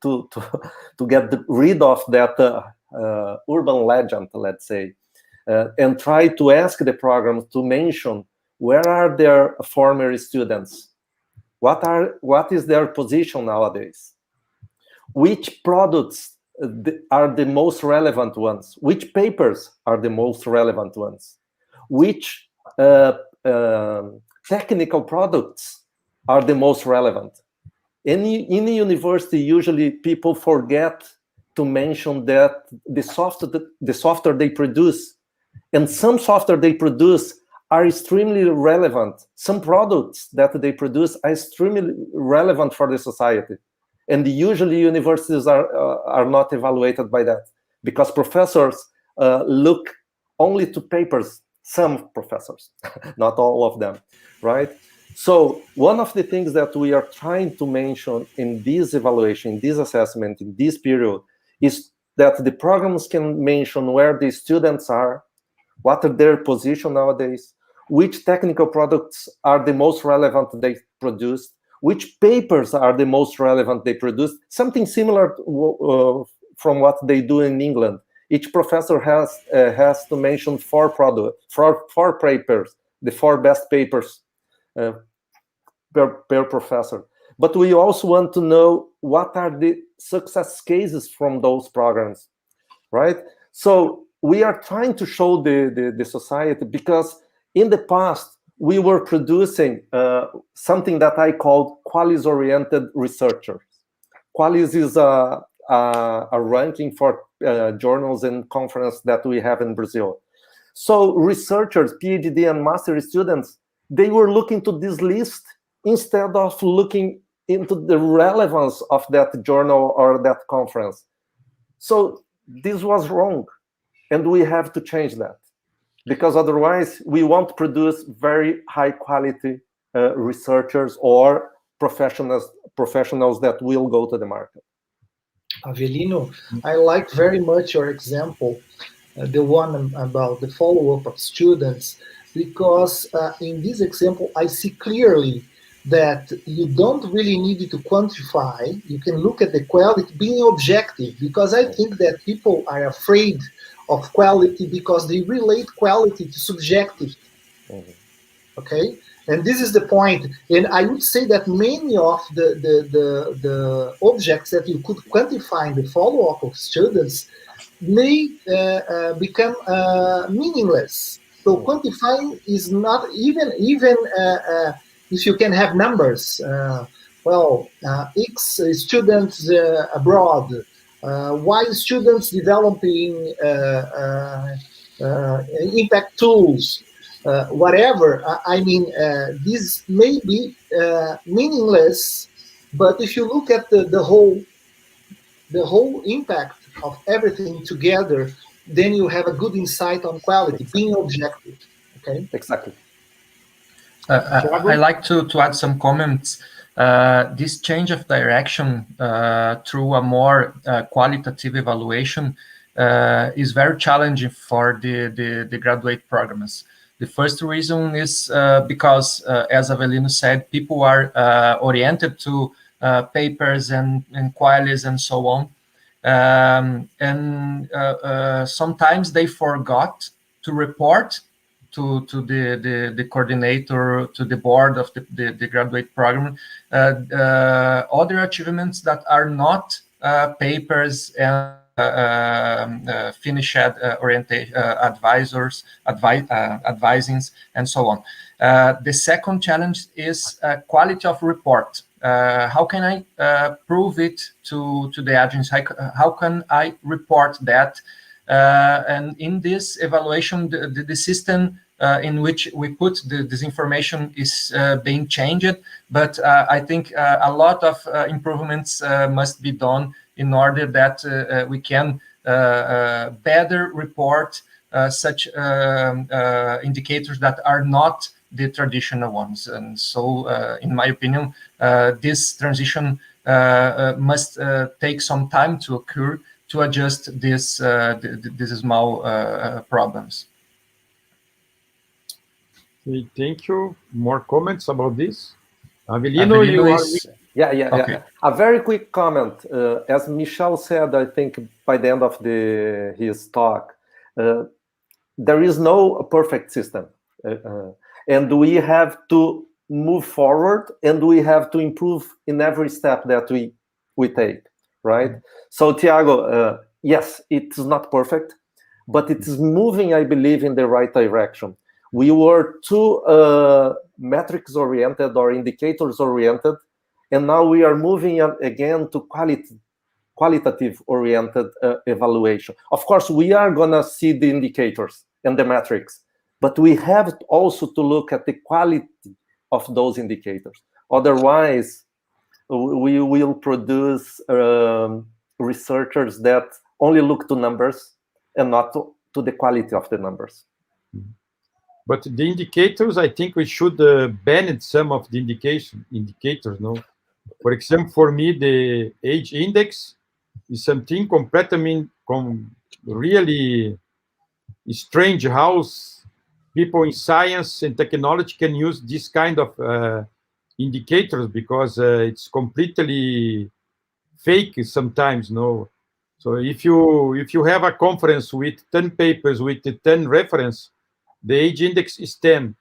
get rid of that urban legend, let's say, and try to ask the programs to mention where are their former students, what is their position nowadays, which products are the most relevant ones, which papers are the most relevant ones, which technical products are the most relevant. In the university, usually people forget to mention that the software they produce, and some software they produce are extremely relevant. Some products that they produce are extremely relevant for the society. And usually universities are not evaluated by that because professors look only to papers, some professors, not all of them, right? So one of the things that we are trying to mention in this evaluation, in this assessment, in this period, is that the programs can mention where the students are, what are their position nowadays, which technical products are the most relevant they produced, which papers are the most relevant they produced, something similar from what they do in England. Each professor has to mention four papers, the 4 best papers per professor. But we also want to know what are the success cases from those programs, right? So we are trying to show the society, because in the past, we were producing something that I called qualis-oriented researchers. Qualis is a ranking for journals and conferences that we have in Brazil. So researchers, PhD and master students, they were looking to this list instead of looking into the relevance of that journal or that conference. So this was wrong, and we have to change that, because otherwise we won't produce very high quality researchers or professionals that will go to the market. Avelino, I like very much your example, the one about the follow-up of students, because in this example, I see clearly that you don't really need to quantify. You can look at the quality, being objective, because I think that people are afraid of quality because they relate quality to subjective. Okay? And this is the point. And I would say that many of the objects that you could quantify in the follow-up of students may become meaningless. So quantifying is not even if you can have numbers. X students abroad, Y students developing impact tools. Whatever, I mean, this may be meaningless, but if you look at the whole impact of everything together, then you have a good insight on quality, being objective. Okay. Exactly. I like to add some comments. This change of direction through a more qualitative evaluation is very challenging for the graduate programs. The first reason is because, as Avelino said, people are oriented to papers and qualis and so on. Sometimes they forgot to report to the coordinator, to the board of the graduate program, other achievements that are not papers and finished advisings, and so on. The second challenge is quality of report. How can I prove it to the agency? How can I report that? And in this evaluation, the system in which we put this information is being changed, but I think a lot of improvements must be done in order that we can better report such indicators that are not the traditional ones. And so, in my opinion, this transition must take some time to occur to adjust these small problems. Okay, thank you. More comments about this? Avelino, you are... Yeah. Okay. A very quick comment. As Michel said, I think by the end of his talk, there is no perfect system. And we have to move forward, and we have to improve in every step that we take, right? So, Tiago, yes, it's not perfect, but it is moving, I believe, in the right direction. We were too metrics-oriented or indicators-oriented, and now we are moving again to qualitative-oriented evaluation. Of course, we are going to see the indicators and the metrics, but we have also to look at the quality of those indicators. Otherwise, we will produce researchers that only look to numbers and not to the quality of the numbers. But the indicators, I think we should ban some of the indicators, no? For example, for me, the age index is something completely, really strange. How people in science and technology can use this kind of indicators, because it's completely fake sometimes, no? So if you have a conference with 10 papers with 10 reference, the age index is 10.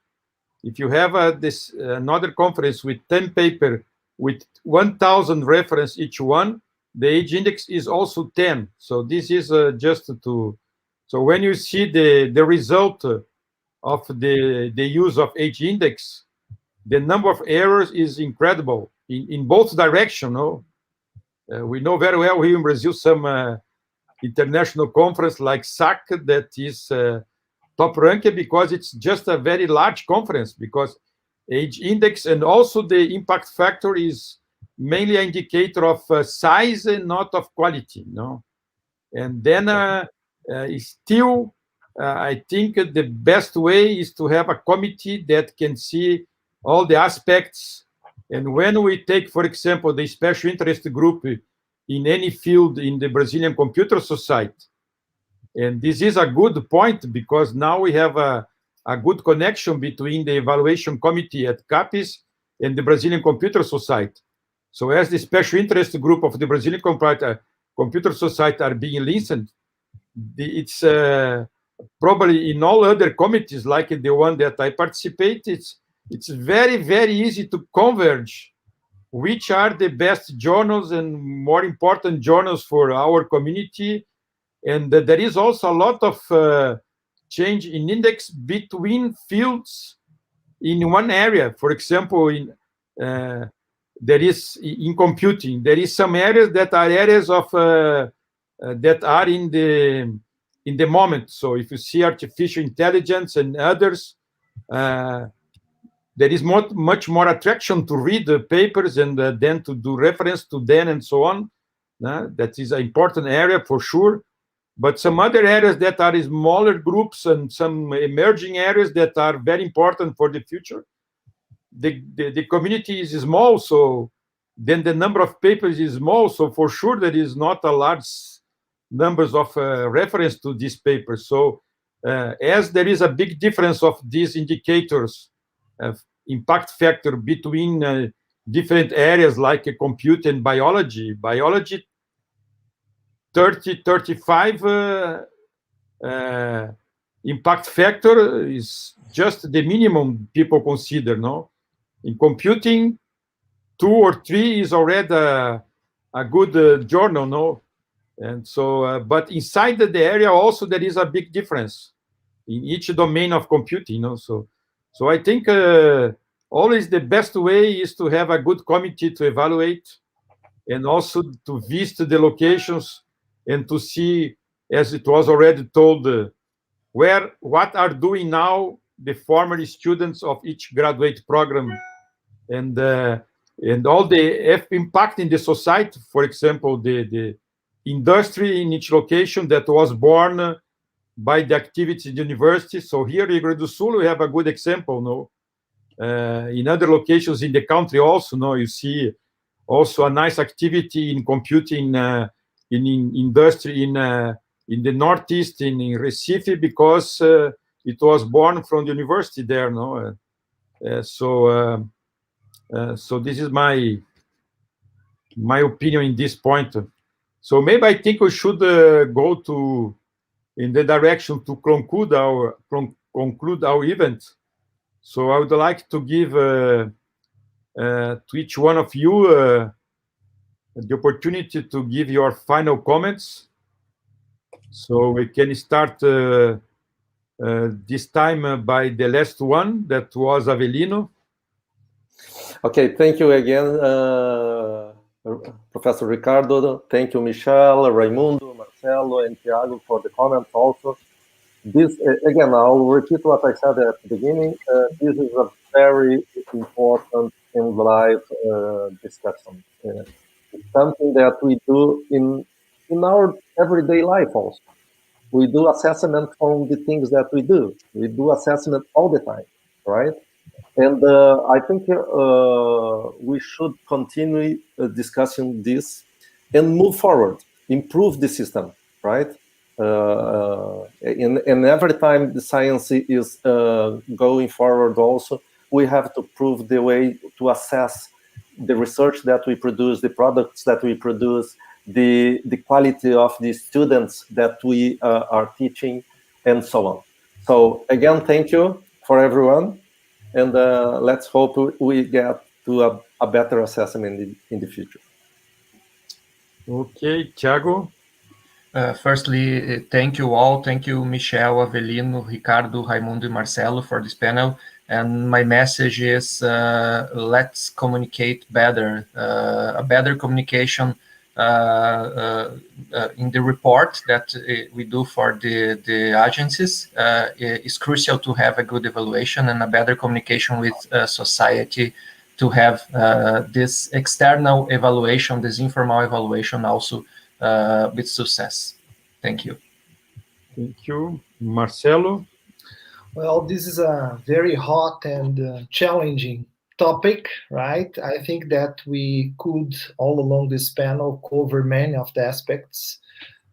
If you have another conference with 10 paper with 1,000 reference each one, the age index is also 10. So this is just to, so when you see the result of the use of age index, the number of errors is incredible in both directions. No? We know very well here in Brazil some international conference like SAC that is top ranked because it's just a very large conference, because age index and also the impact factor is mainly an indicator of size and not of quality, no? And then still, I think the best way is to have a committee that can see all the aspects. And when we take, for example, the special interest group in any field in the Brazilian Computer Society, and this is a good point, because now we have a good connection between the evaluation committee at CAPES and the Brazilian Computer Society. So as the special interest group of the Brazilian Computer Society are being listened, it's probably in all other committees like the one that I participate, it's very, very easy to converge which are the best journals and more important journals for our community. And there is also a lot of change in index between fields in one area. For example, there is in computing, there is some areas that are areas of that are in the moment. So if you see artificial intelligence and others, there is much more attraction to read the papers and then to do reference to them and so on. That is an important area for sure. But some other areas that are smaller groups and some emerging areas that are very important for the future, the community is small, so then the number of papers is small, so for sure there is not a large numbers of reference to these papers. So as there is a big difference of these indicators, impact factor between different areas like compute and biology, 30, 35 impact factor is just the minimum people consider, no? In computing, 2 or 3 is already a good journal, no? And so, but inside the area also there is a big difference in each domain of computing, no? So I think always the best way is to have a good committee to evaluate and also to visit the locations and to see, as it was already told, what are doing now the former students of each graduate program, and all the impact in the society. For example, the industry in each location that was born by the activity in the university. So here in Rio Grande do Sul, we have a good example, no? In other locations in the country also, no, you see also a nice activity in computing in industry in the Northeast, in Recife, because it was born from the university there, no? So this is my opinion in this point. So maybe I think we should go to in the direction to conclude our event. So I would like to give to each one of you the opportunity to give your final comments. So we can start this time by the last one, that was Avelino. Okay, thank you again, Professor Ricardo. Thank you, Michel, Raimundo, Marcelo, and Tiago for the comments also. This, again, I'll repeat what I said at the beginning. This is a very important and live discussion. It's something that we do in our everyday life also. We do assessment on the things that we do. We do assessment all the time, right? And I think we should continue discussing this and move forward, improve the system, right? and every time the science is going forward also, we have to prove the way to assess the research that we produce, the products that we produce, the quality of the students that we are teaching, and so on. So again, thank you for everyone, and let's hope we get to a better assessment in the future. Okay, Tiago. Firstly, thank you all. Thank you, Michel, Avelino, Ricardo, Raimundo, and Marcelo for this panel. And my message is let's communicate better, a better communication in the report that we do for the agencies. It's crucial to have a good evaluation and a better communication with society to have this external evaluation, this informal evaluation also with success. Thank you. Thank you. Marcelo? Well, this is a very hot and challenging topic, right? I think that we could, all along this panel, cover many of the aspects.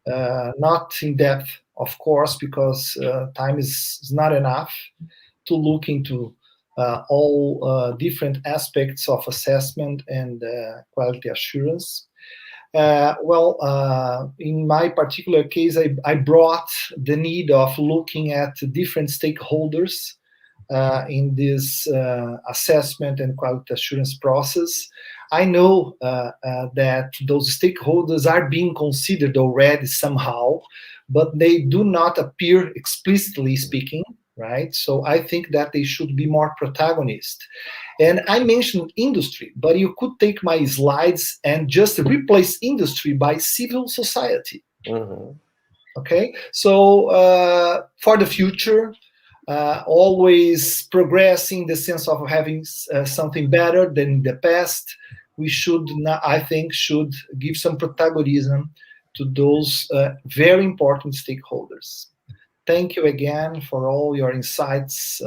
Not in depth, of course, because time is not enough to look into all different aspects of assessment and quality assurance. In my particular case, I brought the need of looking at different stakeholders in this assessment and quality assurance process. I know that those stakeholders are being considered already somehow, but they do not appear explicitly speaking, right? So I think that they should be more protagonist. And I mentioned industry, but you could take my slides and just replace industry by civil society. Mm-hmm. Okay, so for the future, always progressing, the sense of having something better than the past, we should, I think, should give some protagonism to those very important stakeholders. Thank you again for all your insights,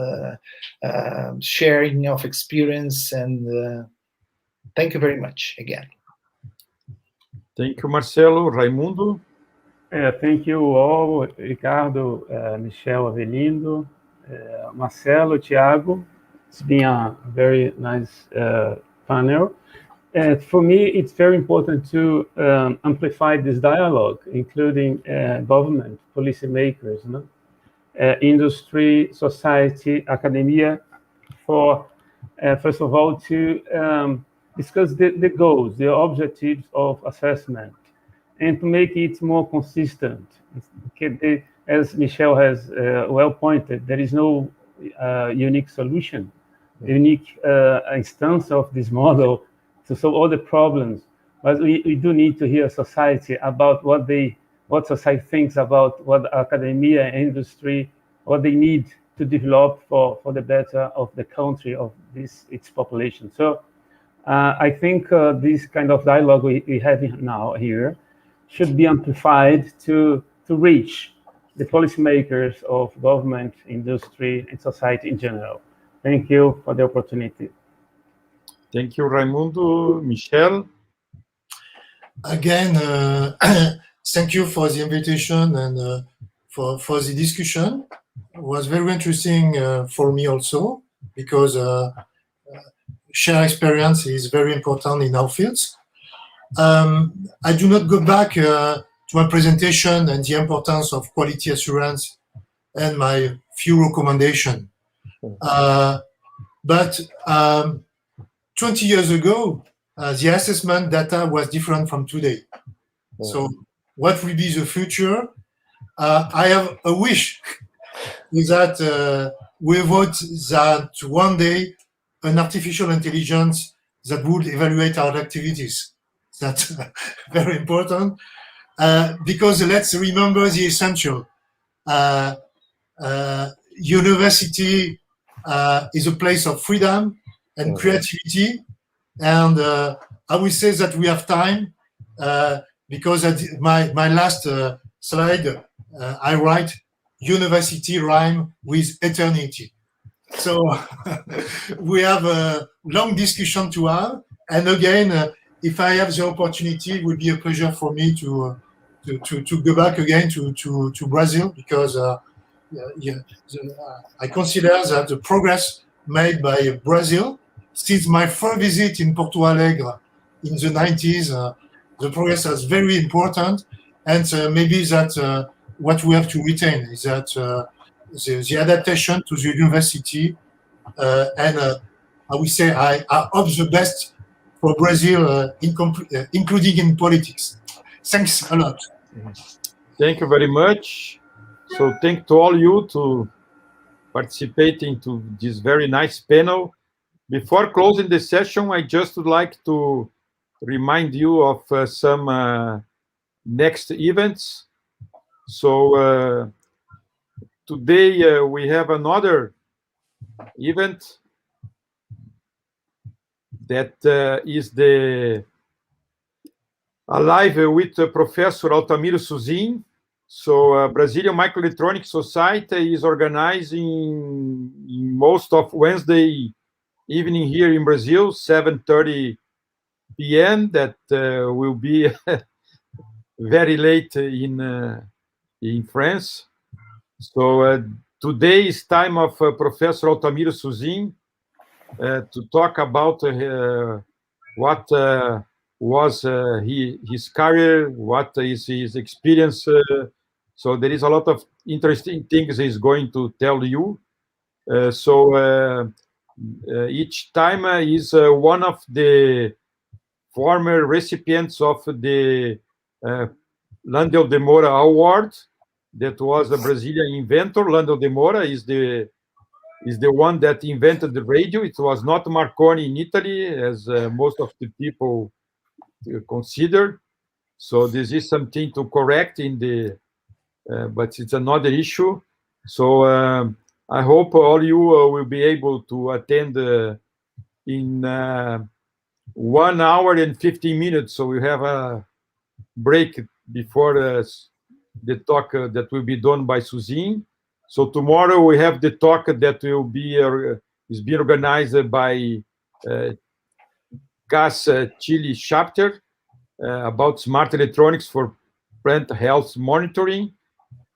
sharing of experience, and thank you very much again. Thank you, Marcelo. Raimundo? Thank you all, Ricardo, Michel, Avelino, Marcelo, Tiago. It's been a very nice panel. For me, it's very important to amplify this dialogue, including government, policymakers, industry, society, academia, for, first of all, to discuss the goals, the objectives of assessment, and to make it more consistent. As Michel has well pointed, there is no unique solution, unique instance of this model to solve all the problems. But we do need to hear society about what society thinks about what academia and industry, what they need to develop for the better of the country, of its population. So I think this kind of dialogue we have now here should be amplified to reach the policymakers of government, industry, and society in general. Thank you for the opportunity. Thank you, Raimundo. Michel? Again, thank you for the invitation and for the discussion. It was very interesting for me also, because shared experience is very important in our fields. I do not go back to my presentation and the importance of quality assurance and my few recommendations. But 20 years ago, the assessment data was different from today. So what will be the future? I have a wish is that we vote that one day an artificial intelligence that would evaluate our activities. That's very important, because let's remember the essential. University is a place of freedom and creativity, and I will say that we have time, because at my last slide, I write university rhyme with eternity. So we have a long discussion to have, and again, if I have the opportunity, it would be a pleasure for me to to go back again to Brazil, because I consider that the progress made by Brazil since my first visit in Porto Alegre in the 90s, the progress is very important, and maybe that what we have to retain is that the adaptation to the university, and I would say I hope the best for Brazil, including in politics. Thanks a lot. Thank you very much. So thank to all you to participating to this very nice panel. Before closing the session, I just would like to remind you of some next events. So today we have another event that is alive with Professor Altamiro Suzin. So Brazilian Microelectronics Society is organizing most of Wednesday evening here in Brazil, 7:30 p.m. That will be very late in France. So today is time of Professor Altamiro Suzin to talk about what was his career, what is his experience. So there is a lot of interesting things he's going to tell you. Each time is one of the former recipients of the Landel de Moura Award. That was a Brazilian inventor. Landel de Moura is the one that invented the radio. It was not Marconi in Italy, as most of the people consider. So this is something to correct in the, but it's another issue. So I hope all you will be able to attend in 1 hour and 15 minutes. So we have a break before the talk that will be done by Suzin. So tomorrow we have the talk that will be is being organized by CASS Chile chapter about smart electronics for plant health monitoring.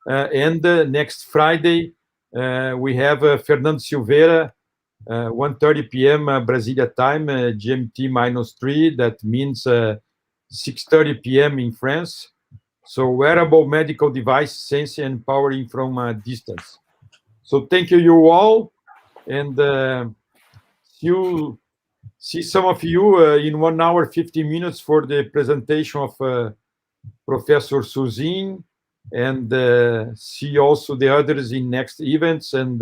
And next Friday we have Fernando Silveira, 1:30 p.m. Brasilia time, GMT -3. That means 6:30 p.m. in France. So wearable medical device sensing and powering from a distance. So thank you all, and see some of you in 1 hour 15 minutes for the presentation of Professor Suzin, and see also the others in next events. And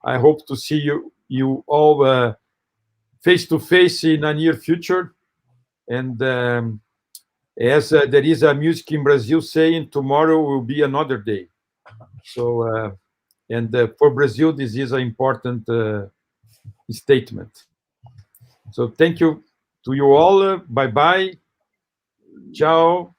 I hope to see you all face to face in a near future. And as there is a music in Brazil saying, tomorrow will be another day. So, and for Brazil, this is an important statement. So thank you to you all. Bye-bye. Ciao.